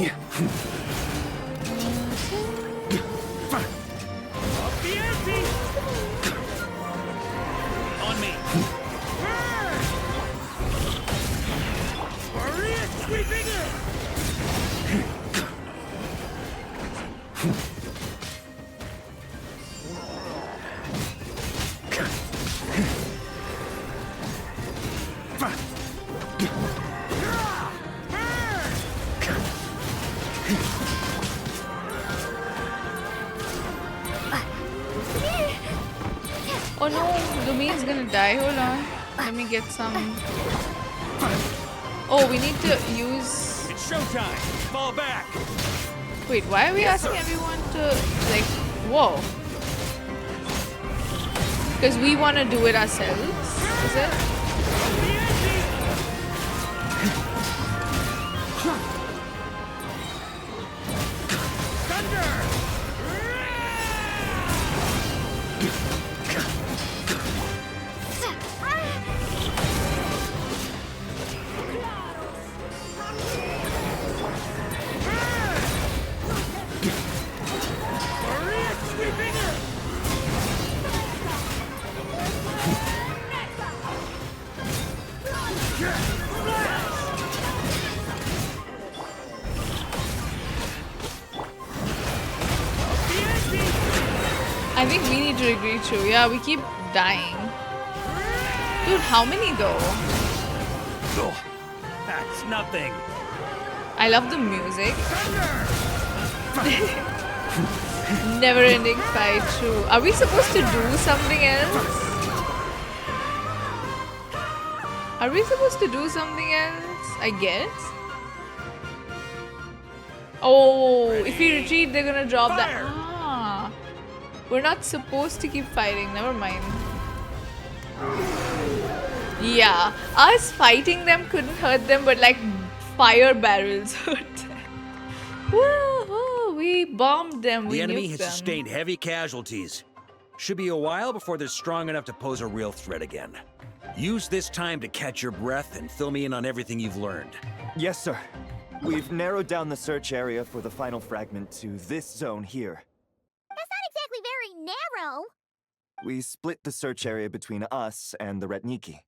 On me. Boreas sweeping in.
Oh no, Lumine's gonna die. Hold on. Let me get some. Oh, we need to use.
It's showtime. Fall back.
Wait, why are we asking everyone to like? Whoa. Because we want to do it ourselves. Is it? I think we need to agree too. Yeah, we keep dying. Dude, how many though?
Oh, that's nothing.
I love the music. Never ending fight, true. Are we supposed to do something else? Are we supposed to do something else? I guess. Oh, if we retreat, they're gonna drop that. Ah, we're not supposed to keep fighting. Never mind. Yeah, us fighting them couldn't hurt them, but like fire barrels hurt them. Woohoo! We bombed them. We
The enemy
nuked
has
them.
sustained heavy casualties. Should be a while before they're strong enough to pose a real threat again. Use this time to catch your breath and fill me in on everything you've learned.
Yes, sir. We've narrowed down the search area for the final fragment to this zone here.
That's not exactly very narrow.
We split the search area between us and the Retniki.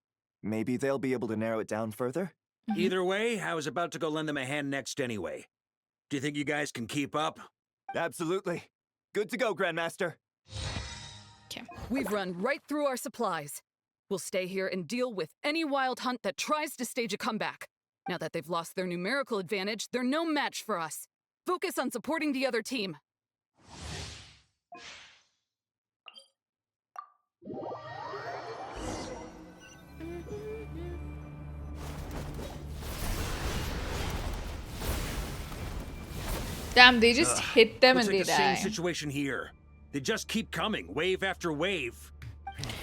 Maybe they'll be able to narrow it down further?
Either way, I was about to go lend them a hand next anyway. Do you think you guys can keep up?
Absolutely. Good to go, Grandmaster.
We've run right through our supplies. We'll stay here and deal with any wild hunt that tries to stage a comeback. Now that they've lost their numerical advantage, they're no match for us. Focus on supporting the other team.
Damn, they just hit them
Looks
and
like
they
the
die.
same situation here. They just keep coming, wave after wave.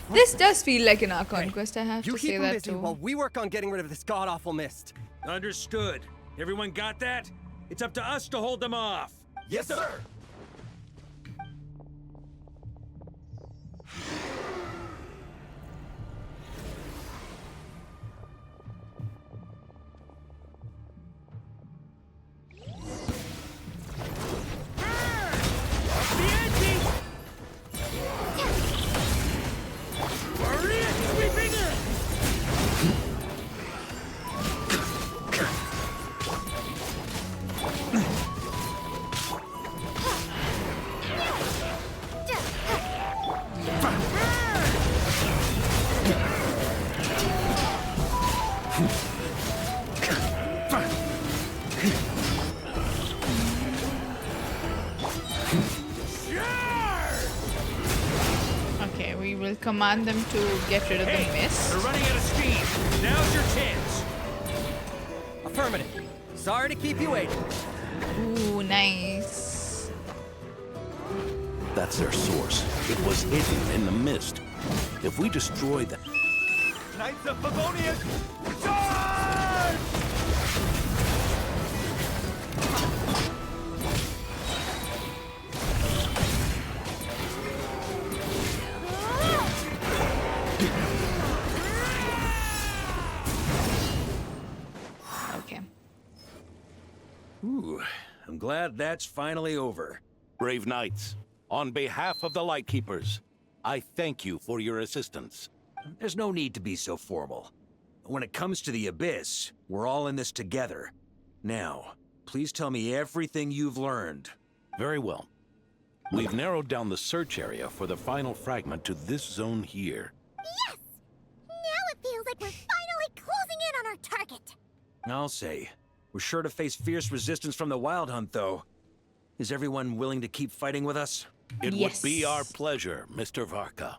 This does feel like an Archon quest, I have
You
to
keep
say
them
that
busy
too.
while we work on getting rid of this god-awful mist.
Understood. Everyone got that? It's up to us to hold them off.
Yes, sir!
Okay, we will command them to get rid of the mist.
They're running out of steam. Now's your chance.
Affirmative. Sorry to keep you waiting.
Ooh, nice.
That's their source. It was hidden in the mist. If we destroy them...
Knights of Favonius, charge!
Okay.
Ooh, I'm glad that's finally over.
Brave knights, on behalf of the Lightkeepers, I thank you for your assistance.
There's no need to be so formal. When it comes to the Abyss, we're all in this together. Now, please tell me everything you've learned.
Very well. We've narrowed down the search area for the final fragment to this zone here.
Yes! Now it feels like we're finally closing in on our target.
I'll say. We're sure to face fierce resistance from the Wild Hunt, though. Is everyone willing to keep fighting with us?
It would be our pleasure, Mr. Varka.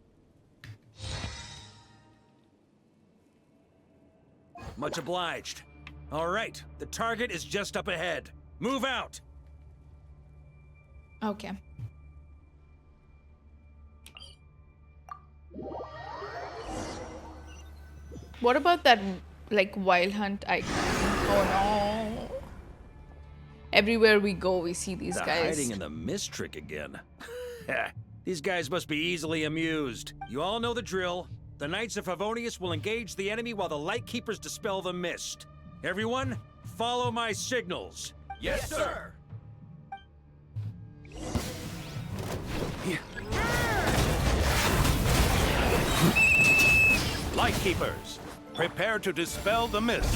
Much obliged. All right, the target is just up ahead. Move out!
Okay. What about that, like, Wild Hunt icon? Oh no. Everywhere we go, we see these
The
guys.
hiding in the mist trick again. These guys must be easily amused. You all know the drill. The Knights of Favonius will engage the enemy while the Lightkeepers dispel the mist. Everyone, follow my signals.
Yes, sir!
Lightkeepers, prepare to dispel the mist.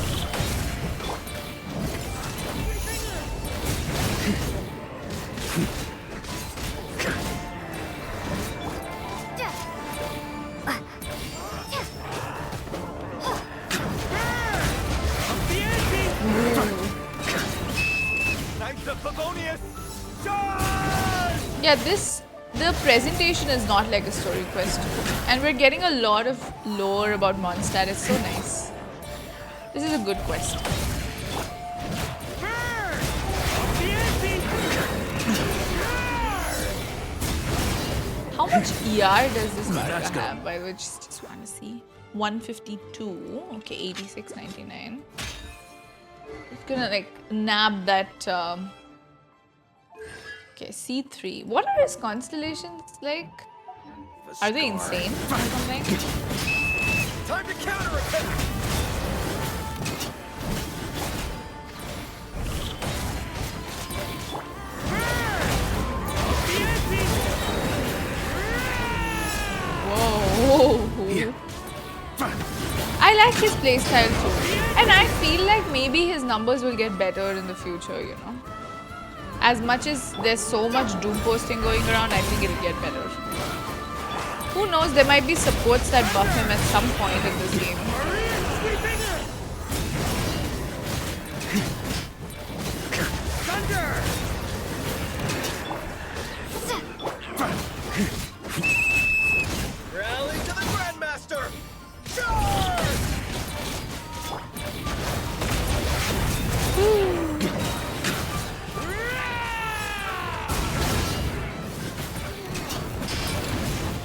Yeah, the presentation is not like a story quest, and we're getting a lot of lore about Mondstadt. It's so nice. This is a good quest. How much ER does this Varka have? By the way, just want to see. 152. Okay, 86.99. It's gonna like nab that. Okay, C3. What are his constellations like? Are they insane or something?
Time to counter-attack!
Whoa. I like his playstyle too. And I feel like maybe his numbers will get better in the future, you know. As much as there's so much doom posting going around, I think it'll get better. Who knows, there might be supports that buff him at some point in this game.
Rally to the Grandmaster! Charge!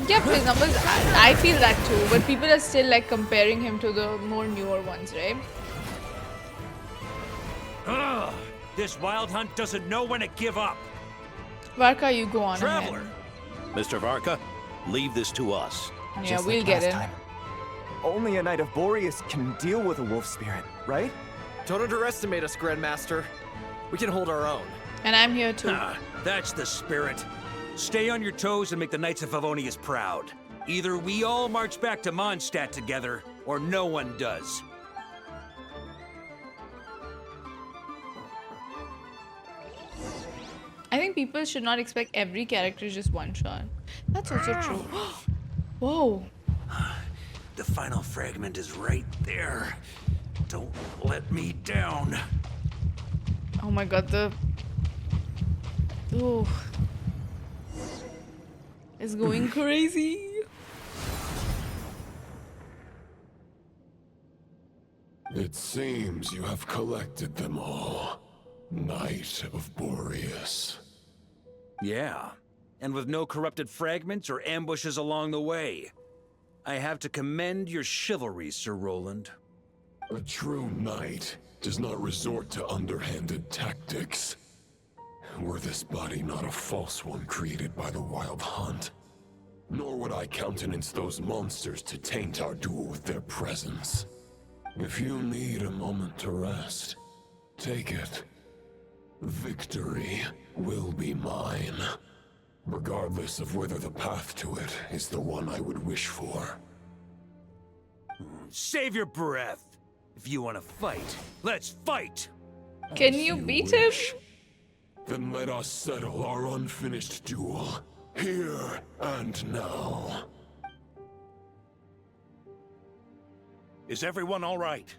Yep, his numbers, I feel that too, but people are still like comparing him to the more newer ones, right?
Ugh, this wild hunt doesn't know when to give up.
Varka, you go on
Traveler.
ahead.
Mr. Varka, leave this to us.
Yeah,
Just
we'll
like
get
last
it.
time. Only a Knight of Boreas can deal with a wolf spirit, right?
Don't underestimate us, Grandmaster. We can hold our own.
And I'm here too.
Ah, that's the spirit. Stay on your toes and make the Knights of Favonius proud. Either we all march back to Mondstadt together, or no one does.
I think people should not expect every character just one shot. That's also true. Whoa.
The final fragment is right there. Don't let me down.
Oh my god, the... Ooh. It's going crazy.
It seems you have collected them all. Knight of Boreas.
Yeah, and with no corrupted fragments or ambushes along the way. I have to commend your chivalry, Sir Roland.
A true knight does not resort to underhanded tactics. Were this body not a false one created by the Wild Hunt, nor would I countenance those monsters to taint our duel with their presence. If you need a moment to rest, take it. Victory will be mine, regardless of whether the path to it is the one I would wish for.
Save your breath. If you want to fight, let's fight!
Can you beat him?
Then let us settle our unfinished duel, here and now.
Is everyone all right?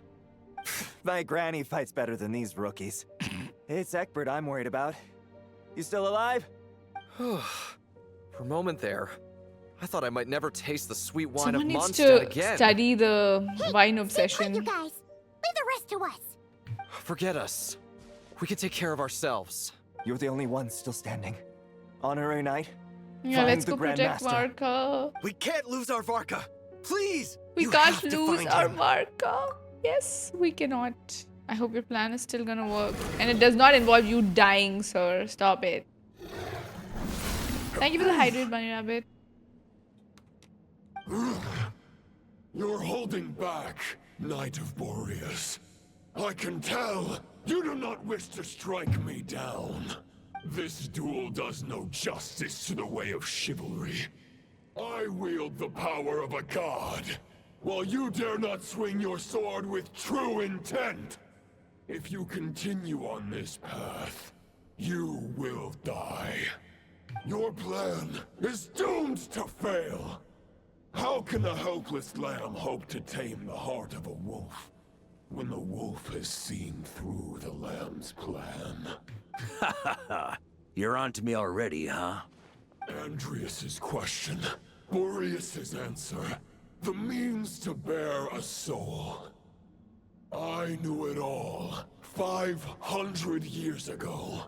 My granny fights better than these rookies. It's Egbert I'm worried about. You still alive?
For a moment there, I thought I might never taste the sweet wine
Someone
of
needs
Mondstadt
to
again.
study the wine
You
obsession.
guys, leave the rest to us.
Forget us. We can take care of ourselves.
You're the only one still standing. Honorary Knight,
Yeah,
find
let's
the
go protect
Grandmaster.
Varka.
We can't lose our Varka! Please!
We
You
can't
have to
lose
find
our
him.
Varka. Yes, we cannot. I hope your plan is still gonna work. And it does not involve you dying, sir. Stop it. Thank you for the hydrate, Bunny Rabbit.
You're holding back, Knight of Boreas. I can tell you do not wish to strike me down. This duel does no justice to the way of chivalry. I wield the power of a god, while you dare not swing your sword with true intent. If you continue on this path, you will die. Your plan is doomed to fail. How can a helpless lamb hope to tame the heart of a wolf, when the wolf has seen through the lamb's plan?
You're on to me already, huh?
Andreas's question, Boreas's answer, the means to bear a soul. I knew it all 500 years ago.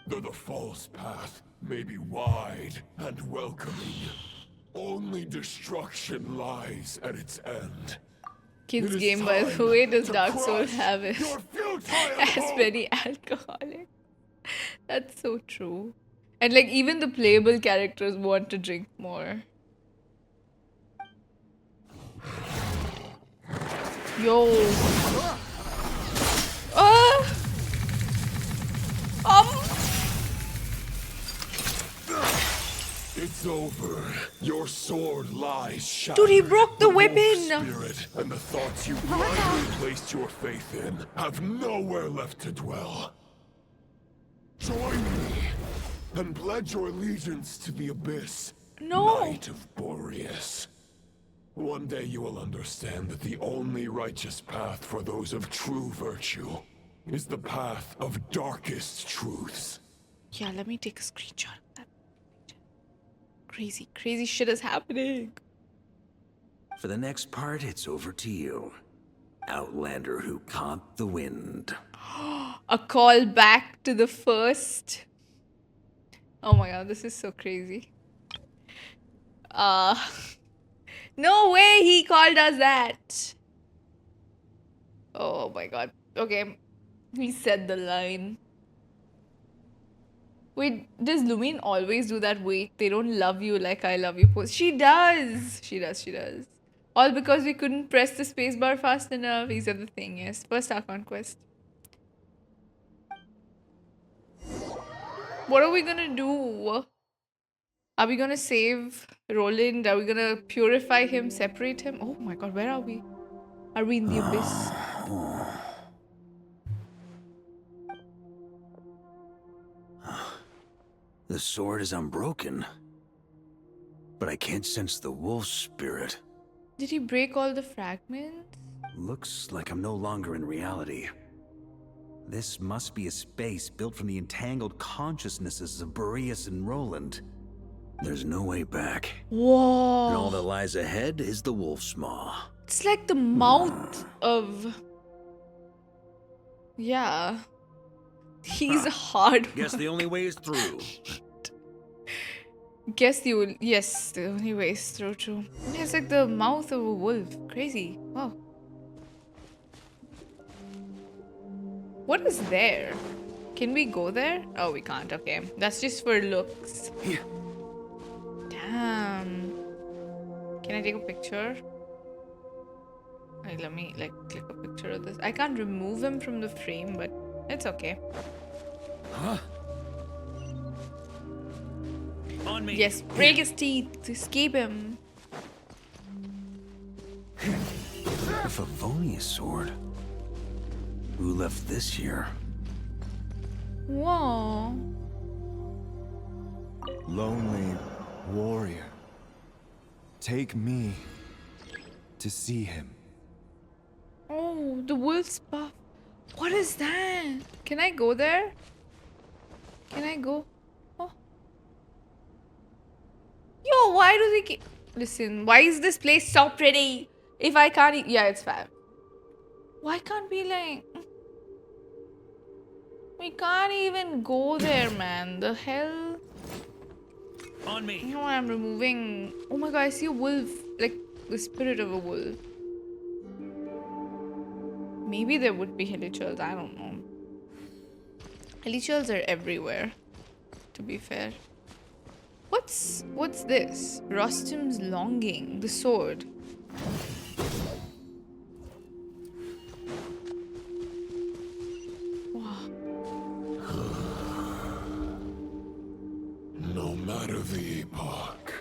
Though the false path may be wide and welcoming, only destruction lies at its end.
Kids game, by the way, does Dark Souls have it as many alcoholic? That's so true. And like even the playable characters want to drink more. Yo.
It's over. Your sword lies shattered.
Dude, he broke the weapon.
Spirit and the thoughts you blindly placed your faith in have nowhere left to dwell. Join me and pledge your allegiance to the Abyss.
No.
Knight of Boreas. One day you will understand that the only righteous path for those of true virtue is the path of darkest truths.
Yeah, let me take a screenshot of that. Crazy shit is happening.
For the next part, it's over to you. Outlander who caught the wind.
A call back to the first. Oh my god, this is so crazy. No way he called us that. Oh my god. Okay. He said the line. Wait, does Lumine always do that? Wait, they don't love you like I love you pose? She does. She does. All because we couldn't press the spacebar fast enough. He said the thing, yes. First Archon quest. What are we gonna do? Are we gonna save Roland? Are we gonna purify him, separate him? Oh my god, where are we? Are we in the abyss?
The sword is unbroken, but I can't sense the wolf spirit.
Did he break all the fragments?
Looks like I'm no longer in reality. This must be a space built from the entangled consciousnesses of Boreas and Roland. There's no way back.
Whoa.
And all that lies ahead is the wolf's maw.
It's like the mouth of... Yeah. He's a hard one.
Guess the only way is through.
Yes, the only way is through, true. It's like the mouth of a wolf. Crazy. Wow. What is there? Can we go there? Oh, we can't. Okay. That's just for looks.
Here.
Damn. Can I take a picture? Wait, let me click a picture of this. I can't remove him from the frame, but it's okay.
Huh?
On me.
Yes, break his teeth to escape him.
A Favonius sword. Who left this here?
Whoa.
Lonely warrior. Take me to see him.
Oh, the wolf's buff. What is that? Can I go there? Can I go? Oh. Yo, why do they keep... Listen, why is this place so pretty? If I can't... Yeah, it's fab. Why can't we like... We can't even go there, man. The hell?
On me.
No, I'm removing... Oh my god, I see a wolf. Like, the spirit of a wolf. Maybe there would be hilichurls, I don't know. Hilichurls are everywhere, to be fair. What's this? Rostam's longing, the sword. Wow.
No matter the epoch,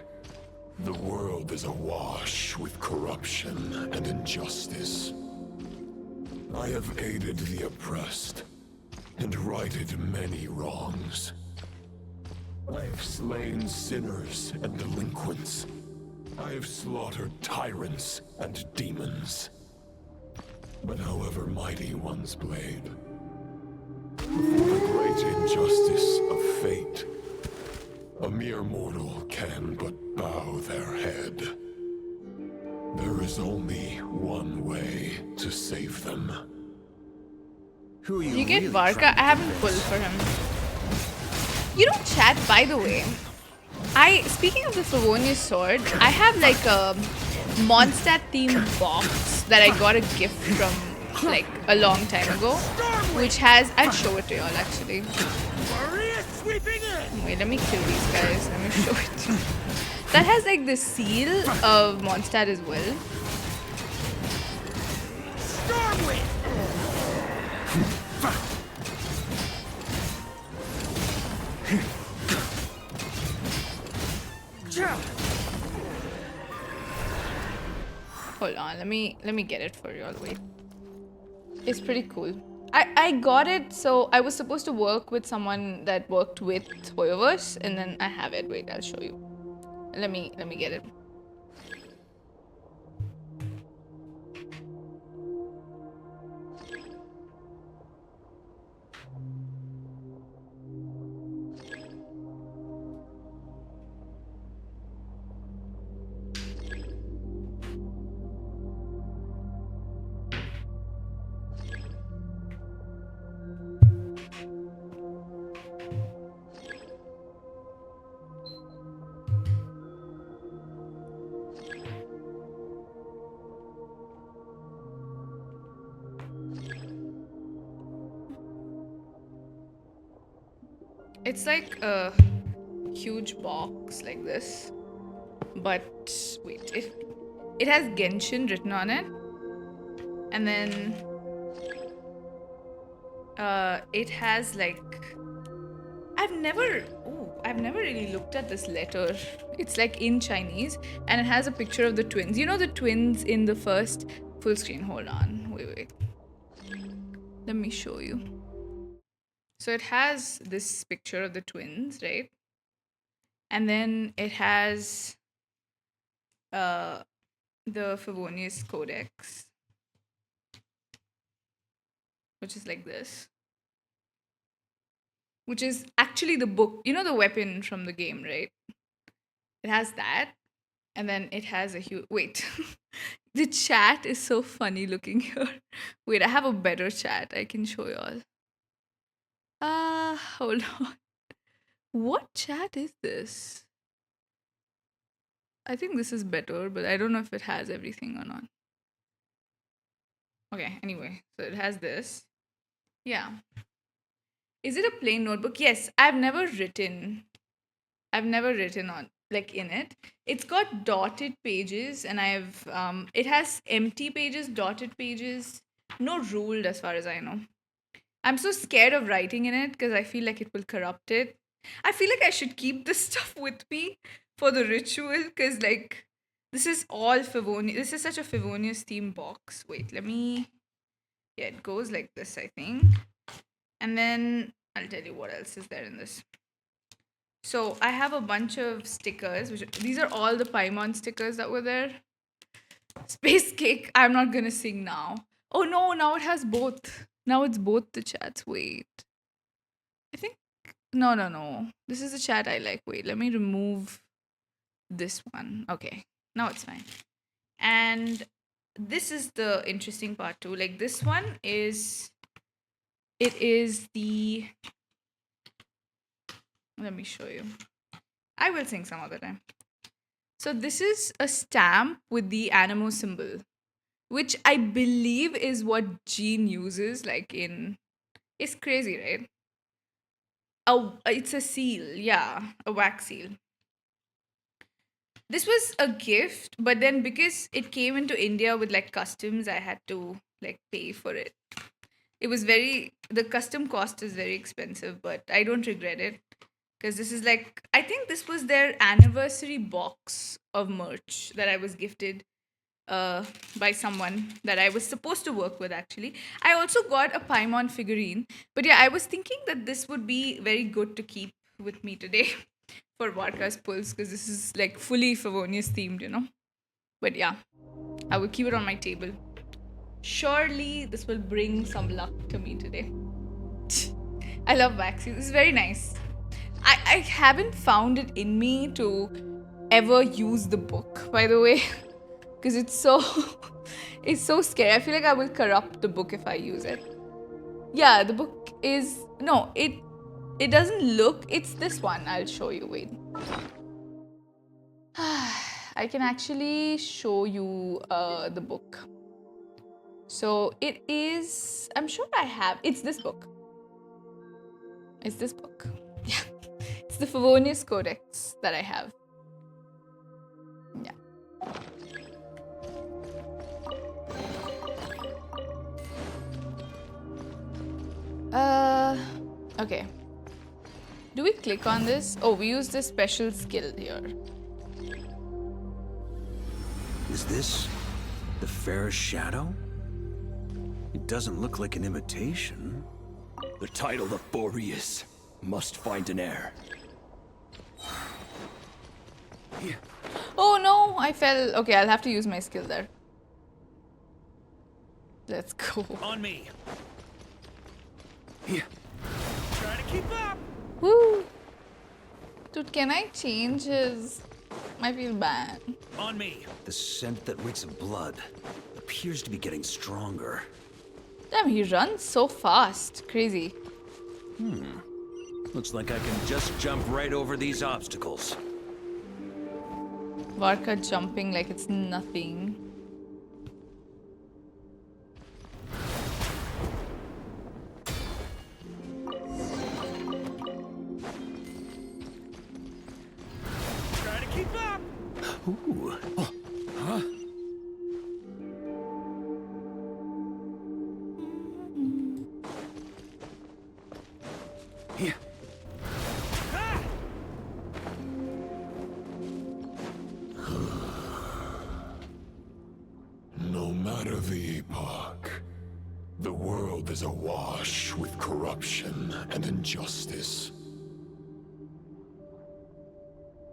the world is awash with corruption and injustice. I have aided the oppressed and righted many wrongs. I have slain sinners and delinquents. I have slaughtered tyrants and demons. But however mighty one's blade, before the great injustice of fate. A mere mortal can but bow their head. There is only one way to save them.
Who are
You get Varka? I haven't pulled for him. You don't chat, by the way. Speaking of the Favonius sword, I have like a Mondstadt themed box that I got a gift from like a long time ago, which has, I'll show it to y'all actually. Wait, let me kill these guys. Let me show it to you. That has like the seal of Mondstadt as well. Hold on, let me get it for y'all. Wait. It's pretty cool. I got it, so I was supposed to work with someone that worked with Hoyoverse, and then I have it. Wait, I'll show you. Let me get it. It's like a huge box like this, but wait, it has Genshin written on it, and then it has like I've never really looked at this letter. It's like in Chinese, and it has a picture of the twins. You know the twins in the first full screen. Hold on, wait. Let me show you. So it has this picture of the twins, right? And then it has the Favonius Codex, which is like this. Which is actually the book. You know the weapon from the game, right? It has that. And then it has a huge... Wait. The chat is so funny looking here. Wait, I have a better chat. I can show y'all. Hold on. What chat is this? I think this is better, but I don't know if it has everything or not. Okay, anyway. So it has this. Yeah. Is it a plain notebook? Yes, I've never written on, like, in it. It's got dotted pages, and it has empty pages, dotted pages, no ruled as far as I know. I'm so scared of writing in it because I feel like it will corrupt it. I feel like I should keep this stuff with me for the ritual because, like, this is all Favonius. This is such a Favonius theme box. Wait, yeah, it goes like this, I think. And then I'll tell you what else is there in this. So I have a bunch of stickers. These are all the Paimon stickers that were there. Space Cake. I'm not going to sing now. Oh, no. Now it has both. Now it's both the chats. Wait. I think... No. This is the chat I like. Wait, let me remove this one. Okay. Now it's fine. And this is the interesting part too. Like, this one is... It is the... Let me show you. I will sing some other time. So this is a stamp with the Anemo symbol, which I believe is what Jean uses, like in... It's crazy, right? Oh, it's a seal. Yeah, a wax seal. This was a gift, but then because it came into India with like customs, I had to like pay for it. It was the custom cost is very expensive, but I don't regret it. Because this is like, I think this was their anniversary box of merch that I was gifted by someone that I was supposed to work with, actually. I also got a Paimon figurine. But yeah, I was thinking that this would be very good to keep with me today for Varka's pulls, because this is like fully Favonius themed, you know. But yeah, I will keep it on my table. Surely this will bring some luck to me today. I love vaccines. It's very nice. I haven't found it in me to ever use the book, by the way, because it's so scary. I feel like I will corrupt the book if I use it. Yeah, the book is no, it doesn't look. It's this one. I'll show you. Wait. I can actually show you the book. So it is. I'm sure I have. It's this book. It's this book. Yeah. It's the Favonius Codex that I have. Yeah. Okay. Do we click on this? Oh, we use this special skill here.
Is this the fairest shadow? It doesn't look like an imitation.
The title of Boreas must find an heir.
Oh no, I fell. Okay, I'll have to use my skill there. Let's go.
On me.
Here.
Try to keep up.
Woo. Dude, can I change his? I feel bad.
On me.
The scent that reeks of blood appears to be getting stronger.
Damn, he runs so fast. Crazy.
Looks like I can just jump right over these obstacles.
Varka jumping like it's nothing.
Try to keep up.
Ooh. Oh. Huh?
Here.
No matter the epoch, the world is awash with corruption and injustice.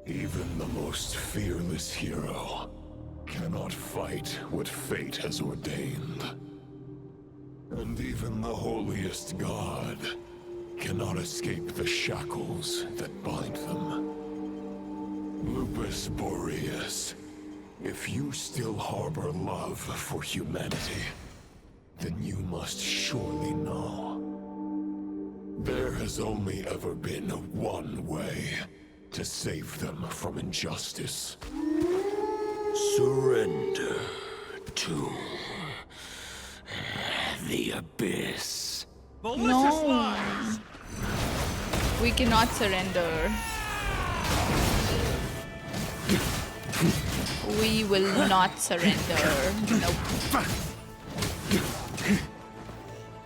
Even the most fearless hero cannot fight what fate has ordained. And even the holiest god cannot escape the shackles that bind them. Lupus Boreas, if you still harbor love for humanity, then you must surely know. There has only ever been one way to save them from injustice.
Surrender to the abyss.
Malicious lies.
We cannot surrender. We will not surrender. Nope.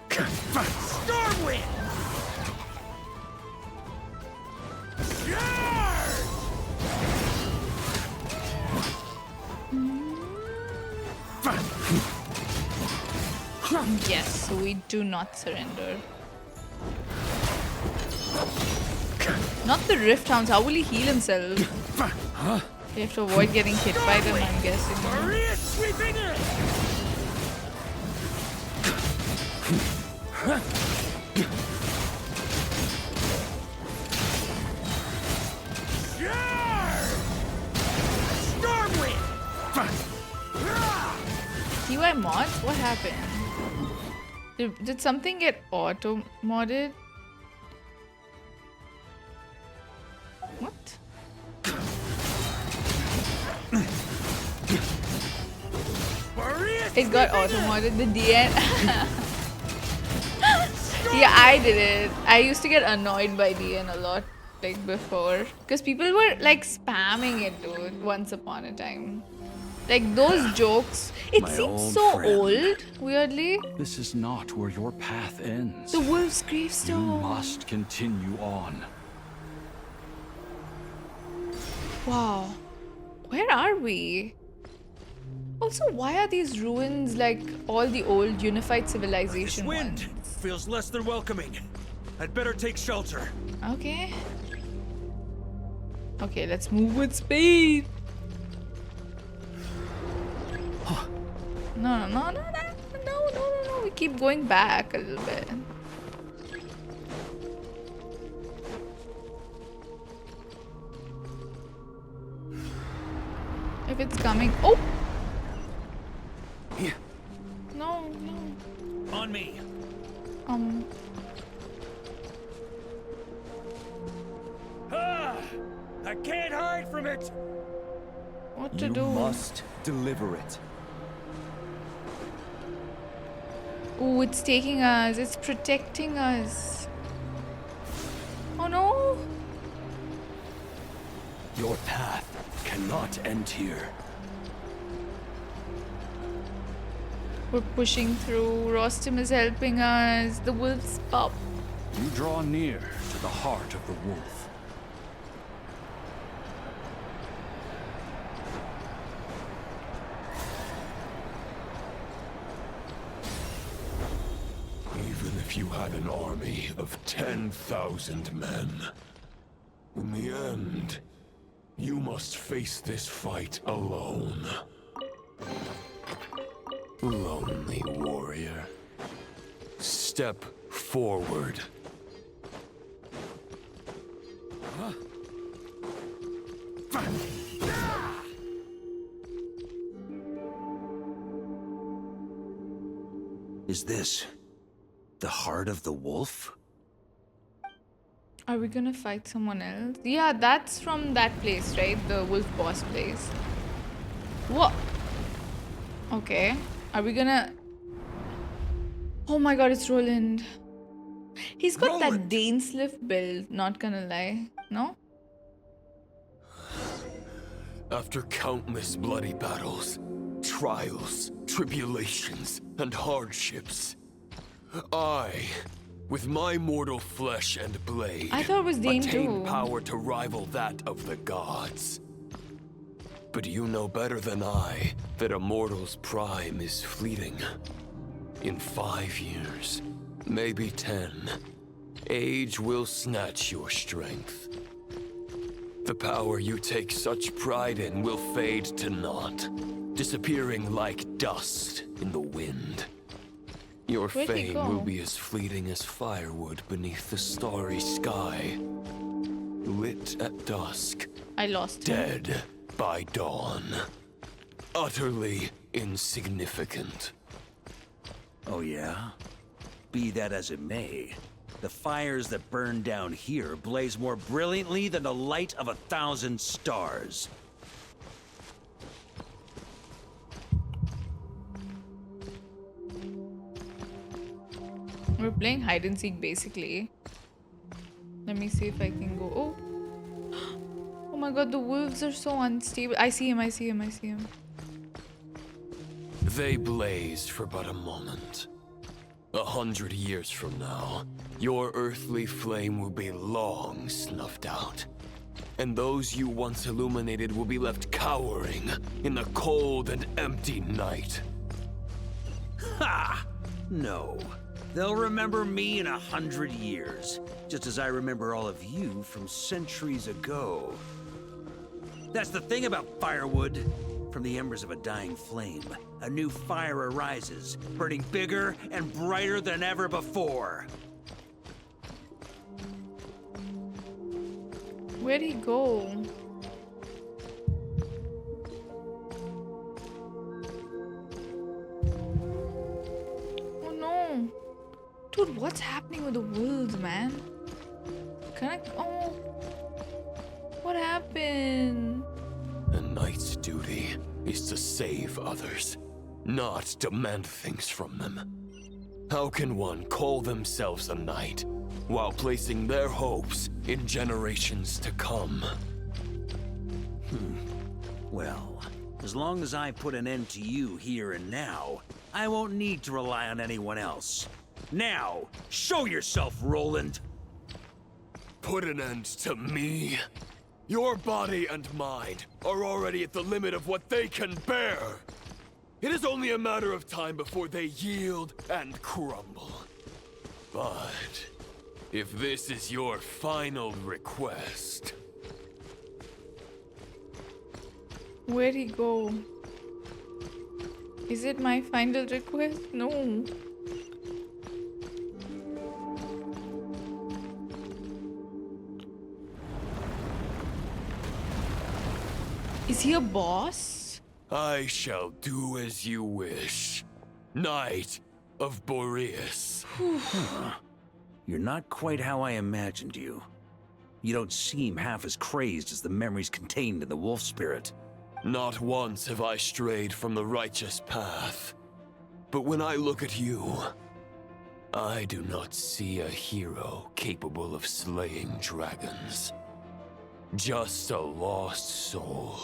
Stormwind.
Yes, we do not surrender. Not the Rift Hounds. How will he heal himself?
Huh?
You have to avoid getting hit by them, I'm guessing.
Boreas sweeping in. Stormwind.
TY mods? What happened? Did something get auto-modded? What? It got auto-modded. The DN. Yeah, I did it. I used to get annoyed by DN a lot, like before. Because people were like spamming it, dude, once upon a time. Like those jokes. It seems so old, weirdly.
This is not where your path ends.
The wolf's
You
gravestone.
must continue on.
Wow. Where are we? Also, why are these ruins like all the old unified civilization
This wind
ones?
feels less than welcoming. I'd better take shelter.
Okay. Okay, let's move with speed. No. We keep going back a little bit. If it's coming. Oh! No, no.
On me. I can't hide from it.
What to
You
do?
must deliver it.
Oh, it's taking us. It's protecting us. Oh no!
Your path cannot end here.
We're pushing through. Rostam is helping us. The wolves pop.
You draw near to the heart of the wolf.
Even if you had an army of 10,000 men, in the end, you must face this fight alone. Lonely warrior. Step forward.
Is this the heart of the wolf?
Are we gonna fight someone else? Yeah, that's from that place, right? The wolf boss place. What? Okay. Are we gonna... Oh my god, it's Roland. He's got that Dainsleif build, not gonna lie. No?
After countless bloody battles, trials, tribulations, and hardships, I, with my mortal flesh and blade,
I thought it was Dane
attained
too.
power to rival that of the gods. But you know better than I that a mortal's prime is fleeting. In 5 years, maybe 10, age will snatch your strength. The power you take such pride in will fade to naught, disappearing like dust in the wind. Your
Where'd he
fame
go?
will be as fleeting as firewood beneath the starry sky, lit at dusk,
I lost him.
dead by dawn, utterly insignificant.
Oh yeah? Be that as it may, the fires that burn down here blaze more brilliantly than the light of 1,000 stars.
We're playing hide and seek basically. Let me see if I can go. Oh! Oh my god, the wolves are so unstable. I see him, I see him, I see him.
They blaze for but a moment. 100 years from now, your earthly flame will be long snuffed out. And those you once illuminated will be left cowering in the cold and empty night.
Ha! No. They'll remember me in 100 years, just as I remember all of you from centuries ago. That's the thing about firewood. From the embers of a dying flame, a new fire arises, burning bigger and brighter than ever before.
Where'd he go? Oh no. Dude, what's happening with the wolves, man? Can I... Oh. What happened?
A knight's duty is to save others, not demand things from them. How can one call themselves a knight while placing their hopes in generations to come?
Well, as long as I put an end to you here and now, I won't need to rely on anyone else. Now, show yourself, Roland!
Put an end to me? Your body and mind are already at the limit of what they can bear. It is only a matter of time before they yield and crumble. But if this is your final request...
Where'd he go? Is it my final request? No. Is he a boss?
I shall do as you wish. Knight of Boreas.
You're not quite how I imagined you. You don't seem half as crazed as the memories contained in the wolf spirit.
Not once have I strayed from the righteous path. But when I look at you, I do not see a hero capable of slaying dragons. Just a lost soul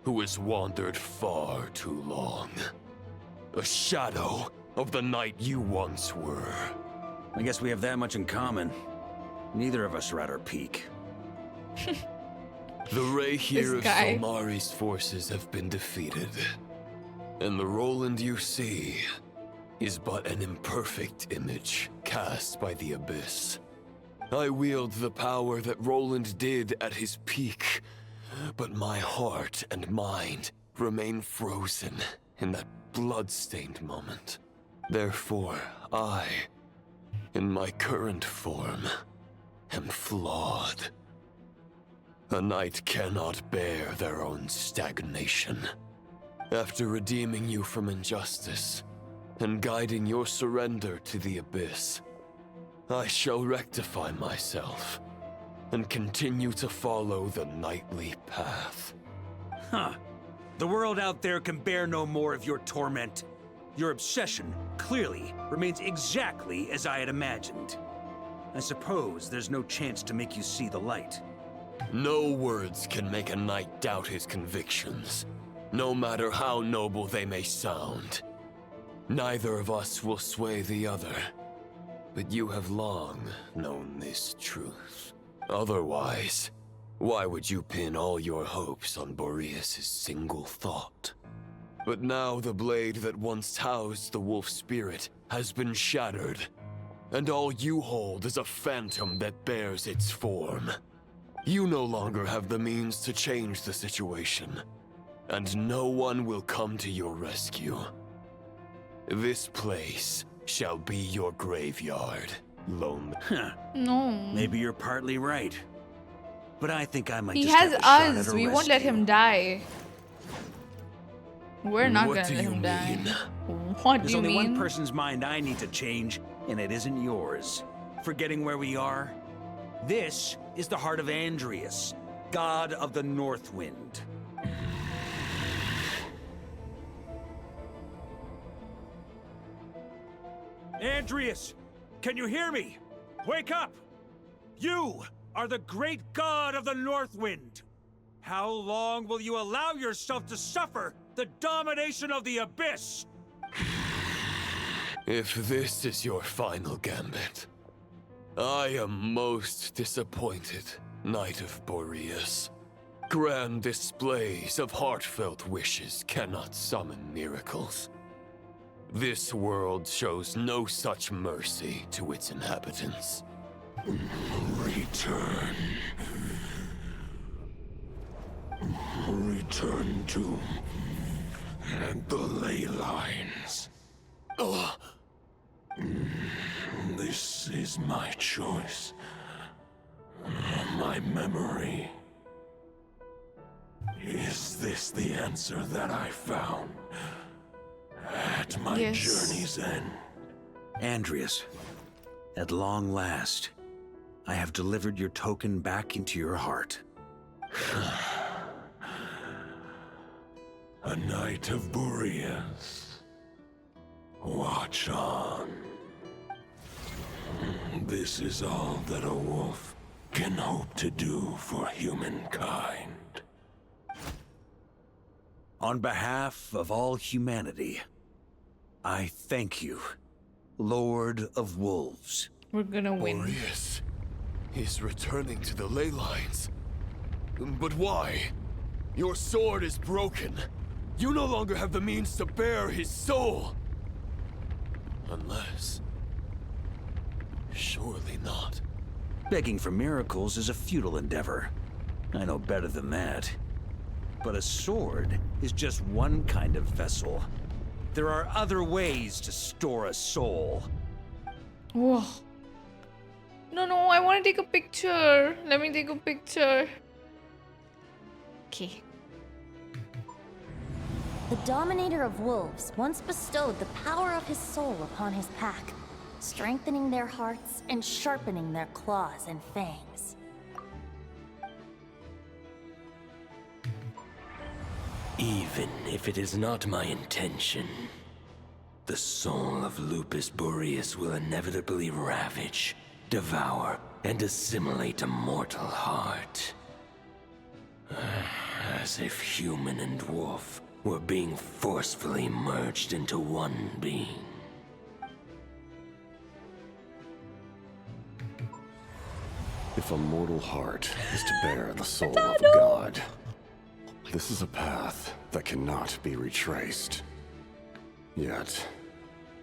who has wandered far too long. A shadow of the knight you once were.
I guess we have that much in common. Neither of us are at our peak.
The ray here of
This guy.
Solmari's forces have been defeated. And the Roland you see is but an imperfect image cast by the Abyss. I wield the power that Roland did at his peak, but my heart and mind remain frozen in that blood-stained moment. Therefore, I, in my current form, am flawed. A knight cannot bear their own stagnation. After redeeming you from injustice and guiding your surrender to the Abyss, I shall rectify myself and continue to follow the knightly path.
Huh. The world out there can bear no more of your torment. Your obsession, clearly, remains exactly as I had imagined. I suppose there's no chance to make you see the light.
No words can make a knight doubt his convictions, no matter how noble they may sound. Neither of us will sway the other, but you have long known this truth. Otherwise, why would you pin all your hopes on Boreas' single thought? But now the blade that once housed the wolf spirit has been shattered, and all you hold is a phantom that bears its form. You no longer have the means to change the situation, and no one will come to your rescue. This place shall be your graveyard, Lone.
No.
Maybe you're partly right. But I think I might
He
just
has
have a shot at
us.
a
We won't let
rescue.
him die. We're not
What
gonna
do
let
you
him die.
mean?
What
There's
do you
only
mean?
one person's mind I need to change, and it isn't yours.
Forgetting where we are? This is the heart of Andreas, god of the North Wind. Andreas, can you hear me? Wake up! You are the great god of the North Wind. How long will you allow yourself to suffer the domination of the Abyss?
If this is your final gambit, I am most disappointed, Knight of Boreas. Grand displays of heartfelt wishes cannot summon miracles. This world shows no such mercy to its inhabitants.
Return. Return to the ley lines. This is my choice. My memory. Is this the answer that I found at my
Yes.
journey's end?
Andreas, at long last, I have delivered your token back into your heart.
A knight of Boreas. Watch on. This is all that a wolf can hope to do for humankind.
On behalf of all humanity, I thank you, Lord of Wolves.
We're gonna win.
Boreas is returning to the ley lines. But why? Your sword is broken. You no longer have the means to bear his soul. Unless... surely not.
Begging for miracles is a futile endeavor. I know better than that. But a sword is just one kind of vessel.
There are other ways to store a soul.
Whoa. No, I want to take a picture. Let me take a picture. Okay.
The Dominator of Wolves once bestowed the power of his soul upon his pack, strengthening their hearts and sharpening their claws and fangs.
Even if it is not my intention, the soul of Lupus Boreas will inevitably ravage, devour, and assimilate a mortal heart. As if human and wolf were being forcefully merged into one being.
If a mortal heart is to bear the soul of God, this is a path that cannot be retraced. Yet,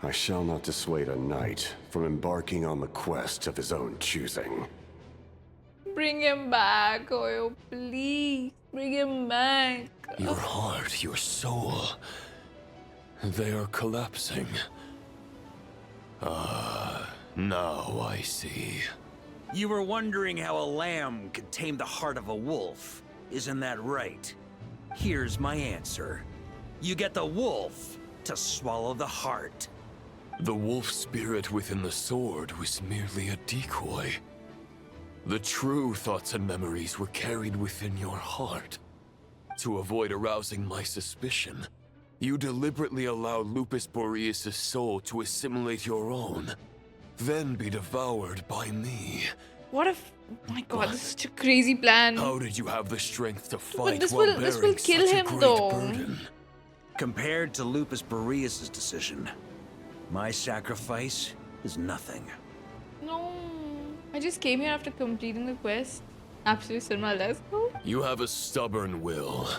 I shall not dissuade a knight from embarking on the quest of his own choosing.
Bring him back, Hoyo, please. Bring him back.
Your heart, your soul, they are collapsing. Now I see.
You were wondering how a lamb could tame the heart of a wolf. Isn't that right? Here's my answer. You get the wolf to swallow the heart.
The wolf spirit within the sword was merely a decoy. The true thoughts and memories were carried within your heart. To avoid arousing my suspicion, you deliberately allow Lupus Boreas' soul to assimilate your own, then be devoured by me.
What if... Oh my god, this is such a crazy plan.
How did you have the strength to fight
this
while
will
bearing
kill
such
him,
a great
though.
burden?
Compared to Lupus Boreas' decision, my sacrifice is nothing.
No. I just came here after completing the quest. Absolutely, Surma, let's go.
You have a stubborn will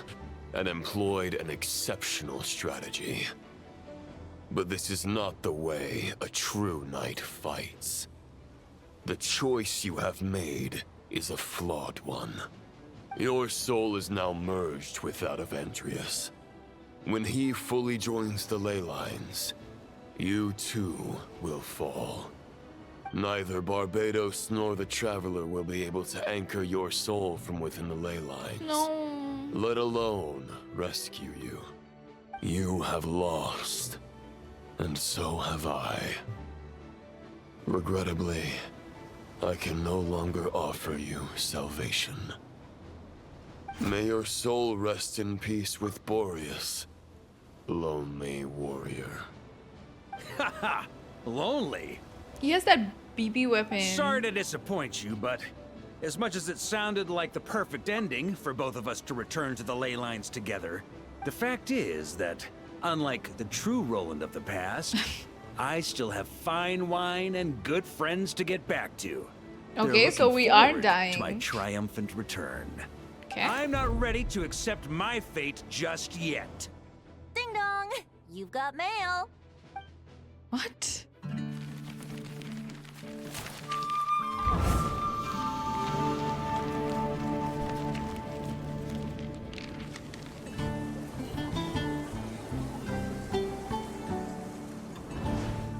and employed an exceptional strategy. But this is not the way a true knight fights. The choice you have made is a flawed one. Your soul is now merged with that of Andreas. When he fully joins the ley lines, you too will fall. Neither Barbados nor the Traveler will be able to anchor your soul from within the ley lines.
No.
Let alone rescue you. You have lost, and so have I. Regrettably, I can no longer offer you salvation. May your soul rest in peace with Boreas, lonely warrior.
Haha, lonely?
He has that BB weapon.
Sorry to disappoint you, but as much as it sounded like the perfect ending for both of us to return to the ley lines together, the fact is that, unlike the true Roland of the past, I still have fine wine and good friends to get back to.
Okay,
They're
so
looking
we are
forward
dying.
to my triumphant return.
Okay.
I'm not ready to accept my fate just yet.
Ding dong! You've got mail!
What?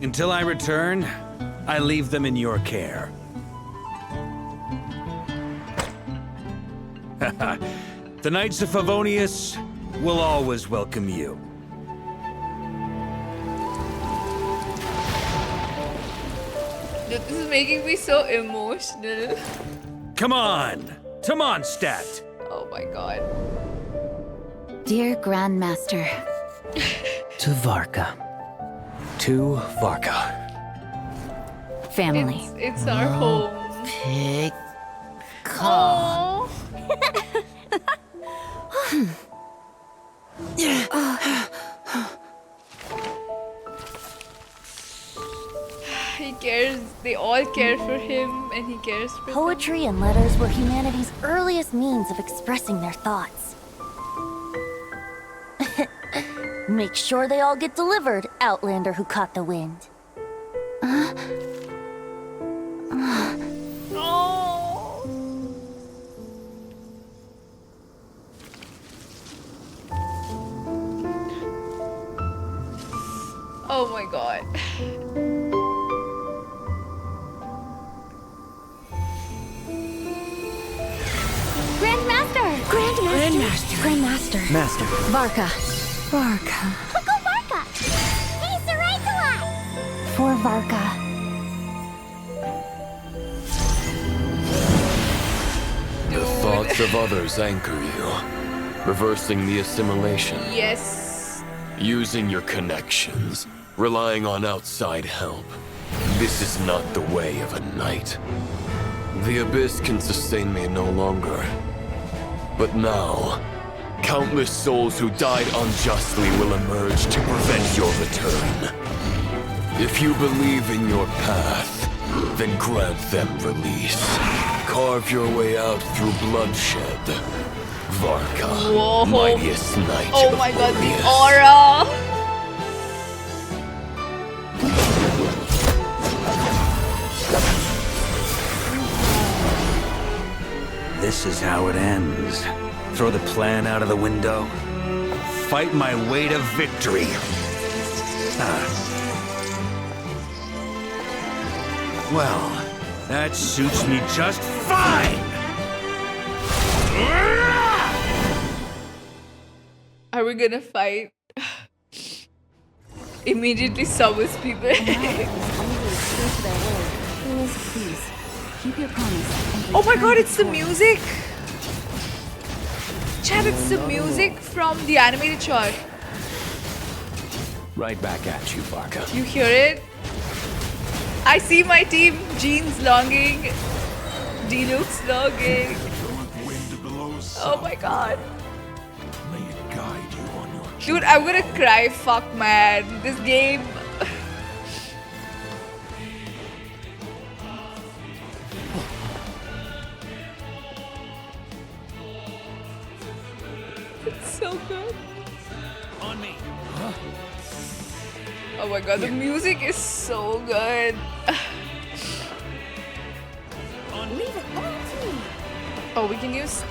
Until I return, I leave them in your care. The Knights of Favonius will always welcome you.
This is making me so emotional.
Come on, to Mondstadt.
Oh my god.
Dear Grandmaster.
To Varka. To Varka.
Family.
It's our home.
Pig.
Oh. He cares. They all care for him, and he cares for
Poetry and letters were humanity's earliest means of expressing their thoughts. Make sure they all get delivered, Outlander who caught the wind.
Oh my god.
Grandmaster!
Grandmaster.
Master.
Varka. Varka.
Go Varka! Hey, Sarai!
For Varka.
The thoughts of others anchor you, reversing the assimilation.
Yes.
Using your connections, relying on outside help. This is not the way of a knight. The Abyss can sustain me no longer. But now, countless souls who died unjustly will emerge to prevent your return. If you believe in your path, then grant them release. Carve your way out through bloodshed. Varka,
Whoa.
mightiest knight
Oh
of
my god, the
Boreas.
aura!
This is how it ends. Throw the plan out of the window. Fight my way to victory. Well, that suits me just fine!
Are we gonna fight? Immediately summons people.
Keep your promise.
Oh my god, it's the music! Chat, it's the music from the animated short.
Right back at you, Varka.
You hear it? I see my team. Jean's longing. Diluc's longing. Oh my god. Dude, I'm gonna cry. Fuck, man. This game. It's so good.
On me.
Oh my god, the music is so good.
Leave it all to me.
Oh, we can use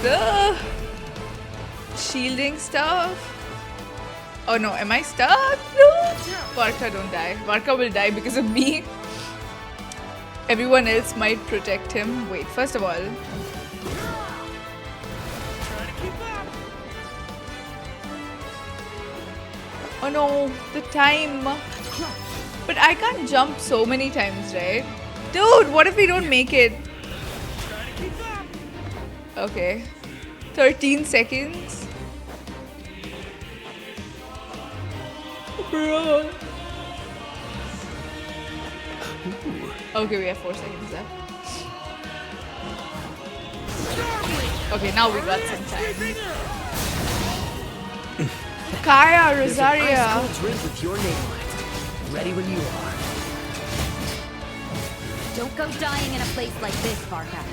the shielding stuff. Oh no, am I stuck? No! Varka, don't die. Varka will die because of me. Everyone else might protect him. Wait, first of all. Oh no, the time. But I can't jump so many times, right? Dude, what if we don't make it? Okay. 13 seconds. Bro. Okay, we have 4 seconds left. Okay, now we got some time. Kaeya, Rosaria.
Drink with your name on it. Ready when you are.
Don't go dying in a place like this, Varka.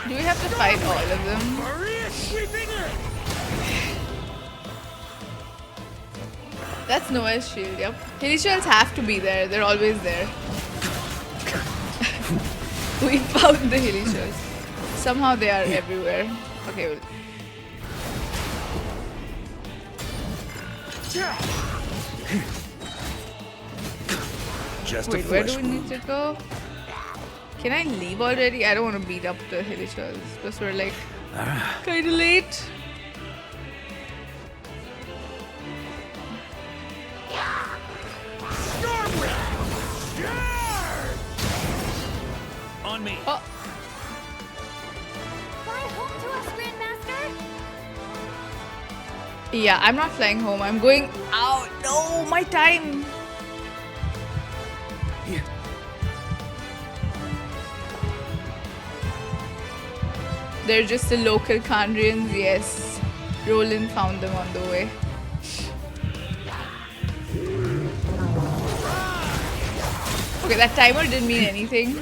Do we have to fight all of them? That's Noah's shield, yep. Hilly shells have to be there, they're always there. We found the hilly shells. Somehow they are everywhere. Okay, well.
Just
wait, where do we need to go? Can I leave already? I don't want to beat up the hilly shells because we're like kind of late.
On me.
Oh.
Fly home to us, Grandmaster.
Yeah, I'm not flying home. I'm going out. No, my time. They're just the local Khaenri'ahs, yes. Roland found them on the way. Okay, that timer didn't mean anything.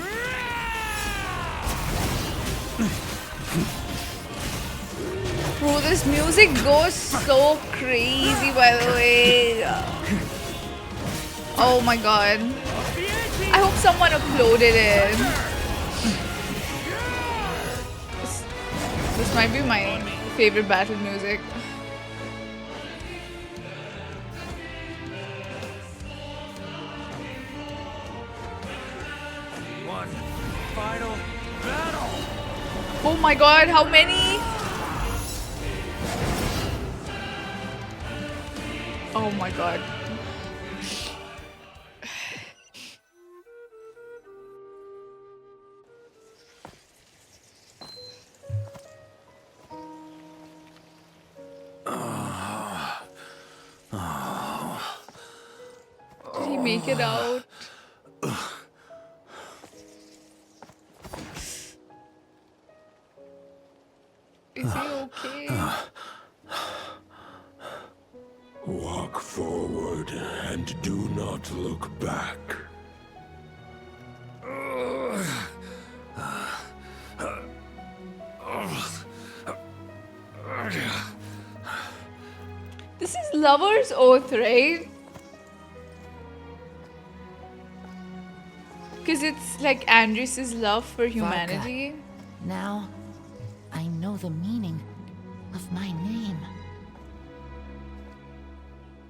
Bro, this music goes so crazy, by the way. Oh my god. I hope someone uploaded it. This might be my favorite battle music.
One final battle.
Oh my god, how many? Oh my god. Did he make it out? Is he okay?
Walk forward and do not look back.
This is Lover's Oath, right? Because it's like Andres' love for humanity.
Now, I know the meaning of my name.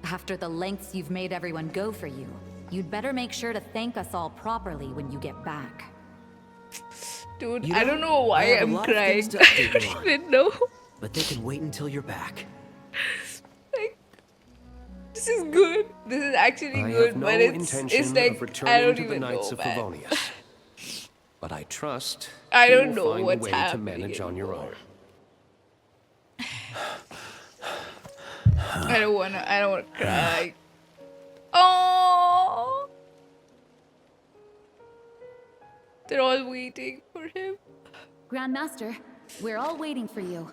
After the lengths you've made everyone go for you, you'd better make sure to thank us all properly when you get back.
Dude,
You
I don't know why
I have a
I'm
lot of
crying.
things to update you
I
on,
didn't know.
but they can wait until you're back.
This is good. This is actually
I
good,
have no
but it's
intention
like
of
I
returning
don't
to the
even
Knights
know,
of
man.
Favonius. But I trust
I
you
don't
will
know
find
what's
a way
happening
to manage on your own.
I don't wanna cry. Oh, they're all waiting for him.
Grandmaster, we're all waiting for you.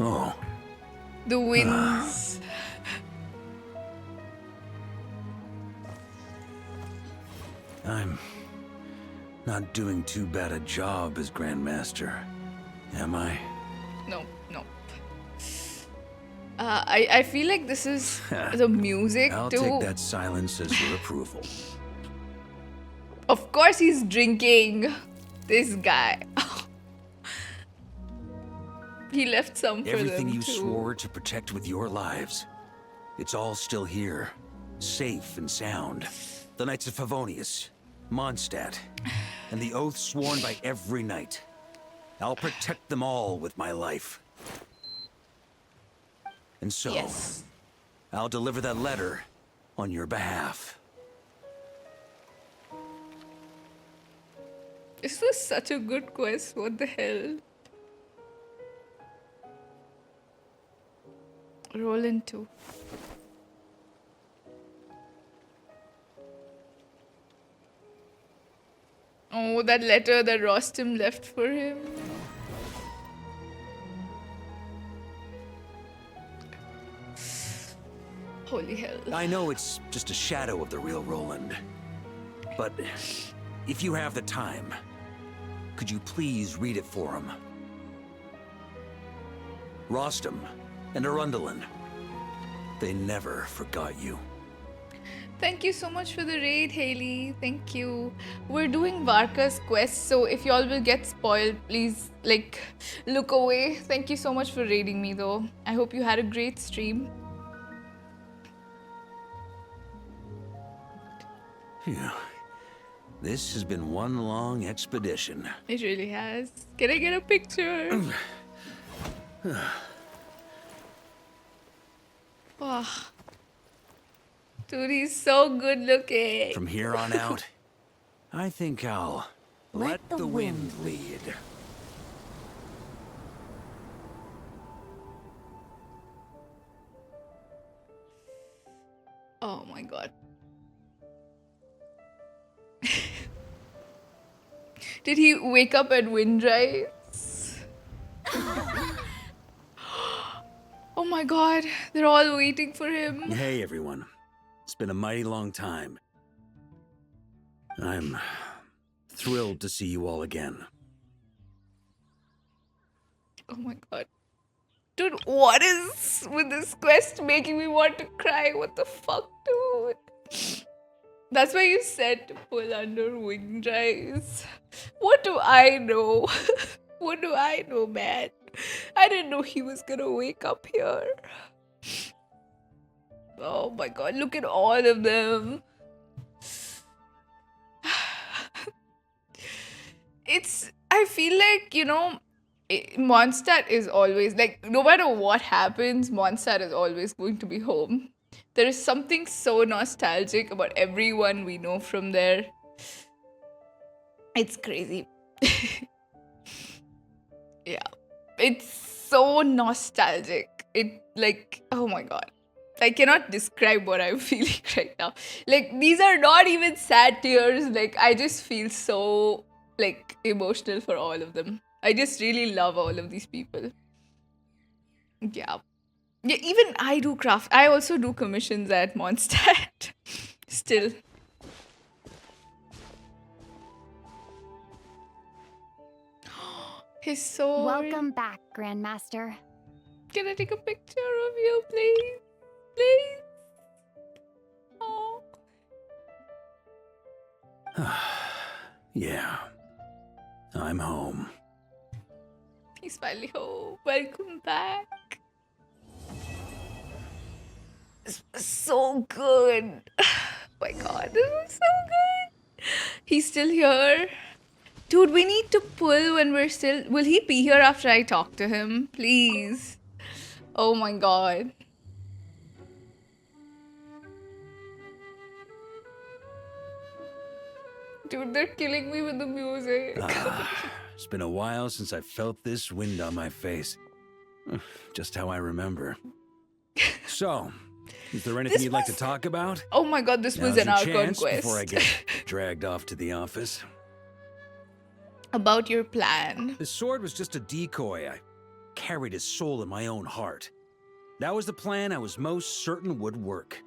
Oh.
The winds.
I'm not doing too bad a job as Grandmaster, am I?
No. I feel like this is the music
I'll
too.
take that silence as your approval.
Of course he's drinking. This guy. He left some for
Everything
them
you
too.
swore to protect with your lives, it's all still here, safe and sound. The Knights of Favonius, Mondstadt, and the oath sworn by every knight. I'll protect them all with my life. And so,
Yes.
I'll deliver that letter on your behalf.
This was such a good quest. What the hell? Roll into. Oh, that letter that Rostam left for him. Holy hell.
I know it's just a shadow of the real Roland, but if you have the time, could you please read it for him? Rostam and Arundelen, they never forgot you.
Thank you so much for the raid, Haley. Thank you. We're doing Varka's quest, so if y'all will get spoiled, please, like, look away. Thank you so much for raiding me, though. I hope you had a great stream.
Phew. This has been one long expedition.
It really has. Can I get a picture? Oh. Dude, he's so good looking.
From here on out, I think I'll let the wind lead.
Oh my god. Did he wake up at Windrise? Oh my my god, they're all waiting for him.
Hey everyone. It's been a mighty long time. I'm thrilled to see you all again.
Oh my god. Dude, what is with this quest making me want to cry? What the fuck, dude? That's why you said to pull under wing dries. What do I know? What do I know, man? I didn't know he was gonna wake up here. Oh my god, look at all of them. I feel like, Mondstadt is always, like, no matter what happens, Mondstadt is always going to be home. There is something so nostalgic about everyone we know from there. It's crazy. Yeah. It's so nostalgic. Oh my god. I cannot describe what I'm feeling right now. Like, these are not even sad tears. Like, I just feel so, emotional for all of them. I just really love all of these people. Yeah. Yeah, even I do craft. I also do commissions at Mondstadt. Still. His sword.
Welcome back, Grandmaster.
Can I take a picture of you, please? Please? Oh.
Yeah. I'm home.
He's finally home. Welcome back. This was so good. Oh my god, this was so good. He's still here. Dude, we need to pull when we're still... Will he be here after I talk to him? Please. Oh my god. Dude, they're killing me with the music.
It's been a while since I felt this wind on my face. Just how I remember. So, is there anything you'd like to talk about?
Oh my god, this was
Now's
an
your
Archon
chance
quest.
before I get dragged off to the office.
About your plan.
The sword was just a decoy. I carried his soul in my own heart. That was the plan I was most certain would work.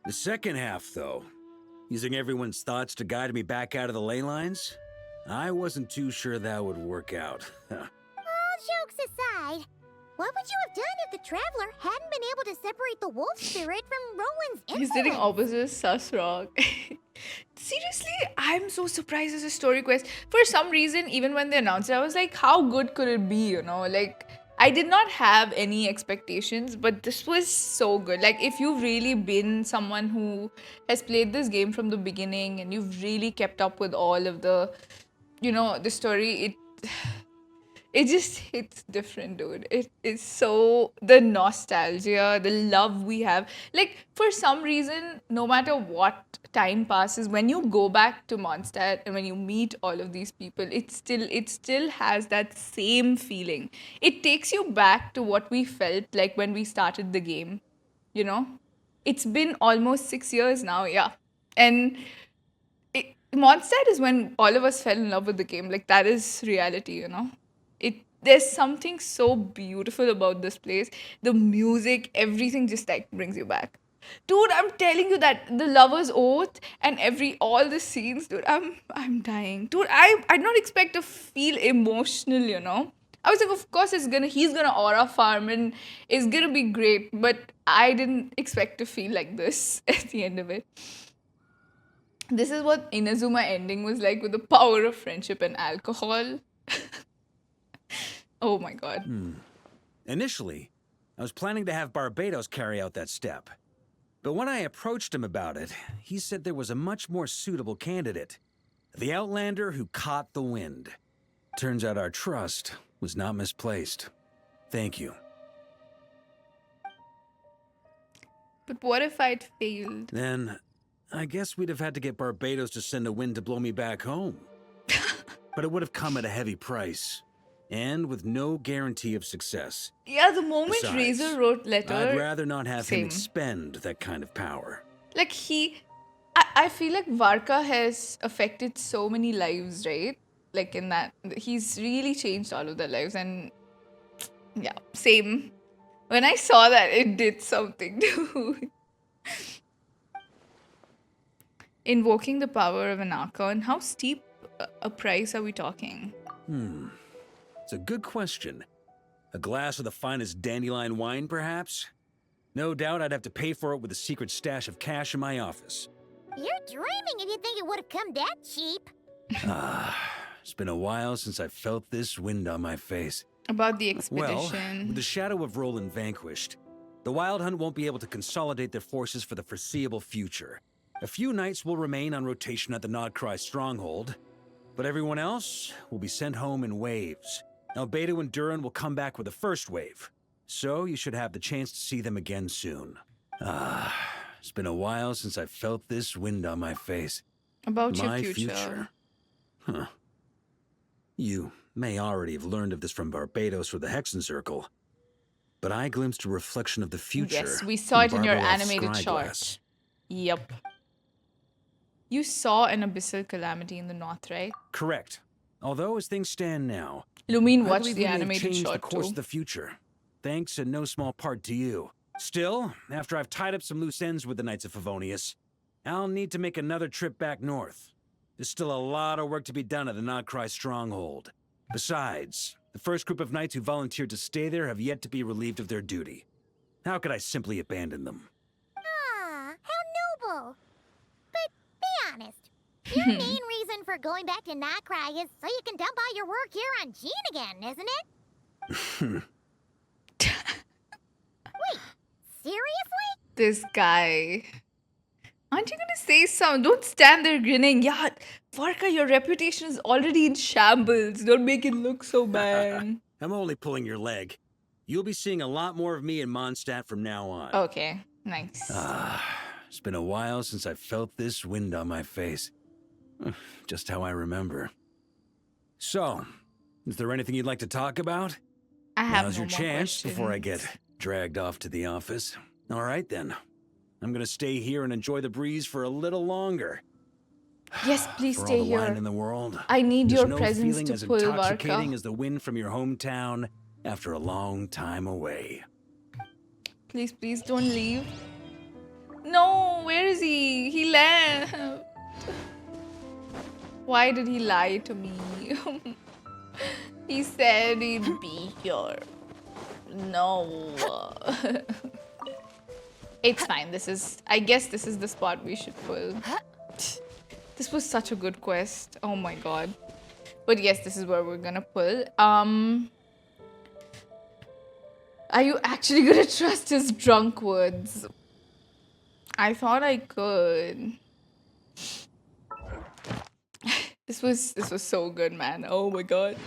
The second half, though, using everyone's thoughts to guide me back out of the ley lines, I wasn't too sure that would work out.
All jokes aside, what would you have done if the Traveler hadn't been able to separate the wolf spirit from Roland's influence?
He's sitting opposite Sus Rock. Seriously, I'm so surprised it's a story quest. For some reason, even when they announced it, I was like, how good could it be, Like, I did not have any expectations, but this was so good. Like, if you've really been someone who has played this game from the beginning and you've really kept up with all of the, the story, it just hits different, dude. It is so, the nostalgia, the love we have. Like, for some reason, no matter what time passes, when you go back to Mondstadt and when you meet all of these people, it still has that same feeling. It takes you back to what we felt like when we started the game, It's been almost 6 years now, yeah. And Mondstadt is when all of us fell in love with the game. Like, that is reality, There's something so beautiful about this place. The music, everything just brings you back. Dude, I'm telling you that the Lover's Oath and all the scenes, dude, I'm dying. Dude, I did not expect to feel emotional, I was like, of course he's gonna aura farm and it's gonna be great, but I didn't expect to feel like this at the end of it. This is what Inazuma ending was like, with the power of friendship and alcohol. Oh my god.
Initially, I was planning to have Barbatos carry out that step. But when I approached him about it, he said there was a much more suitable candidate. The Outlander who caught the wind. Turns out our trust was not misplaced. Thank you.
But what if I'd failed?
Then, I guess we'd have had to get Barbatos to send a wind to blow me back home. But it would have come at a heavy price. And with no guarantee of success.
Yeah, the moment
Besides,
Razor wrote letter...
I'd rather not have him
same.
expend that kind of power.
Like, I feel like Varka has affected so many lives, right? Like, in that, he's really changed all of their lives. And, yeah, same. When I saw that, it did something, dude. Invoking the power of an Archon. How steep a price are we talking?
It's a good question. A glass of the finest dandelion wine, perhaps? No doubt I'd have to pay for it with a secret stash of cash in my office.
You're dreaming if you think it would have come that cheap.
It's been a while since I felt this wind on my face.
About the
Well,
expedition.
with the shadow of Roland vanquished, the Wild Hunt won't be able to consolidate their forces for the foreseeable future. A few knights will remain on rotation at the Nodcry stronghold, but everyone else will be sent home in waves. Albedo and Duran will come back with the first wave, so you should have the chance to see them again soon. It's been a while since I felt this wind on my face.
About
My
your future.
Huh. You may already have learned of this from Barbados or the Hexen Circle, but I glimpsed a reflection of the future.
Yes, we saw it in your
Barbalof's
animated short.
scryglass.
Yep. You saw an abyssal calamity in the north, right?
Correct. Although, as things stand now,
Lumine
I
watched
believe
the
we may
animated
change the
short
course
too.
of the future, thanks in no small part to you. Still, after I've tied up some loose ends with the Knights of Favonius, I'll need to make another trip back north. There's still a lot of work to be done at the Nodcry stronghold. Besides, the first group of knights who volunteered to stay there have yet to be relieved of their duty. How could I simply abandon them?
Ah, how noble. But be honest. Your main reason for going back to Nodcry is so you can dump all your work here on Jean again, isn't it? Wait, seriously?
This guy. Aren't you gonna say something? Don't stand there grinning. Yeah, Varka, your reputation is already in shambles. Don't make it look so bad.
I'm only pulling your leg. You'll be seeing a lot more of me in Mondstadt from now on.
Okay, nice.
It's been a while since I felt this wind on my face. Just how I remember. So, is there anything you'd like to talk about?
I have
Now's
no
your
more
chance before I
questions.
get dragged off to the office. All right then. I'm gonna stay here and enjoy the breeze for a little longer.
Yes, please
For
stay
all the wine
here.
in the world,
I need
there's
your
no
presence
feeling
to
as
pull,
intoxicating
Varka.
as the wind from your hometown after a long time away.
Please, please don't leave. No, where is he? He left. Why did he lie to me? He said he'd be here. No. It's fine. I guess this is the spot we should pull. This was such a good quest. Oh my god. But yes, this is where we're gonna pull. Are you actually gonna trust his drunk words? I thought I could. This was so good, man. Oh my god.